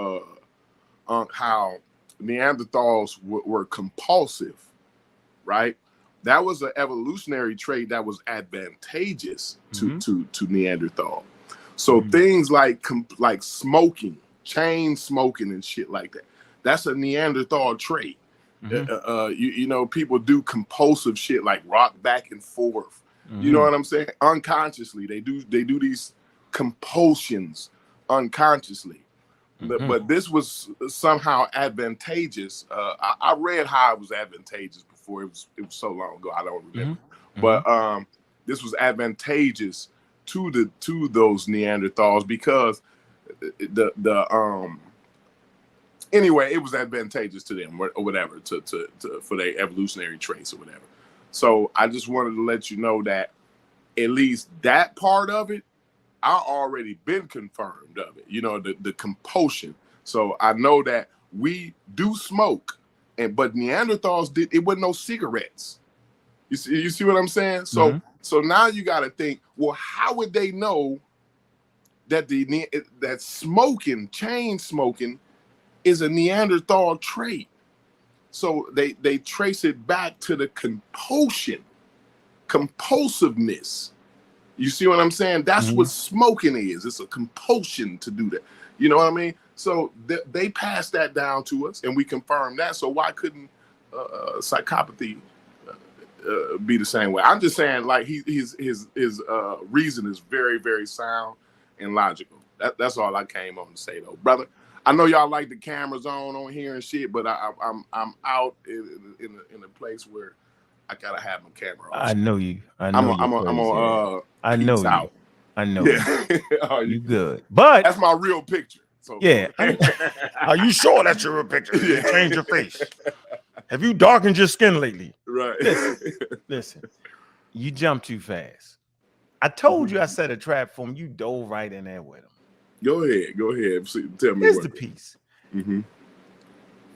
how Neanderthals were compulsive, right? that was an evolutionary trait that was advantageous to Neanderthal. So things like smoking, chain smoking and shit like that, that's a Neanderthal trait. You know, people do compulsive shit like rock back and forth. You know what I'm saying? Unconsciously, they do these compulsions unconsciously. But this was somehow advantageous. I read how it was advantageous before. It was so long ago, I don't remember. But this was advantageous to those Neanderthals because anyway, it was advantageous to them or whatever for their evolutionary traits or whatever. So I just wanted to let you know that at least that part of it, I already been confirmed of it, you know, the compulsion. So I know that we do smoke, but Neanderthals did. It wasn't no cigarettes. You see what I'm saying? So so now you got to think, well, how would they know that that smoking, chain smoking, is a Neanderthal trait? So they trace it back to the compulsion, compulsiveness. You see what I'm saying? That's what smoking is. It's a compulsion to do that. You know what I mean? So they passed that down to us, and we confirmed that. So why couldn't psychopathy be the same way? I'm just saying, like his reason is very, very sound and logical. That's all I came on to say, though, brother. I know y'all like the cameras on here and shit, but I'm out in a place where I gotta have my camera on. I know you. I I'm know on. I know you. Out. I know Yeah. you good. But that's my real picture. So yeah. Are you sure that's your real picture? You change your face. Have you darkened your skin lately? Right. Listen. You jumped too fast. I told you I set a trap for him. You dove right in there with him. Go ahead. Tell me. Here's the piece.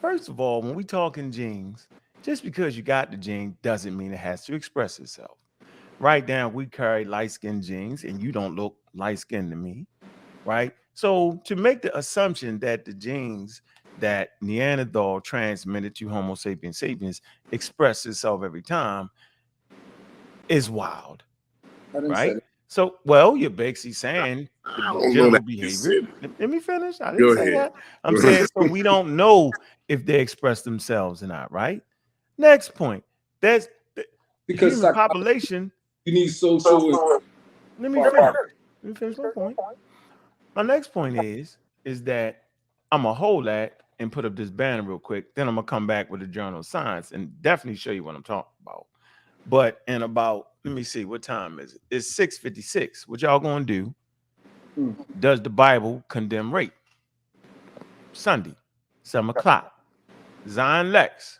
First of all, when we talking genes, just because you got the gene doesn't mean it has to express itself. Right now, we carry light-skinned genes, and you don't look light-skinned to me, right? So to make the assumption that the genes that Neanderthal transmitted to Homo sapiens sapiens express itself every time is wild, right? So, well, you're basically saying the general behavior. Let me finish. I didn't say that. I'm saying so we don't know if they express themselves or not, right? Next point. That's because the population. You need social. Let me finish my point. My next point is that I'm gonna hold that and put up this banner real quick. Then I'm gonna come back with the Journal of Science and definitely show you what I'm talking about. But in about, let me see, what time is it? It's 6:56. What y'all gonna do? Does the Bible condemn rape? Sunday, 7 o'clock. Zion Lex.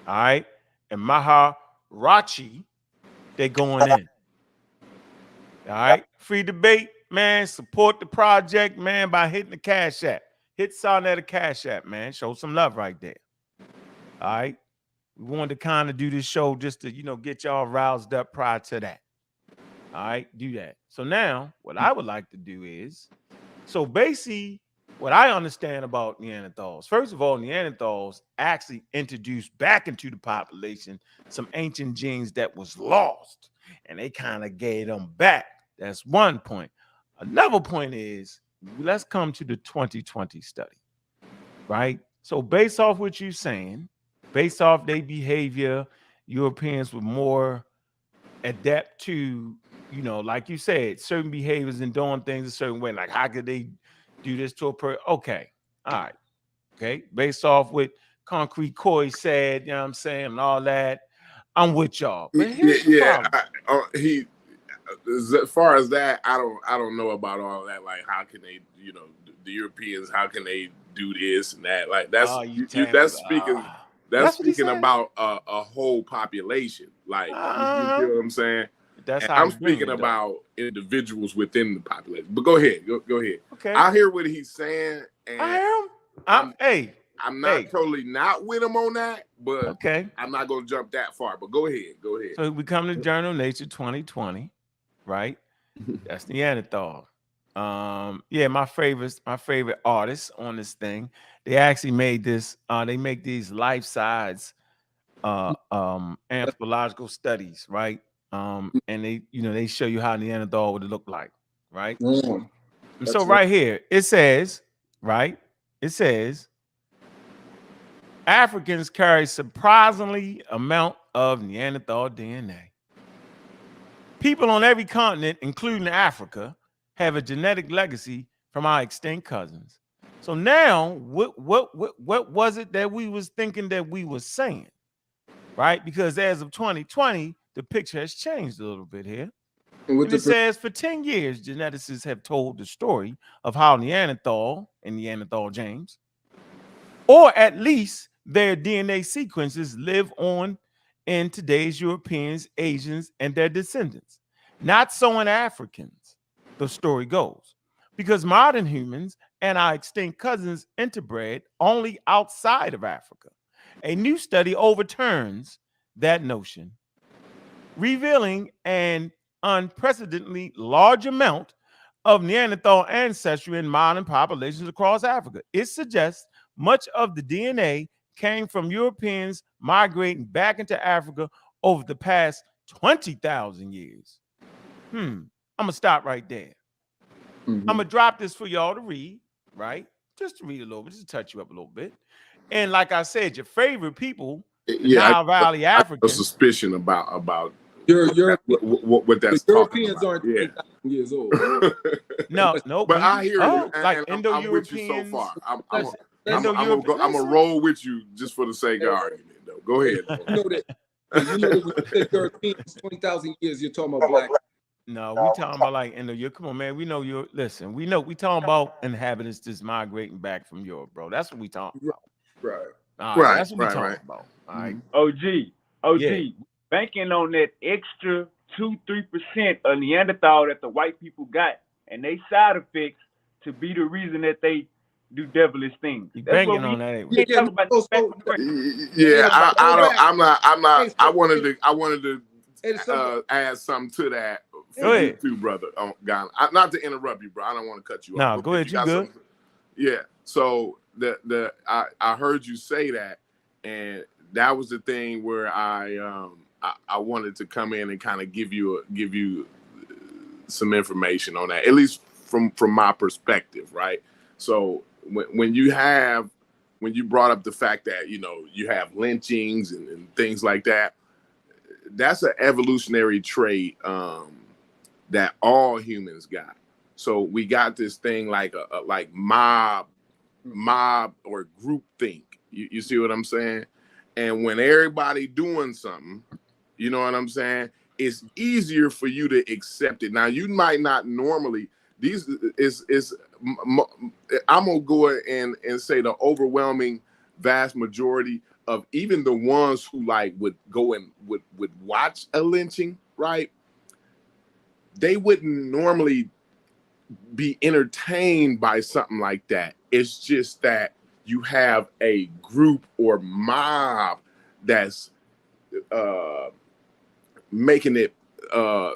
All right. And Maharachi, they going in. All right. Free debate, man. Support the project, man, by hitting the Cash App. Hit Sarnetta Cash App, man. Show some love right there. All right. We wanted to kind of do this show just to, get y'all roused up prior to that. All right. Do that. So now what I would like to do is, so basically, what I understand about Neanderthals, first of all, Neanderthals actually introduced back into the population some ancient genes that was lost, and they kind of gave them back. That's one point. Another point is, let's come to the 2020 study, right? So based off what you're saying, based off their behavior, Europeans were more adept to, like you said, certain behaviors and doing things a certain way. Like, how could they do this to a person? Okay. All right. Okay. Based off what Concrete Coy said, you know what I'm saying, and all that, I'm with y'all. But as far as that, I don't know about all that. Like, how can they, the Europeans, how can they do this and that? Like, that's speaking about a whole population. Like, you feel what I'm saying? That's how I'm speaking about individuals within the population. But go ahead. Go ahead. Okay. I hear what he's saying. And I'm not totally not with him on that, but okay. I'm not going to jump that far. But go ahead. So we come to Journal of Nature 2020, right? That's Neanderthal. My favorite artists on this thing. They actually made this. They make these life-size anthropological studies, right? And they show you how Neanderthal would look like, right? And so right here it says, right? It says Africans carry surprisingly amount of Neanderthal DNA. People on every continent, including Africa, have a genetic legacy from our extinct cousins. So now, what was it that we was thinking that we were saying, right? Because as of 2020, the picture has changed a little bit here. And it says for 10 years, geneticists have told the story of how Neanderthal and Neanderthal James, or at least their DNA sequences, live on in today's Europeans, Asians, and their descendants. Not so in Africans, the story goes, because modern humans and our extinct cousins interbred only outside of Africa. A new study overturns that notion, revealing an unprecedentedly large amount of Neanderthal ancestry in modern populations across Africa. It suggests much of the DNA came from Europeans migrating back into Africa over the past 20,000 years. I'm gonna stop right there. I'm gonna drop this for y'all to read, right? Just to read a little bit, just to touch you up a little bit. And like I said, your favorite people, Nile Valley Africans. I have a suspicion about what that's the talking Europeans about. aren't 3,000 years old. No, but I hear you, like and I'm with you so far. I'm gonna roll with you just for the sake of argument, though. Go ahead. You know that when you say Europeans 20,000 years, you're talking about black. No, we talking about like come on, man. We know you're we talking about inhabitants just migrating back from Europe, bro. That's what we talking about. Right. That's what we talking about. All right. OG, banking on that extra 2-3% of Neanderthal that the white people got and they side effects to be the reason that they do devilish things. You banking on that? I wanted to add something to that for you too, brother. Not to interrupt you, bro. I don't want to cut you off. No, go ahead. You good? Yeah. So I heard you say that, and that was the thing where I wanted to come in and kind of give you some information on that, at least from my perspective, right? So when you brought up the fact that you have lynchings and things like that, that's an evolutionary trait that all humans got. So we got this thing like like mob or group think. You see what I'm saying? And when everybody doing something, you know what I'm saying, it's easier for you to accept it. Now you might not normally. I'm gonna go and say the overwhelming vast majority of even the ones who like would go and would watch a lynching, right? They wouldn't normally be entertained by something like that. It's just that you have a group or mob that's making it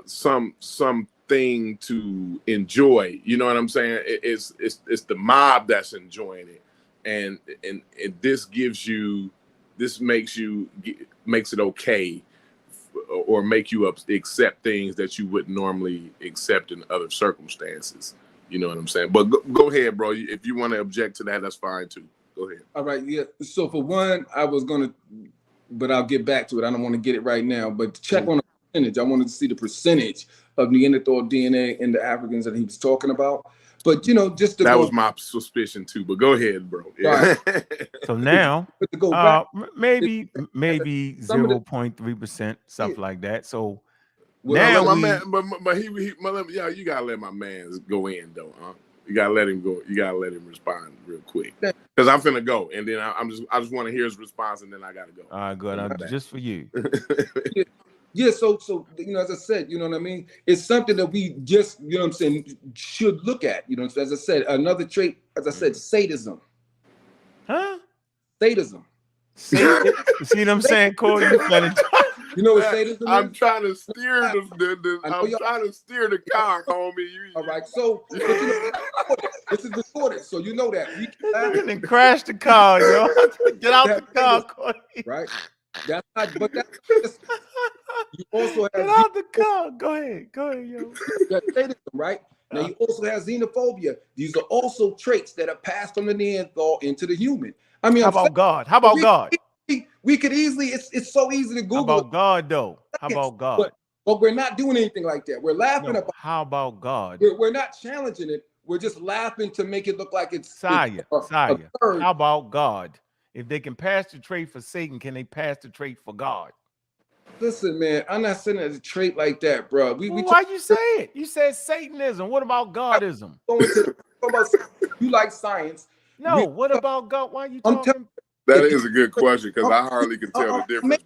something to enjoy. You know what I'm saying? It's the mob that's enjoying it, and this makes it okay, or make you accept things that you wouldn't normally accept in other circumstances. You know what I'm saying? But go ahead, bro. If you want to object to that, that's fine too. Go ahead. All right, yeah. So for one, I was gonna, but I'll get back to it. I don't want to get it right now. But to check on the percentage, I wanted to see the percentage of Neanderthal DNA in the Africans that he was talking about. But just to that was my suspicion too. But go ahead, bro. Yeah. Right. So now, to go back, maybe 0.3%, something like that. So now, but you gotta let my man go in though, huh? You gotta let him go. You gotta let him respond real quick, because I'm finna go, and then I just want to hear his response, and then I gotta go. All right, good. Just for you. Yeah, so as I said, you know what I mean? It's something that we just, what I'm saying, should look at. As I said, another trait, as I said, sadism. Huh? Sadism. See what I'm saying, Corey? You know what sadism is? I'm trying to steer trying to steer the car, homie. All right, so this is recorded, so you know that. We can crash the car, yo. Get out the car, Corey. Right? That's not. But that's you also have Get out the car. Go ahead, yo. sadism, right? Now you also have xenophobia. These are also traits that are passed from the Neanderthal into the human. I mean, how about God? How about God? We could easily. It's so easy to Google. How about God though? How about God? But we're not doing anything like that. We're laughing about. How about God? We're not challenging it. We're just laughing to make it look like it's Saya. How about God? If they can pass the trait for Satan, can they pass the trait for God? Listen, man, I'm not saying it's a trait like that, bro. Why you say it? You said Satanism. What about Godism? You like science. No, what about God? Why are you talking? That is a good question because I hardly can tell the difference.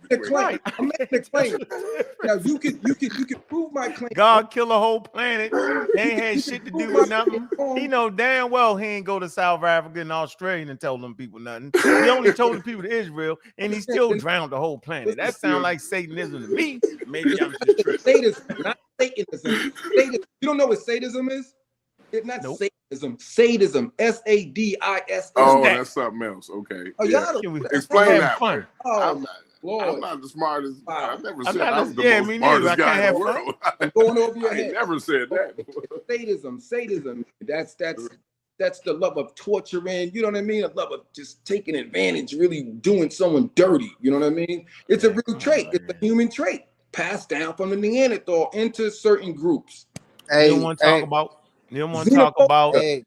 I'm making a claim. Now you can prove my claim. God kill a whole planet. They ain't had shit to do with nothing. He know damn well he ain't go to South Africa and Australia and tell them people nothing. He only told the people to Israel, and he still drowned the whole planet. That sounds like Satanism to me. Maybe I'm just tripping. Sadism, not Satanism. Sadism. You don't know what sadism is? It's not sadism. Sadism. SADISM. Oh, that's something else. Okay. Oh, y'all explain that. Fun. Oh, I'm not the smartest. I've never said not I was the me most neither. smartest guy in the fun. world. Going over your head. I never said that. Sadism. That's the love of torturing. You know what I mean? The love of just taking advantage, really doing someone dirty. You know what I mean? It's a real trait. It's a human trait passed down from the Neanderthal into certain groups. You don't want to talk about. You don't want to talk about the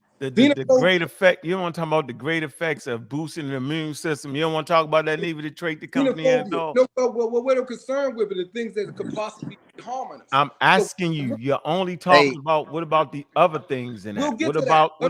great effect. You don't want to talk about the great effects of boosting the immune system. You don't want to talk about that neither. The trait that comes from the Neanderthal. No, well, what I'm concerned with are the things that could possibly be harming us. I'm asking you. You're only talking about what about the other things in that? What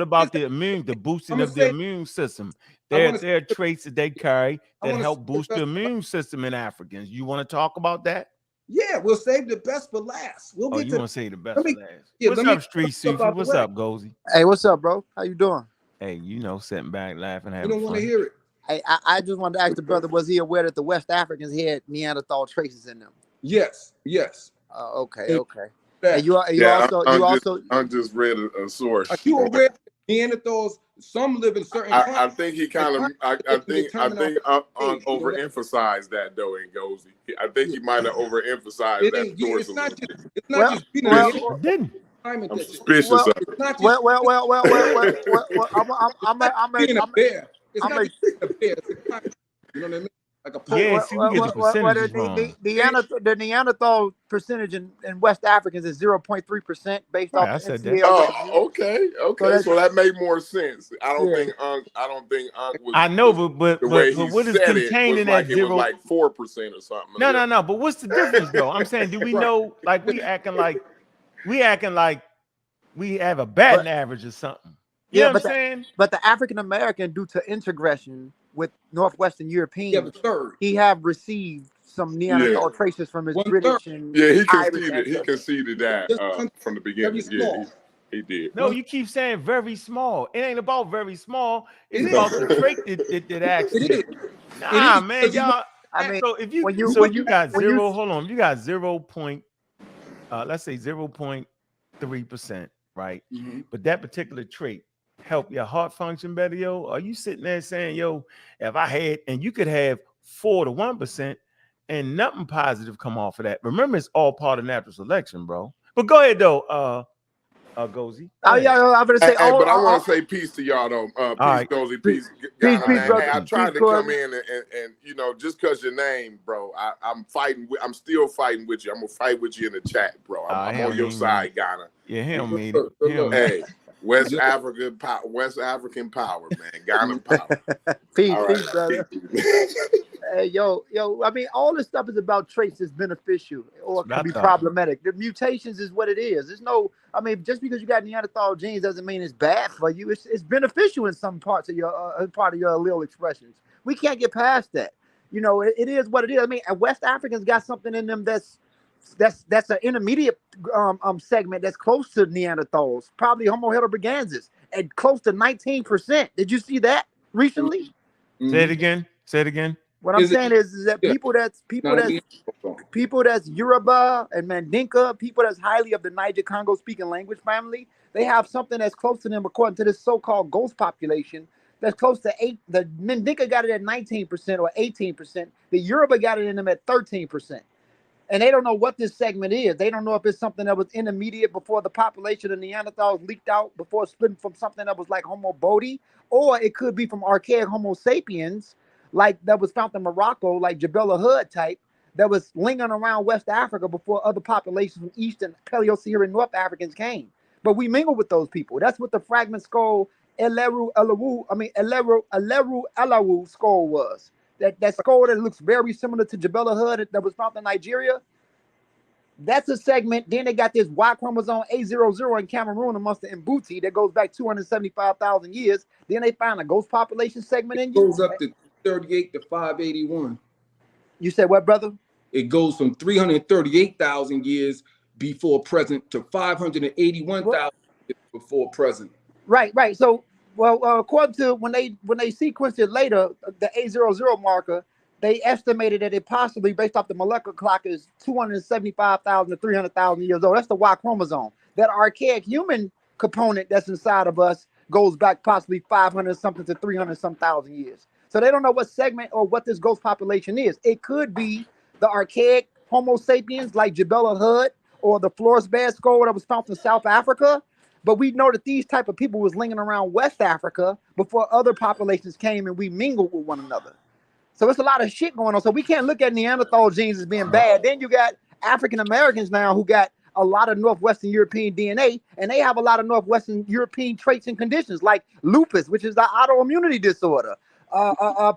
about the boosting of the immune system? There are traits that they carry that help boost the immune system in Africans. You want to talk about that? Yeah, we'll save the best for last. We'll get you want to say the best for last? What's up, Street Sufi? What's up, Gozy? Hey, what's up, bro? How you doing? Hey, sitting back, laughing, having fun. You don't want to hear it. Hey, I just wanted to ask the brother, was he aware that the West Africans had Neanderthal traces in them? Yes. Okay. And I'm just read a source. Are you aware that Neanderthals? Some live in certain. I think he kind of. I think overemphasized that though in Gozy. I think he might have overemphasized that source. It's not just didn't. I'm suspicious of it. I'm being a bear. It's not a bear. You know what I mean? Like a we get the percentages wrong. The Neanderthal percentage in West Africans is 0.3% based off. I said that. Oh, okay. So that made more sense. I don't think Unc was. I know, but what is contained in that 0? It was like 4% or something. No. But what's the difference though? I'm saying, do we know? Like we acting like we have a batting average or something. You know what I'm saying? But the African American, due to integration with Northwestern Europeans, he have received some Neanderthal traces from his British and he conceded that from the beginning. He did. No, you keep saying very small. It ain't about very small. It's about the trait that actually. Nah, man, y'all. I mean, so if you you got 0 point, let's say 0.3%, right? Mm-hmm. But that particular trait help your heart function better, yo. Are you sitting there saying, yo, if I had, and you could have 4 to 1% and nothing positive come off of that. Remember, it's all part of natural selection, bro. But go ahead though, Gozy. I'm gonna say, but I want to say peace to y'all though. Peace, right. Gozy, peace. Peace, brother. Hey, I tried to come in and just cause your name, bro. I'm fighting. I'm still fighting with you. I'm gonna fight with you in the chat, bro. I'm on your side, Ghana. Yeah, he don't mean it. Hey. West African power, man. Ghana power. Peace, brother. Hey, yo. I mean, all this stuff is about traits that's beneficial or it can be problematic. The mutations is what it is. There's no. I mean, just because you got Neanderthal genes doesn't mean it's bad for you. It's beneficial in some parts of your allele expressions. We can't get past that. It is what it is. I mean, West Africans got something in them that's an intermediate segment that's close to Neanderthals, probably Homo heidelbergensis, at close to 19%. Did you see that recently? Mm-hmm. Say it again. What I'm saying is that people that's Yoruba and Mandinka, people that's highly of the Niger Congo speaking language family, they have something that's close to them according to this so-called ghost population that's close to 8. The Mendinka got it at 19% or 18%. The Yoruba got it in them at 13%. And they don't know what this segment is. They don't know if it's something that was intermediate before the population of Neanderthals leaked out, before splitting from something that was like Homo bodhi, or it could be from archaic Homo sapiens, like that was found in Morocco, like Jebel Ahud type, that was lingering around West Africa before other populations from East and Paleo-Saharan North Africans came. But we mingle with those people. That's what the fragment skull Eleru Alawu skull was. That skull that looks very similar to Jebel Ahud that was found in Nigeria. That's a segment. Then they got this Y chromosome A00 in Cameroon amongst the Mbuti that goes back 275,000 years. Then they find a ghost population segment in you. Goes up to 38 to 581. You said what, brother? It goes from 338,000 years before present to 581,000 years before present. Right. So, well, according to when they sequenced it later, the A00 marker, they estimated that it possibly, based off the molecular clock, is 275,000 to 300,000 years old. That's the Y chromosome. That archaic human component that's inside of us goes back possibly 500 something to 300 some thousand years. So they don't know what segment or what this ghost population is. It could be the archaic Homo sapiens like Jebel Ahud or the Flores Bear skull that was found in South Africa. But we know that these type of people was lingering around West Africa before other populations came and we mingled with one another. So it's a lot of shit going on. So we can't look at Neanderthal genes as being bad. Then you got African Americans now who got a lot of Northwestern European DNA, and they have a lot of Northwestern European traits and conditions like lupus, which is the autoimmunity disorder,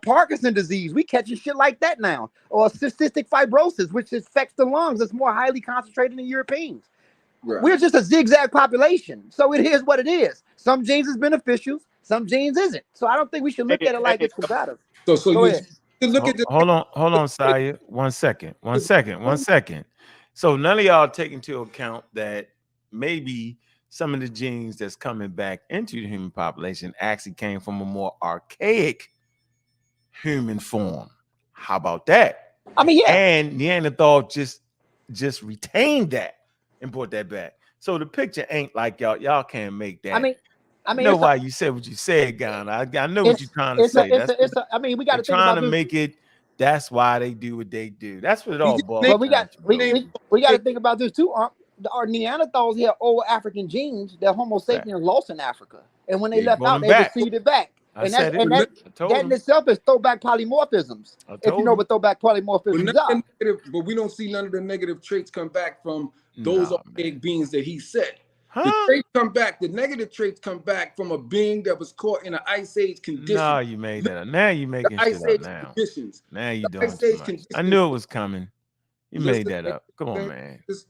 Parkinson's disease. We catching shit like that now, or cystic fibrosis, which affects the lungs. It's more highly concentrated in Europeans. Right. We're just a zigzag population, so it is what it is. Some genes is beneficial, some genes isn't. So I don't think we should look at it like it's combative. So you look at the hold on, Saya. One second. So none of y'all take into account that maybe some of the genes that's coming back into the human population actually came from a more archaic human form. How about that? I mean, yeah. And Neanderthal just retained that and brought that back. So the picture ain't like y'all can't make that. I mean, know why you said what you said, Ghana. I know what you're trying to say. We got to think trying about to make it. That's why they do what they do. That's what it all boils. But we got to think about this too. Our Neanderthals had old African genes that Homo sapiens lost in Africa, and when they left out, they received it back. That in itself is throwback polymorphisms. If you know what throwback polymorphisms are. But we don't see none of the negative traits come back from those archaic beings that he said. The traits come back. The negative traits come back from a being that was caught in an ice age condition. No, you made that up. Now you making shit up now. Conditions. Now you doing too much. I knew it was coming. You made that up. Come on, man. What's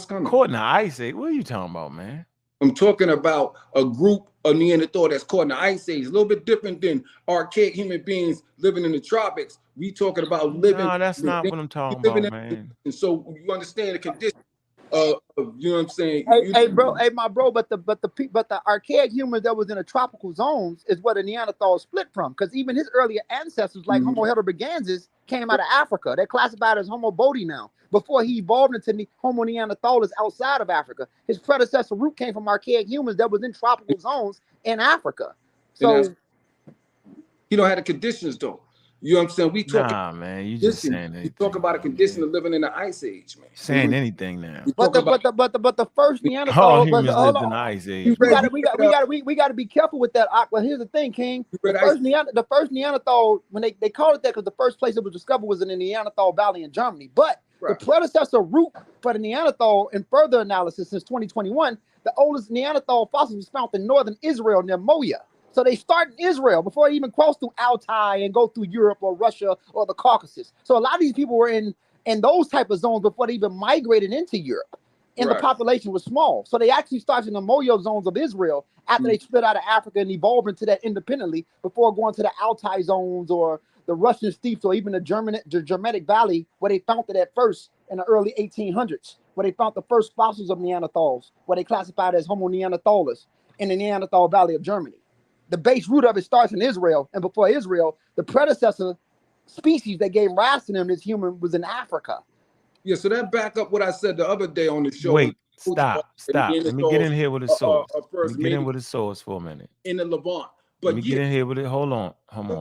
coming? Caught in the ice age. What are you talking about, man? I'm talking about a group of Neanderthal that's caught in the ice age. A little bit different than archaic human beings living in the tropics. We talking about living. No, that's not what I'm talking about, man. And so you understand the condition. You know what I'm saying? My bro, but the archaic humans that was in the tropical zones is what a Neanderthal split from, because even his earlier ancestors, like Homo heidelbergensis, came out of Africa. They're classified as Homo bodhi now. Before he evolved into Homo neanderthalis outside of Africa, his predecessor root came from archaic humans that was in tropical zones in Africa. So you don't have the conditions though. You know what I'm saying? We talk. Nah, man, you just saying anything. You talk about a condition of living in the ice age, man. Saying anything now. But the first Neanderthal. Humans lived in the ice age. We got to be careful with that. Well, here's the thing, King. The first Neanderthal, when they called it that, because the first place it was discovered was in the Neanderthal Valley in Germany. But the predecessor root for the Neanderthal, in further analysis since 2021, the oldest Neanderthal fossils was found in northern Israel near Moya. So they start in Israel before they even cross through Altai and go through Europe or Russia or the Caucasus. So a lot of these people were in those type of zones before they even migrated into Europe. And the population was small. So they actually started in the Moyo zones of Israel after they split out of Africa and evolved into that independently before going to the Altai zones or the Russian steppes or even the Germanic Valley, where they found it at first in the early 1800s, where they found the first fossils of Neanderthals, where they classified as Homo neanderthalis in the Neanderthal Valley of Germany. The base root of it starts in Israel, and before Israel, the predecessor species that gave rise to them, this human, was in Africa. Yeah, so that back up what I said the other day on the show. Wait, stop. Let me get in here with a source. Let me get in with a source for a minute. In the Levant, Let me get in here with it. Hold on,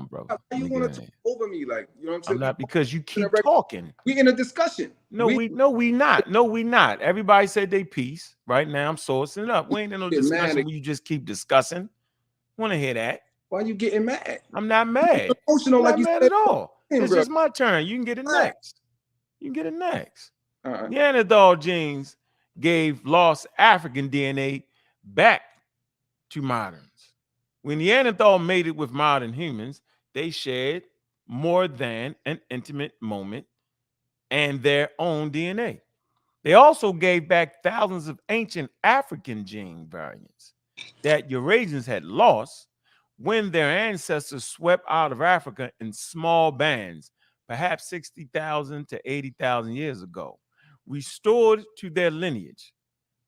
bro. You want to talk over me, like, you know what I'm saying? I'm not, because you keep talking. We in a discussion. We not. Everybody said they piece. Right now, I'm sourcing it up. We ain't in no discussion where you just keep discussing. Want to hear that? Why you getting mad? I'm not mad. Emotional, like you mad said at all. It's bro. just my turn. You can get it next. Neanderthal genes gave lost African DNA back to moderns. When Neanderthal mated with modern humans, they shared more than an intimate moment and their own DNA. They also gave back thousands of ancient African gene variants that Eurasians had lost when their ancestors swept out of Africa in small bands, perhaps 60,000 to 80,000 years ago, restored to their lineage.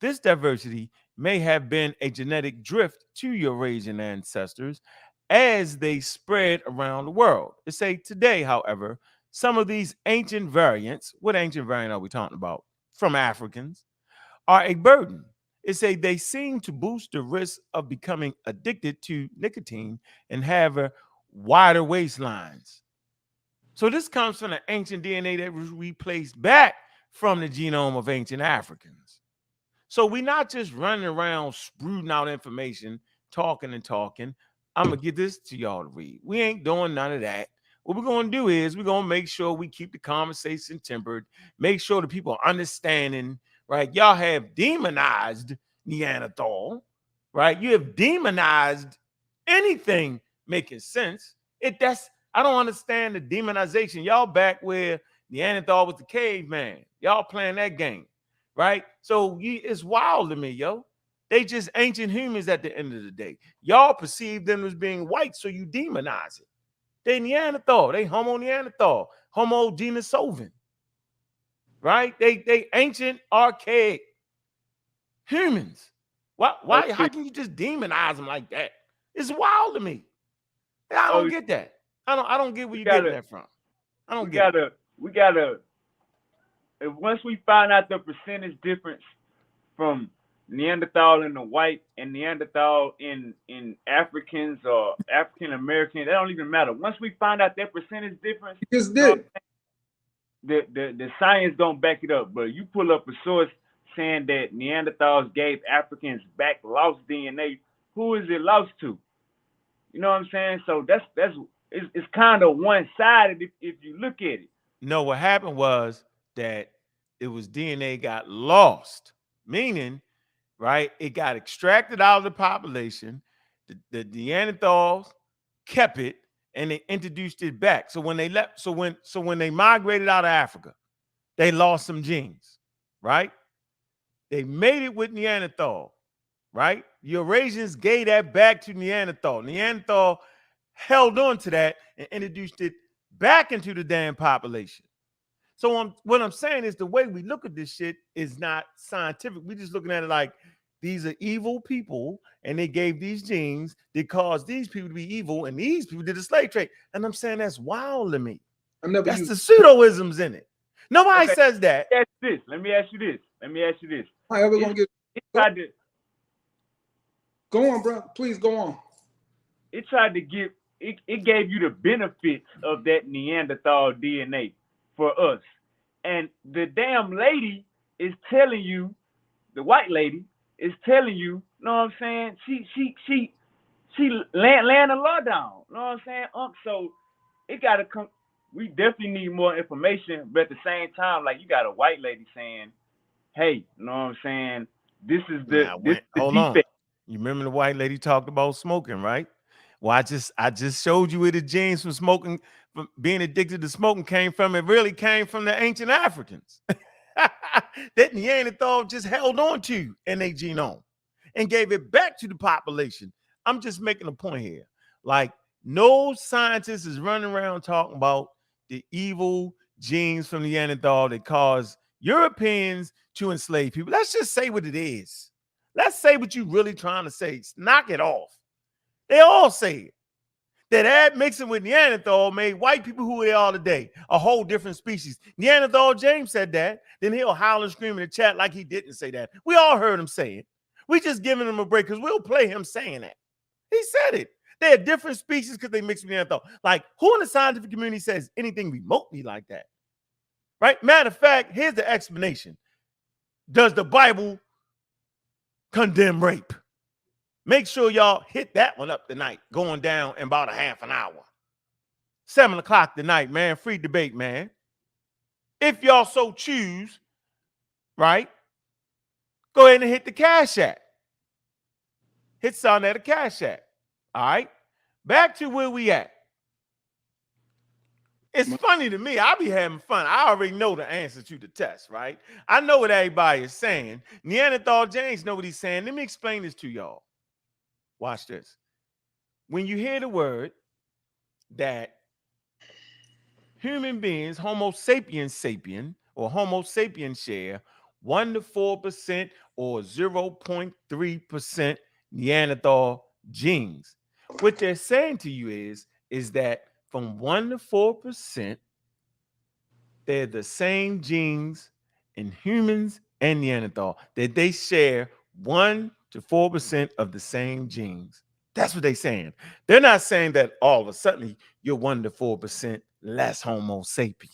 This diversity may have been a genetic drift to Eurasian ancestors as they spread around the world. They say today, however, some of these ancient variants, what ancient variant are we talking about? From Africans, are a burden. It say they seem to boost the risk of becoming addicted to nicotine and have wider waistlines. So this comes from the ancient DNA that was replaced back from the genome of ancient Africans. So we're not just running around sprouting out information, talking and talking. I'm going to get this to y'all to read. We ain't doing none of that. What we're going to do is we're going to make sure we keep the conversation tempered, make sure the people are understanding, right? Y'all have demonized Neanderthal, right? You have demonized anything making sense. I don't understand the demonization. Y'all back where Neanderthal was the caveman. Y'all playing that game, right? So it's wild to me, yo. They just ancient humans at the end of the day. Y'all perceive them as being white, so you demonize it. They Neanderthal. They Homo Neanderthal. Homo Denisovans. Right? They ancient, archaic humans. Why? How can you just demonize them like that? It's wild to me. I don't get that. I don't get where you're getting that from. I don't get it. We gotta. Once we find out the percentage difference from Neanderthal in the white and Neanderthal in Africans or African Americans, that don't even matter. Once we find out that percentage difference, just did. The science don't back it up. But you pull up a source saying that Neanderthals gave Africans back lost DNA. Who is it lost to? You know what I'm saying? So it's kind of one-sided if you look at it. No, what happened was that it was DNA got lost, meaning, right, it got extracted out of the population. The Neanderthals kept it and they introduced it back. So when they left, so when they migrated out of Africa, they lost some genes, right? They made it with Neanderthal, right? Eurasians gave that back to Neanderthal. Neanderthal held on to that and introduced it back into the damn population. So what I'm saying is the way we look at this shit is not scientific. We're just looking at it like these are evil people and they gave these genes that caused these people to be evil and these people did the slave trade. And I'm saying that's wild to me. That's the pseudoisms in it. Nobody says that. Let me ask you this. All right, we're going to get... Go on, bro. Please go on. It tried to give... It gave you the benefits of that Neanderthal DNA for us. And the damn lady is telling you, the white lady is telling you, know what I'm saying? She laying the law down. Know what I'm saying? So it gotta come. We definitely need more information, but at the same time, like you got a white lady saying, hey, you know what I'm saying? This is hold on. You remember the white lady talked about smoking, right? Well, I just showed you where the genes from smoking, from being addicted to smoking came from. It really came from the ancient Africans that Neanderthal just held on to in their genome and gave it back to the population. I'm just making a point here. Like, no scientist is running around talking about the evil genes from Neanderthal that caused Europeans to enslave people. Let's just say what it is. Let's say what you're really trying to say. Knock it off. They all say it. That mixing with Neanderthal made white people who they are today, a whole different species. Neanderthal James said that. Then he'll howl and scream in the chat like he didn't say that. We all heard him say it. We just giving him a break because we'll play him saying that. He said it. They're different species because they mix with Neanderthal. Like, who in the scientific community says anything remotely like that? Right? Matter of fact, here's the explanation. Does the Bible condemn rape? Make sure y'all hit that one up tonight, going down in about a half an hour. 7 o'clock tonight, man. Free debate, man. If y'all so choose, right? Go ahead and hit the Cash App. Hit something at a Cash App. All right? Back to where we at. It's funny to me. I be having fun. I already know the answer to the test, right? I know what everybody is saying. Neanderthal James know what he's saying. Let me explain this to y'all. Watch this. When you hear the word that human beings, Homo sapiens sapien, or Homo sapiens share 1 to 4% or 0.3% Neanderthal genes, what they're saying to you is that from 1 to 4%, they're the same genes in humans and Neanderthal, that they share 1 to 4% of the same genes. That's what they're saying. They're not saying that all of a sudden you're 1 to 4% less Homo sapien.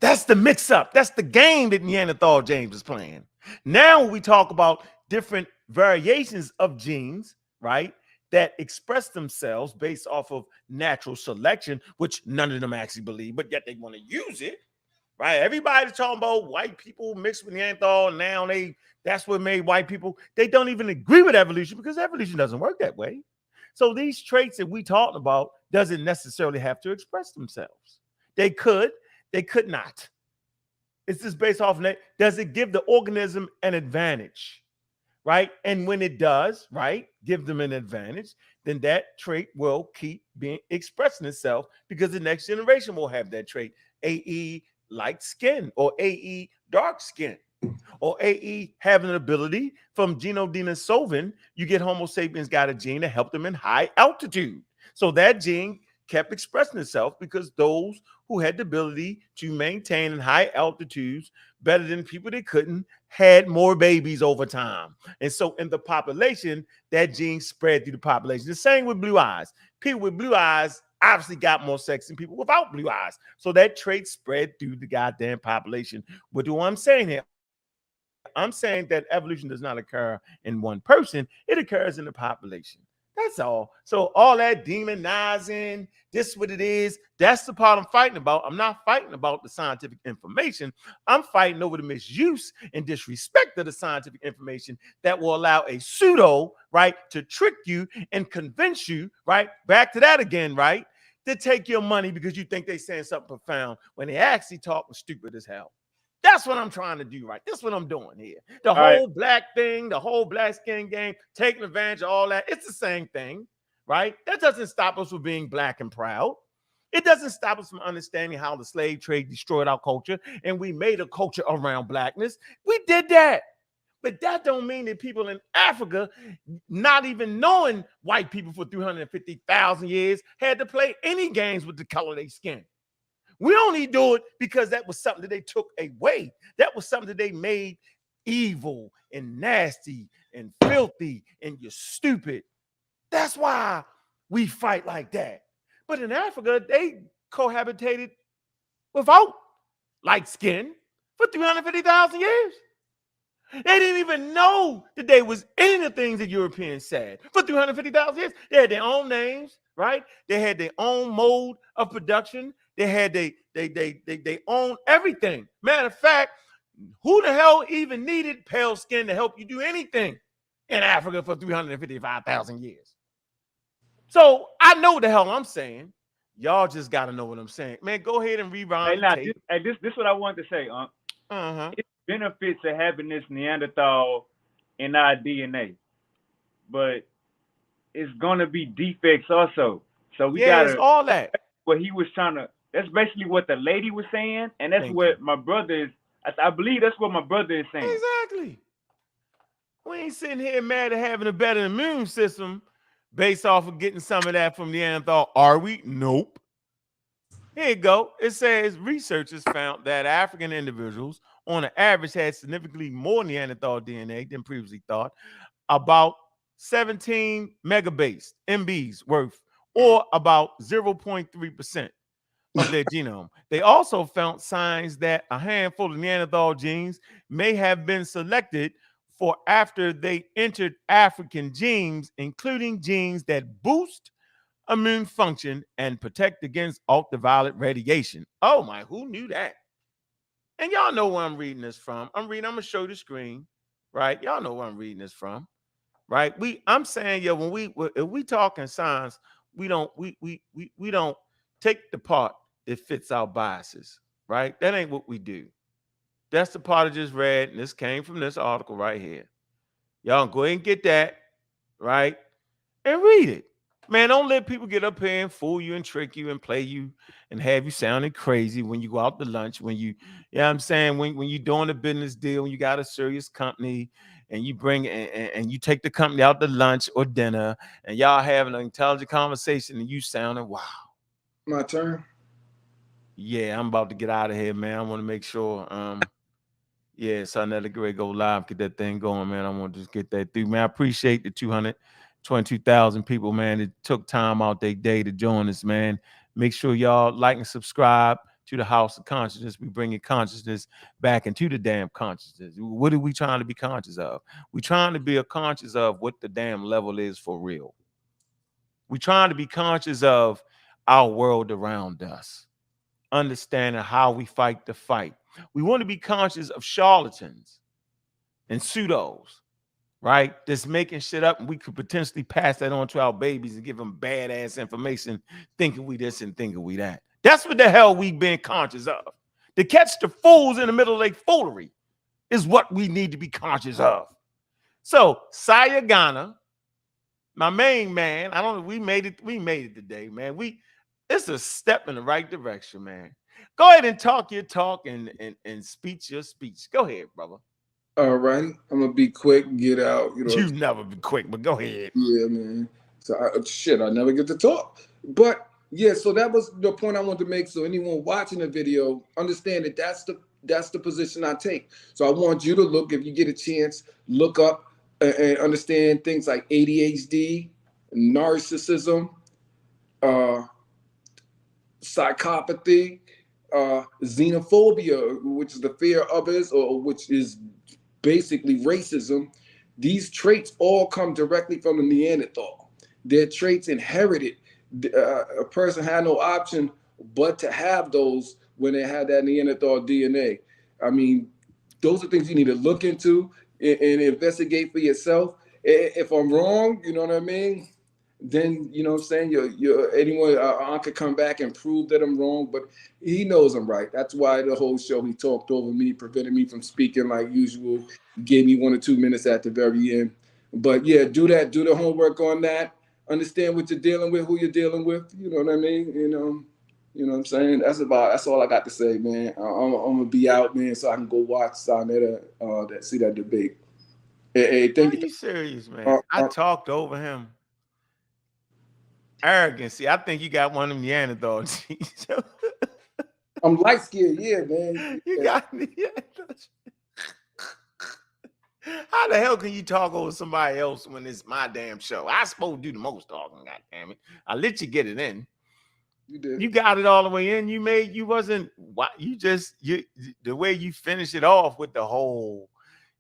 That's the mix-up. That's the game that Neanderthal James is playing. Now we talk about different variations of genes, right, that express themselves based off of natural selection, which none of them actually believe, but yet they want to use it, right? Everybody's talking about white people mixed with Neanderthal, and now that's what made white people. They don't even agree with evolution because evolution doesn't work that way. So these traits that we talked about doesn't necessarily have to express themselves. They could not. It's just based off of, does it give the organism an advantage? Right? And when it does, right, give them an advantage, then that trait will keep being expressing itself because the next generation will have that trait. AE light skin, or AE dark skin, or AE having an ability from Denisovin. You get Homo sapiens got a gene that helped them in high altitude. So that gene kept expressing itself because those who had the ability to maintain in high altitudes better than people that couldn't had more babies over time. And so in the population, that gene spread through the population. The same with blue eyes. People with blue eyes obviously got more sex than people without blue eyes. So that trait spread through the goddamn population. What do I'm saying here? I'm saying that evolution does not occur in one person. It occurs in the population. That's all. So all that demonizing, this what it is, that's the part I'm fighting about. I'm not fighting about the scientific information. I'm fighting over the misuse and disrespect of the scientific information that will allow a pseudo, right, to trick you and convince you, right, back to that again, right, to take your money because you think they're saying something profound when they actually talking stupid as hell. That's what I'm trying to do, right? That's what I'm doing here. The whole black thing, the whole black skin game, taking advantage of all that, it's the same thing, right? That doesn't stop us from being black and proud. It doesn't stop us from understanding how the slave trade destroyed our culture and we made a culture around blackness. We did that. But that don't mean that people in Africa, not even knowing white people for 350,000 years, had to play any games with the color of their skin. We only do it because that was something that they took away. That was something that they made evil and nasty and filthy and you're stupid. That's why we fight like that. But in Africa, they cohabitated without light skin for 350,000 years. They didn't even know that they was any of the things that Europeans said for 350,000 years. They had their own names, right? They had their own mode of production. They had they own everything. Matter of fact, who the hell even needed pale skin to help you do anything in Africa for 355,000 years? So I know what the hell I'm saying. Y'all just got to know what I'm saying. Man, go ahead and rewind. This is what I wanted to say, It's benefits of having this Neanderthal in our DNA, but it's going to be defects also. So we got to all that. What he was trying to, that's basically what the lady was saying, and that's what my brother is. I believe that's what my brother is saying. Exactly. We ain't sitting here mad at having a better immune system based off of getting some of that from Neanderthal, are we? Nope. Here you go. It says researchers found that African individuals on an average had significantly more Neanderthal DNA than previously thought. About 17 megabytes, MBs worth, or about 0.3% of their genome. They also found signs that a handful of Neanderthal genes may have been selected for after they entered African genes, including genes that boost immune function and protect against ultraviolet radiation. Oh my, who knew that? And y'all know where I'm reading this from. I'm gonna show the screen, right? Y'all know where I'm reading this from, right? I'm saying, yo, if we talking science, we don't take the part that fits our biases, right? That ain't what we do. That's the part I just read, and this came from this article right here. Y'all go ahead and get that, right? And read it. Man, don't let people get up here and fool you and trick you and play you and have you sounding crazy when you go out to lunch, when you know what I'm saying, when you're doing a business deal, when you got a serious company and you bring and you take the company out to lunch or dinner and y'all having an intelligent conversation and you sounding, wow. My turn. Yeah, I'm about to get out of here, man. I want to make sure yeah, so I let Greg go live, get that thing going, man. I want to just get that through, man. I appreciate the 222,000 people, man, that took time out their day to join us, man. Make sure y'all like and subscribe to the House of Consciousness. We bringing consciousness back into the damn consciousness. What are we trying to be conscious of? We're trying to be conscious of what the damn level is for real. We're trying to be conscious of our world around us, understanding how we fight the fight. We want to be conscious of charlatans and pseudos, right? That's making shit up, and we could potentially pass that on to our babies and give them badass information, thinking we this and thinking we that. That's what the hell we've been conscious of. To catch the fools in the middle of their foolery is what we need to be conscious of. So, Sayagana, my main man, I don't know, we made it today, man. It's a step in the right direction, man. Go ahead and talk your talk and speech your speech. Go ahead, brother. All right, I'm gonna be quick. Get out. You've never been quick, but go ahead. Yeah, man. So I never get to talk. But yeah, so that was the point I wanted to make. So anyone watching the video, understand that that's the position I take. So I want you to look, if you get a chance, look up and understand things like ADHD, narcissism, psychopathy, xenophobia, which is the fear of others, or which is basically racism. These traits all come directly from the Neanderthal. They're traits inherited. A person had no option but to have those when they had that Neanderthal DNA. I mean, those are things you need to look into and investigate for yourself. If I'm wrong, you know what I mean? Then, you know what I'm saying, anyone could come back and prove that I'm wrong, but he knows I'm right. That's why the whole show he talked over me, prevented me from speaking like usual, gave me 1 or 2 minutes at the very end. But yeah, do the homework on that. Understand what you're dealing with, who you're dealing with. You know what I mean? You know what I'm saying? That's all I got to say, man. I'm gonna be out, man, so I can go watch Sonetta, see that debate. Hey, thank you. Are you serious, man? I talked over him. Arrogancy. I think you got one of them Neanderthal genes. I'm light skinned, yeah, man. You got Neanderthal. How the hell can you talk over somebody else when it's my damn show? I supposed to do the most talking, goddammit. I let you get it in. You did. You got it all the way in. The way you finish it off with the whole,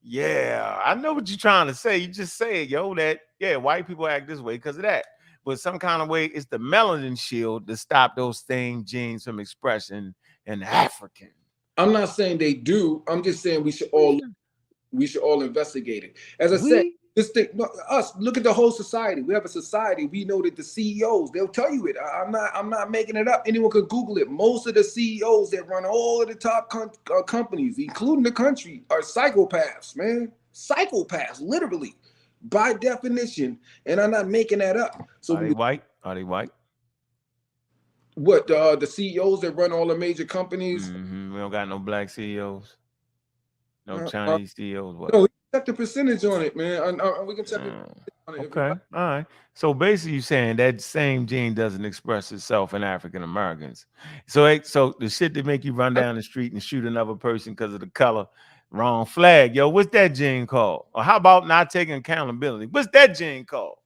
yeah, I know what you're trying to say. You just say it, yo, that, yeah, white people act this way because of that. But some kind of way, it's the melanin shield to stop those same genes from expression in African. I'm not saying they do. I'm just saying we should all investigate it. As I said, look at the whole society. We have a society. We know that the CEOs, they'll tell you it. I'm not making it up. Anyone can Google it. Most of the CEOs that run all of the top companies, including the country, are psychopaths, man. Psychopaths, literally. By definition, and I'm not making that up. So are they white? Are they white? What the CEOs that run all the major companies? We don't got no black CEOs, no Chinese CEOs. What? No, check the percentage on it, man. We can check it on it. Okay, all right. So basically, you're saying that same gene doesn't express itself in African Americans. So the shit that make you run down the street and shoot another person because of the color, wrong flag. Yo, what's that gene called? Or how about not taking accountability? What's that gene called?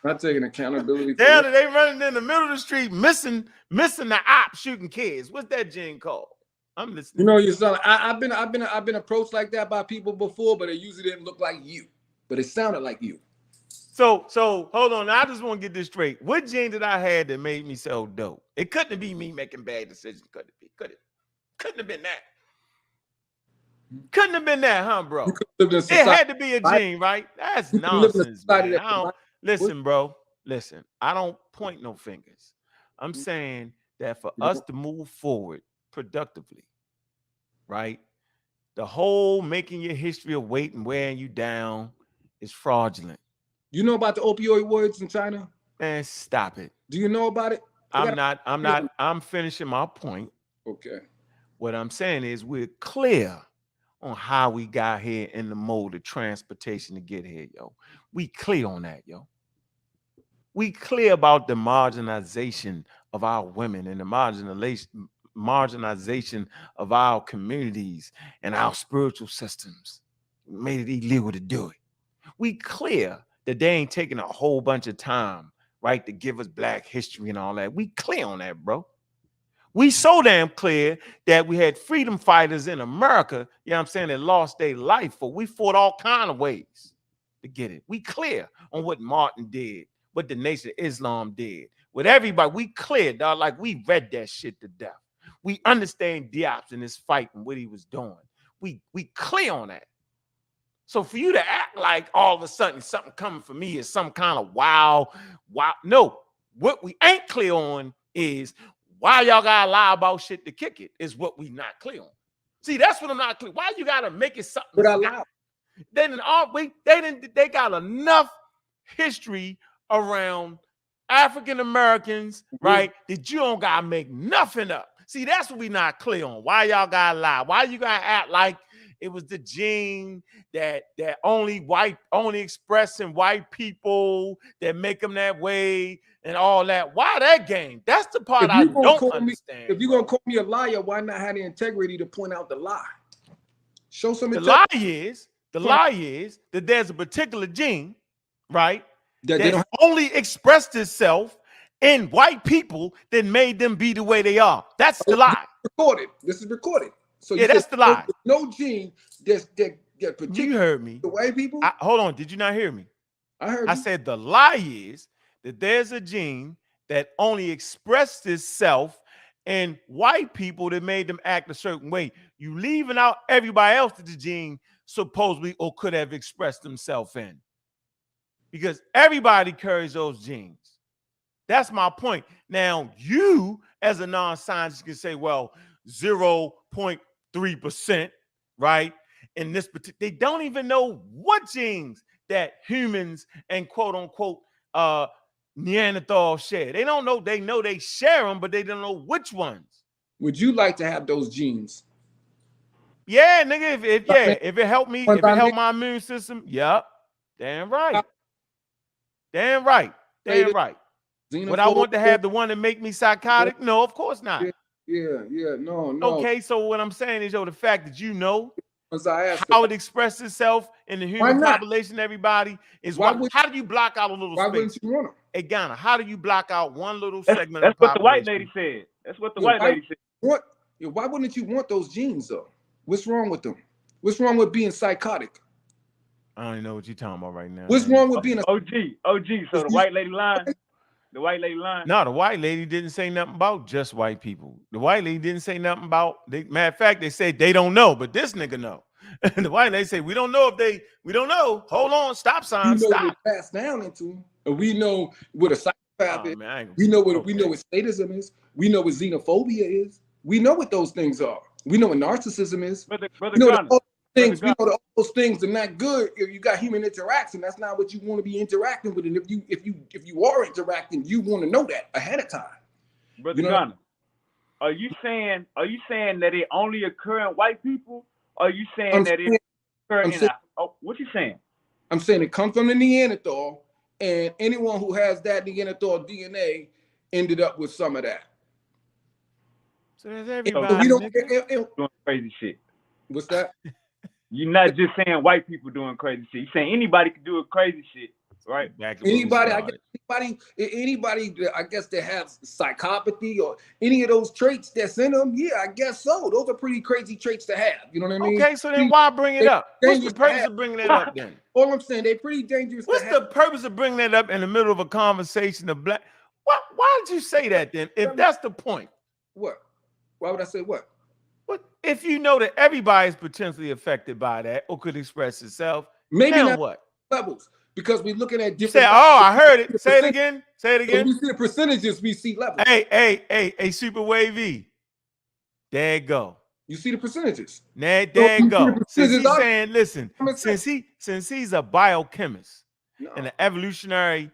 Not taking accountability. Damn, they running in the middle of the street, missing the op shooting kids. What's that gene called? I'm listening. You know, you sound. I've been approached like that by people before, but it usually didn't look like you, but it sounded like you. So hold on. I just want to get this straight. What gene did I have that made me so dope? It couldn't be me making bad decisions. Could it be? Couldn't have been that. Couldn't have been that, huh, bro? It had to be a gene, right? That's nonsense, man. Listen, bro. Listen, I don't point no fingers. I'm saying that for us to move forward productively, right? The whole making your history of weight and wearing you down is fraudulent. You know about the opioid wars in China? Man, stop it. Do you know about it? I'm finishing my point. Okay. What I'm saying is we're clear on how we got here in the mode of transportation to get here, yo. We clear on that, yo. We clear about the marginalization of our women and the marginalization of our communities and our spiritual systems. We made it illegal to do it. We clear that they ain't taking a whole bunch of time, right, to give us Black history and all that. We clear on that, bro. We so damn clear that we had freedom fighters in America, you know what I'm saying, that lost their life for. We fought all kind of ways to get it. We clear on what Martin did, what the Nation of Islam did, with everybody. We clear, dog, like we read that shit to death. We understand Diop's in this fight and what he was doing. We clear on that. So for you to act like all of a sudden something coming for me is some kind of wow. No, what we ain't clear on is why y'all gotta lie about shit to kick it is what we not clear on. See, that's what I'm not clear. Why you gotta make it something? But I lie. They got enough history around African Americans, right? That you don't gotta make nothing up. See, that's what we not clear on. Why y'all gotta lie? Why you gotta act like it was the gene that only expressing white people that make them that way and all that? Why that game? That's the part I don't understand. If you're gonna call me a liar, why not have the integrity to point out the lie? Show some integrity. The lie is that there's a particular gene, right? That only expressed itself in white people that made them be the way they are. That's the lie. This is recorded. So yeah, that's the lie. No gene that particular. You heard me. The white people. Hold on. Did you not hear me? I heard. I said the lie is that there's a gene that only expressed itself in white people that made them act a certain way. You leaving out everybody else that the gene supposedly or could have expressed themselves in, because everybody carries those genes. That's my point. Now, you as a non-scientist can say, well, 0.3%, right? In this particular, they don't even know what genes that humans and quote unquote Neanderthal share. They don't know. They know they share them, but they don't know which ones. Would you like to have those genes? Yeah, nigga. If it helped me, if it helped my immune system, yep. Damn right. Damn right. Damn right. Would I want to have the one that make me psychotic? No, of course not. No. Okay, so what I'm saying is, the fact that you know how it expresses itself in the human population, everybody, is how do you block out a little space? Why wouldn't you want them? Hey, Ghana, how do you block out one little segment of the population? That's what the white lady said. That's what the white lady said. Why wouldn't you want those genes, though? What's wrong with them? What's wrong with being psychotic? I don't even know what you're talking about right now. What's wrong with being OG? So the white lady lying? The white lady lying? No, the white lady didn't say nothing about just white people. The white lady didn't say nothing about. Matter of fact, they said they don't know, but this nigga know. The white lady say we don't know we don't know. Hold on, stop sign, stop. Passed down into them, and we know what a psychopath is. We know what sadism is. We know what xenophobia is. We know what those things are. We know what narcissism is. We know all those things are not good if you got human interaction. That's not what you want to be interacting with. And if you are interacting, you want to know that ahead of time. Brother Ghana, are you saying that it only occur in white people, Or are you saying what you saying? I'm saying it comes from the Neanderthal, and anyone who has that Neanderthal DNA ended up with some of that. So there's everybody. Doing crazy shit. What's that? You're not just saying white people doing crazy shit. You're saying anybody can do a crazy shit, right? Anybody, I guess that have psychopathy or any of those traits that's in them, yeah, I guess so. Those are pretty crazy traits to have. You know what I mean? Okay, so then why bring it up? What's the purpose of bringing it up then? All I'm saying, they're pretty dangerous. What's the purpose of bringing it up in the middle of a conversation of black? Why did you say that then? If that's the point, what? Why would I say what? What if you know that everybody's potentially affected by that or could express itself? Maybe now not what levels, because we're looking at different. Say, oh, I heard it. Say it again. Say it again. When we see the percentages, we see levels. Hey, Super Wavy. There you go. You see the percentages. There you go. Since he's saying, listen, since he's a biochemist and an evolutionary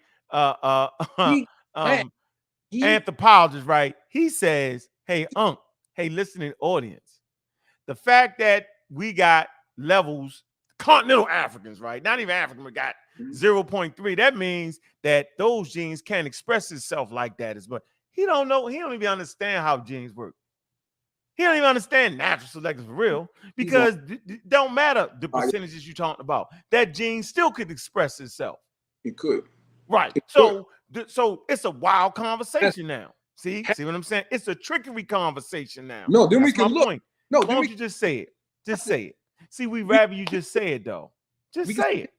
anthropologist, right? He says, hey, listening audience, the fact that we got levels, continental Africans, right? Not even African, we got 0.3. That means that those genes can't express itself like that as much. He don't know. He don't even understand how genes work. He don't even understand natural selection for real, because it don't matter the percentages you're talking about. That gene still could express itself. It could. Right. So it's a wild conversation now. See what I'm saying? It's a trickery conversation now. No, then we can look. Point. No, why don't you just say it? Just say it. See, we rather you just say it though. Just say it.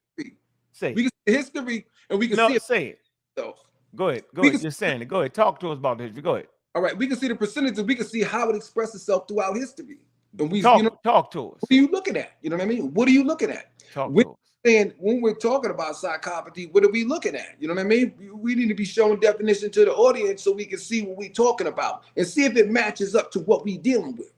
Say it. We can see history and we can see it. Say it. So go ahead. Go ahead. Just saying it. Go ahead. Talk to us about the history. Go ahead. All right, we can see the percentages. We can see how it expressed itself throughout history. And we talk to us. What are you looking at? You know what I mean? What are you looking at? And when we're talking about psychopathy, what are we looking at? You know what I mean? We need to be showing definition to the audience so we can see what we're talking about and see if it matches up to what we're dealing with.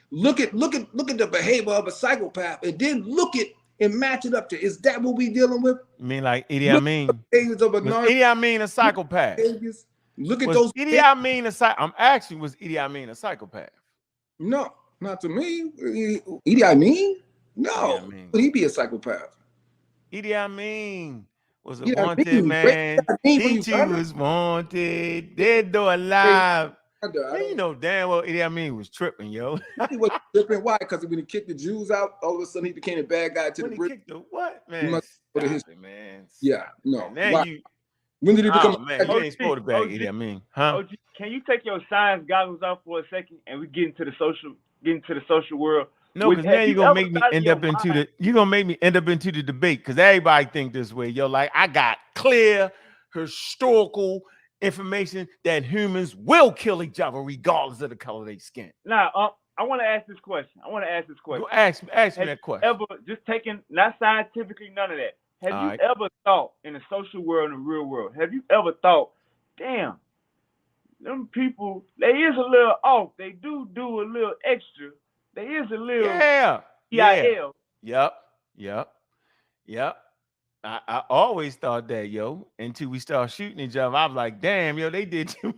Look at the behavior of a psychopath, and then look at and match it up to. Is that what we're dealing with? You mean like Idi Amin? Idi Amin a psychopath? Look at was those. Idi Amin I'm asking, was Idi Amin a psychopath? No, not to me. Idi Amin? No. Would he be a psychopath? Idi Amin was a wanted man. He was wanted. Dead or alive. Man, you know damn well Idi Amin was tripping, yo. He was tripping. Why? Because when he kicked the Jews out, all of a sudden he became a bad guy to the British. Kicked the what, man? Man. Yeah, no. When did he become? Man, you ain't supposed to bag Idi Amin, huh? OG, can you take your science goggles off for a second and we get into the social world? No, because now you're gonna make me end up into the debate, because everybody think this way. Yo, like I got clear historical information that humans will kill each other regardless of the color of their skin. Now, I want to ask this question. Go ask me that question. Ever just taking, not scientifically, none of that. Have you ever thought in the social world and the real world? Have you ever thought, damn, them people, they is a little off. They do a little extra. There is a little EIL. Yep. I always thought that, yo, until we start shooting each other. I was like, damn, yo, they did too.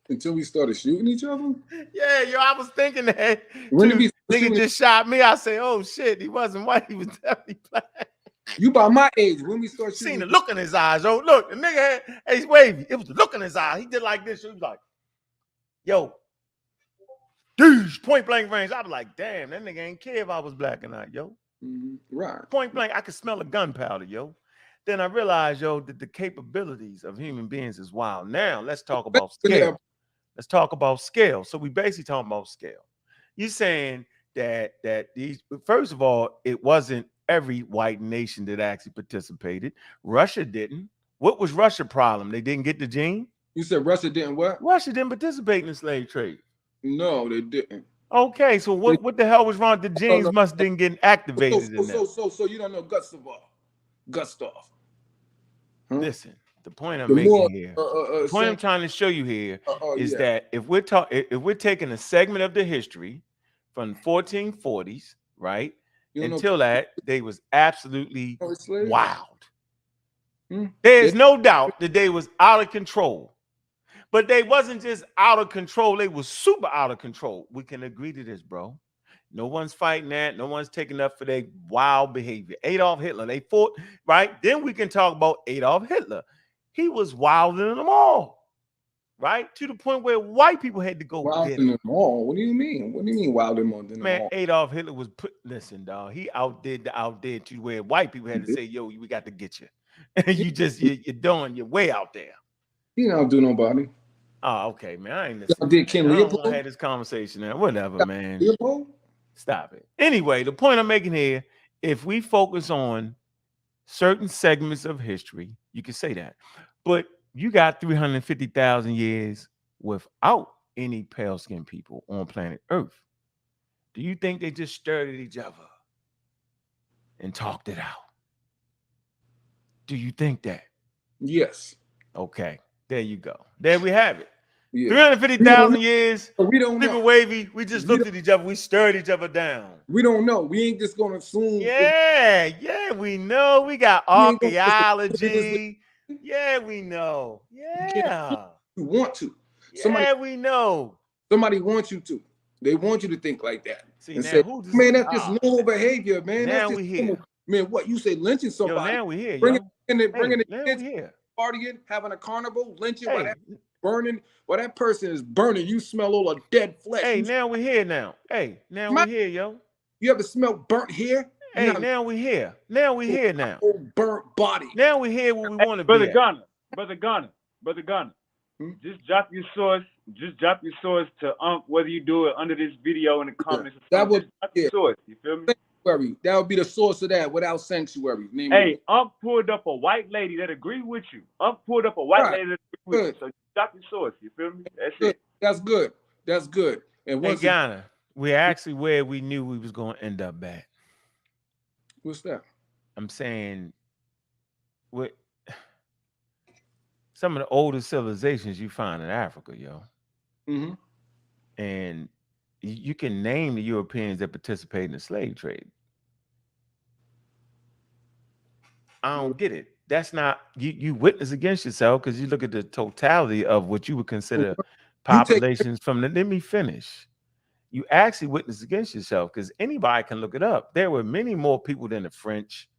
Until we started shooting each other? Yeah, yo, I was thinking that. Nigga just shot me. I say, oh shit, he wasn't white, he was definitely black. You about my age when we start shooting. Seen the look in his eyes, yo. Look, the nigga he's wavy. It was the look in his eye. He did like this. He was like, yo, douche, point blank range. I was like, damn, that nigga ain't care if I was black or not, yo. Right. Point blank, I could smell the gunpowder, yo. Then I realized, yo, that the capabilities of human beings is wild. Now let's talk about scale. Let's talk about scale. So we basically talking about scale. You saying that these, first of all, it wasn't every white nation that actually participated. Russia didn't. What was Russia's problem? They didn't get the gene? You said Russia didn't what? Russia didn't participate in the slave trade. No, they didn't. Okay, so what the hell was wrong? The genes must didn't get activated. So you don't know Gustav. Huh? Listen, the point I'm making here, the point I'm trying to show you here is that if we're taking a segment of the history from 1440s, right, until that, they was absolutely wild. There's no doubt that they was out of control. But they wasn't just out of control, they was super out of control. We can agree to this, bro. No one's fighting that. No one's taking up for their wild behavior. Adolf Hitler, they fought, right? Then we can talk about Adolf Hitler. He was wilder than them all, right? To the point where white people had to go Wilder get than him. them all? What do you mean? What do you mean wilder than them Man, all? Adolf Hitler was listen, dog. He outdid to where white people had to say, yo, we got to get you. And you're way out there. He don't do nobody. Oh, okay, man. I ain't Y'all listening. did Ken I don't Leopold? want to have this conversation now. Whatever, man. Leopold? Stop it. Anyway, the point I'm making here, if we focus on certain segments of history, you can say that. But you got 350,000 years without any pale-skinned people on planet Earth. Do you think they just stared at each other and talked it out? Do you think that? Yes. Okay, there you go. There we have it. Yeah. 350,000 years. We don't know. People wavy. We just looked at each other. We stirred each other down. We don't know. We ain't just gonna assume. Yeah, we know. We got archaeology. Yeah, we know. Yeah. You want to. We know. Somebody wants you to. They want you to think like that. See, and now say, who just- man, that's just normal behavior, man. Now That's just we here. normal. Man, what you say, lynching somebody? Now we here, bringing yo. bringing now the kids, we here. partying, having a carnival, lynching, Hey. while that burning, while that person is burning, you smell all the dead flesh. Hey, You- now we're here now. Hey, now My- we're here, yo. You ever smell burnt hair? Hey, now we're here. Now we're here now. Burnt body. Now we're here where we want to be. Brother at. Gunner, Brother Gunner. Just drop your source. Just drop your source to whether you do it under this video in the comments. That would just drop your source. You feel me? Sanctuary. That would be the source of that. Without sanctuary. Name Hey, pulled up a white lady that agree with you. Pulled up a white Right. lady that agree with Good. you. So drop your source. You feel me? That's Good. it. That's good. That's good. And Hey, once Ghana, we're actually where we knew we was going to end up at. what's that? I'm saying, what some of the oldest civilizations you find in Africa, yo. Mm-hmm. And you can name the Europeans that participate in the slave trade. I don't get it. That's not you witness against yourself because you look at the totality of what you would consider populations from the. Let me finish. You actually witness against yourself because anybody can look it up. There were many more people than the French,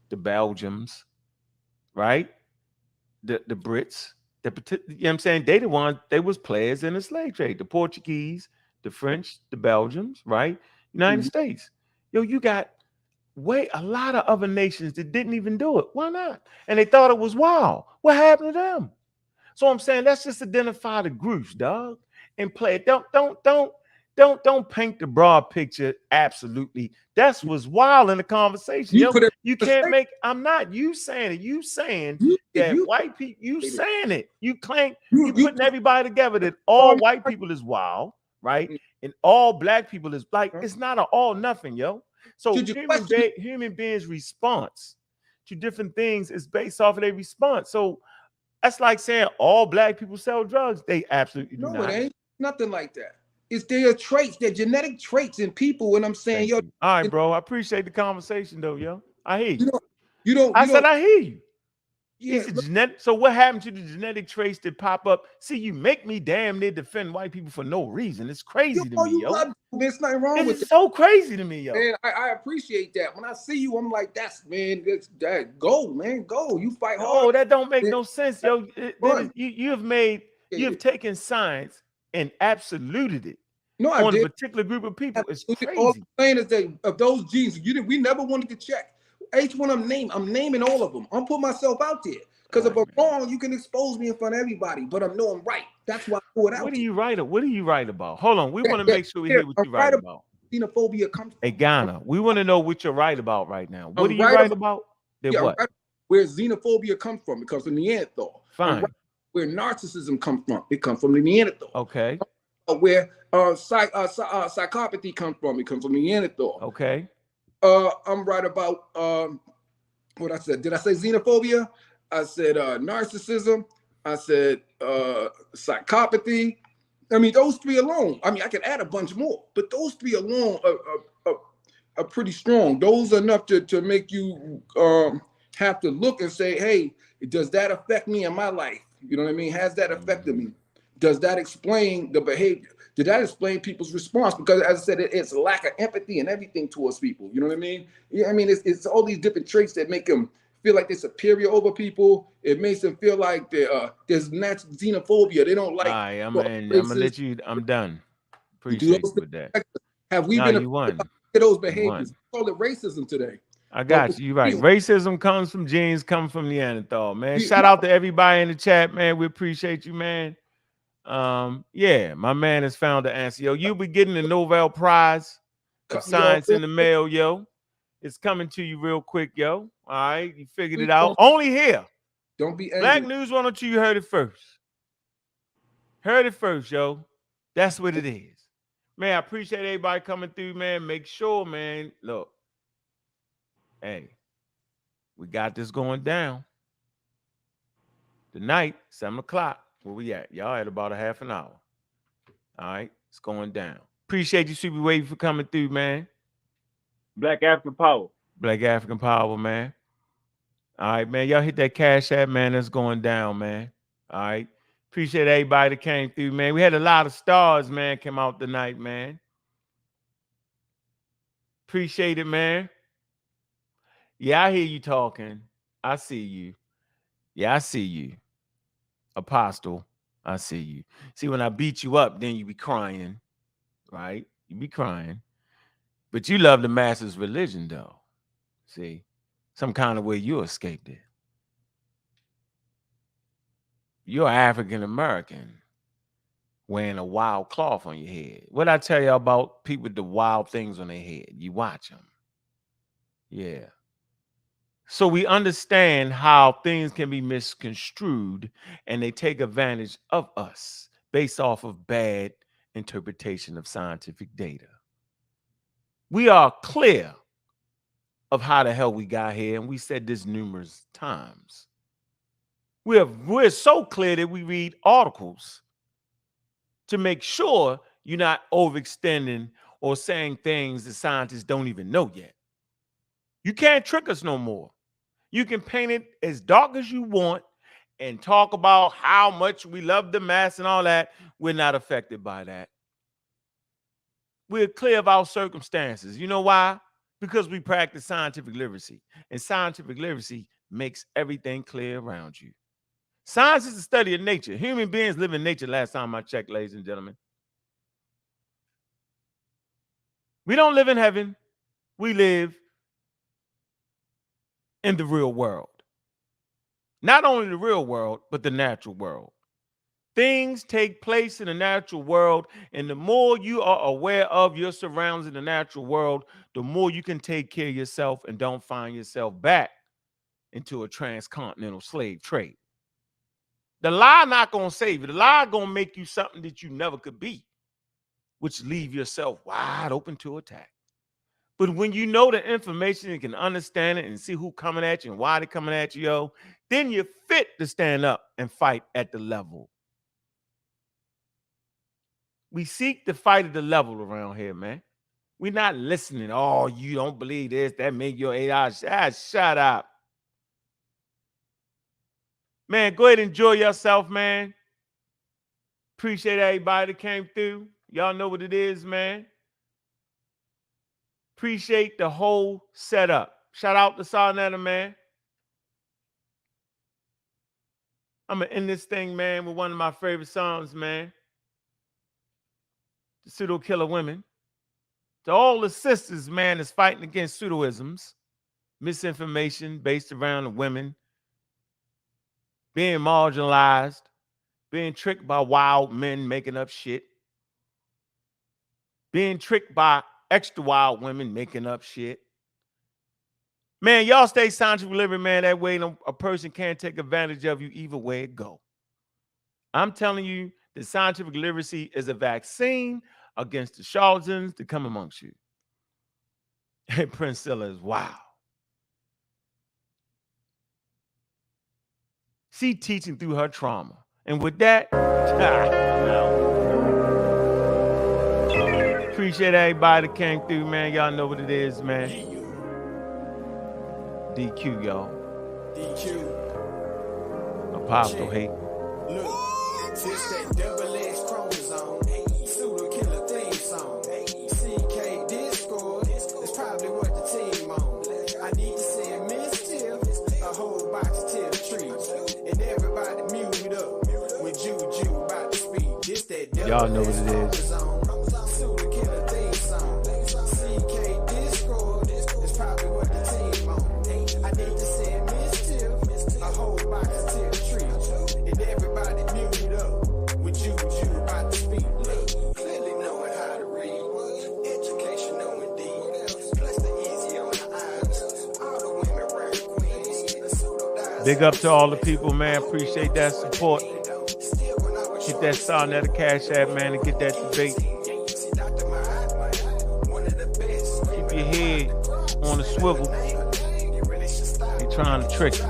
the Belgians, right? The Brits, you know what I'm saying? They was players in the slave trade. The Portuguese, the French, the Belgians, right? United States. Yo, you got a lot of other nations that didn't even do it. Why not? And they thought it was wild. What happened to them? So I'm saying let's just identify the groups, dog, and play it. Don't paint the broad picture. Absolutely. That's what's wild in the conversation. You Yo, you can't make, I'm not you saying it. You saying that white people, you saying it. You claim you putting everybody together that all white people is wild, right? And all black people is like, it's not an all nothing, yo. So human beings' response to different things is based off of their response. So that's like saying all black people sell drugs. They absolutely do No, not. it ain't nothing like that. It's their traits, their genetic traits in people. And I'm saying, yo, all right, bro. I appreciate the conversation, though, yo. I hear you. I said I hear you. Yeah, It's a genetic. So what happened to the genetic traits that pop up? See, you make me damn near defend white people for no reason. It's crazy to me, yo. There's nothing wrong with It's so crazy to me, yo. Man, I appreciate that. When I see you, I'm like, that's go, man, go. You fight hard. Oh, that don't make no sense, yo. You have taken science and absoluted it. No, I on did. a particular group of people. It's crazy. All I'm saying is that of those genes, we never wanted to check. Each one I'm naming all of them. I'm putting myself out there. Because if I'm wrong, you can expose me in front of everybody. But I know I'm right. That's why I put it out. What do you write about? Hold on. We want to make sure we hear what you write about. Xenophobia comes from. Hey, Ghana, we want to know what you're right about right now. What do you write about? What? Where xenophobia comes from? It comes from Neanderthal. Fine. Where narcissism comes from? It comes from the Neanderthal. Okay. Where psychopathy comes from? It comes from the Neanderthal. Okay. I'm right about what I said. Did I say xenophobia? I said narcissism. I said psychopathy. I mean, those three alone. I mean, I could add a bunch more, but those three alone are pretty strong. Those are enough to make you have to look and say, hey, does that affect me in my life? You know what I mean? Has that affected me? Does that explain the behavior? Did that explain people's response? Because as I said, it's a lack of empathy and everything towards people. You know what I mean? Yeah, I mean, it's all these different traits that make them feel like they're superior over people. It makes them feel like there's natural xenophobia. They don't like. All right, I'm gonna let you. I'm done. Appreciate you with that. Have we been affected by those behaviors? We call it racism today. I got you. You're right. Racism comes from genes, comes from Neanderthal, man. Shout out to everybody in the chat, man. We appreciate you, man. Yeah, my man has found the answer. Yo, you'll be getting the Nobel Prize of Science in the mail, yo. It's coming to you real quick, yo. All right, you figured it out. Only here. Don't be angry. Black News 102, you heard it first. Heard it first, yo. That's what it is. Man, I appreciate everybody coming through, man. Make sure, man. Look. Hey, we got this going down. Tonight, 7 o'clock. Where we at? Y'all at about a half an hour. All right, it's going down. Appreciate you, Super Wavy, for coming through, man. Black African Power. Black African Power, man. All right, man. Y'all hit that Cash App, man. That's going down, man. All right. Appreciate everybody that came through, man. We had a lot of stars, man, come out tonight, man. Appreciate it, man. Yeah, I hear you talking. I see you. Yeah, I see you. Apostle, I see you. See, when I beat you up, then you be crying, right? You be crying. But you love the masses' religion, though. See, some kind of way you escaped it. You're African-American wearing a wild cloth on your head. What I tell you about people with the wild things on their head? You watch them. Yeah. So we understand how things can be misconstrued and they take advantage of us based off of bad interpretation of scientific data. We are clear of how the hell we got here, and we said this numerous times. We're so clear that we read articles to make sure you're not overextending or saying things that scientists don't even know yet. You can't trick us no more. You can paint it as dark as you want and talk about how much we love the mass and all that. We're not affected by that. We're clear of our circumstances. You know why? Because we practice scientific literacy. And scientific literacy makes everything clear around you. Science is the study of nature. Human beings live in nature last time I checked, ladies and gentlemen. We don't live in heaven. We live in the real world. Not only the real world, but the natural world. Things take place in the natural world, and the more you are aware of your surroundings in the natural world, the more you can take care of yourself and don't find yourself back into a transcontinental slave trade. The lie not going to save you. The lie going to make you something that you never could be, which leave yourself wide open to attack. But when you know the information and can understand it and see who coming at you and why they're coming at you, yo, then you're fit to stand up and fight at the level. We seek to fight at the level around here, man. We're not listening. Oh, you don't believe this. That made your 8 hours. Shut up. Man, go ahead and enjoy yourself, man. Appreciate everybody that came through. Y'all know what it is, man. Appreciate the whole setup. Shout out to Sarnetta, man. I'm going to end this thing, man, with one of my favorite songs, man. The Pseudo Killer Women. To all the sisters, man, that's fighting against pseudoisms, misinformation based around the women, being marginalized, being tricked by wild men making up shit, being tricked by extra wild women making up shit. Man, y'all stay scientific living, man. That way a person can't take advantage of you either way it go. I'm telling you that scientific literacy is a vaccine against the charlatans that come amongst you. And Priscilla is wow. She teaching through her trauma. And with that, appreciate everybody that came through, man. Y'all know what it is, man. DQ, y'all. DQ. Apostle hate. Look, since that double X chromosome, pseudo Y'all know what it is. Big up to all the people, man. Appreciate that support. Hit that Sarnetta Cash App, man, and get that debate. Keep your head on the swivel. They trying to trick you.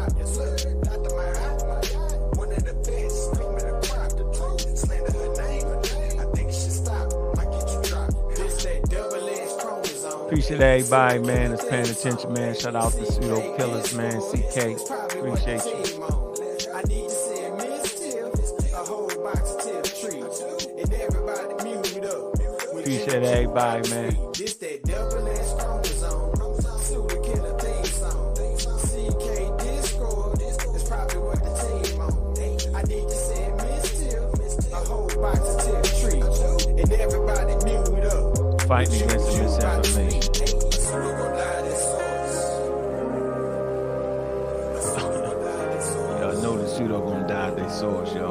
Appreciate everybody, man, that's paying attention, man. Shout out to Pseudo Killers, man. CK, appreciate you. Appreciate everybody, man. Fighting against the misinformation. Y'all know the pseudo gonna die at their source, yo.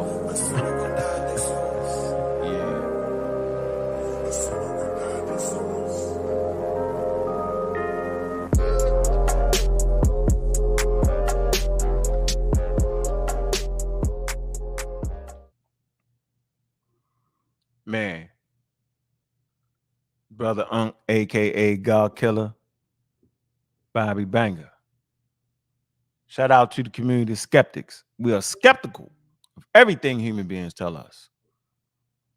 Yeah. Man. Brother Unk, a.k.a. God Killer, Bobby Banger. Shout out to the community skeptics. We are skeptical of everything human beings tell us.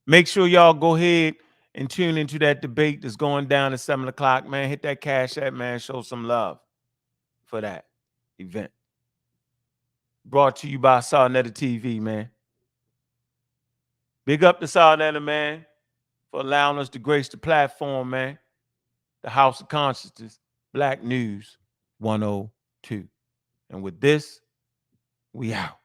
Make sure y'all go ahead and tune into that debate that's going down at 7 o'clock, man. Hit that Cash App, man. Show some love for that event. Brought to you by Sarnetta TV, man. Big up to Sarnetta, man, for allowing us to grace the platform, man. The House of Consciousness, Black News 102. And with this, we out.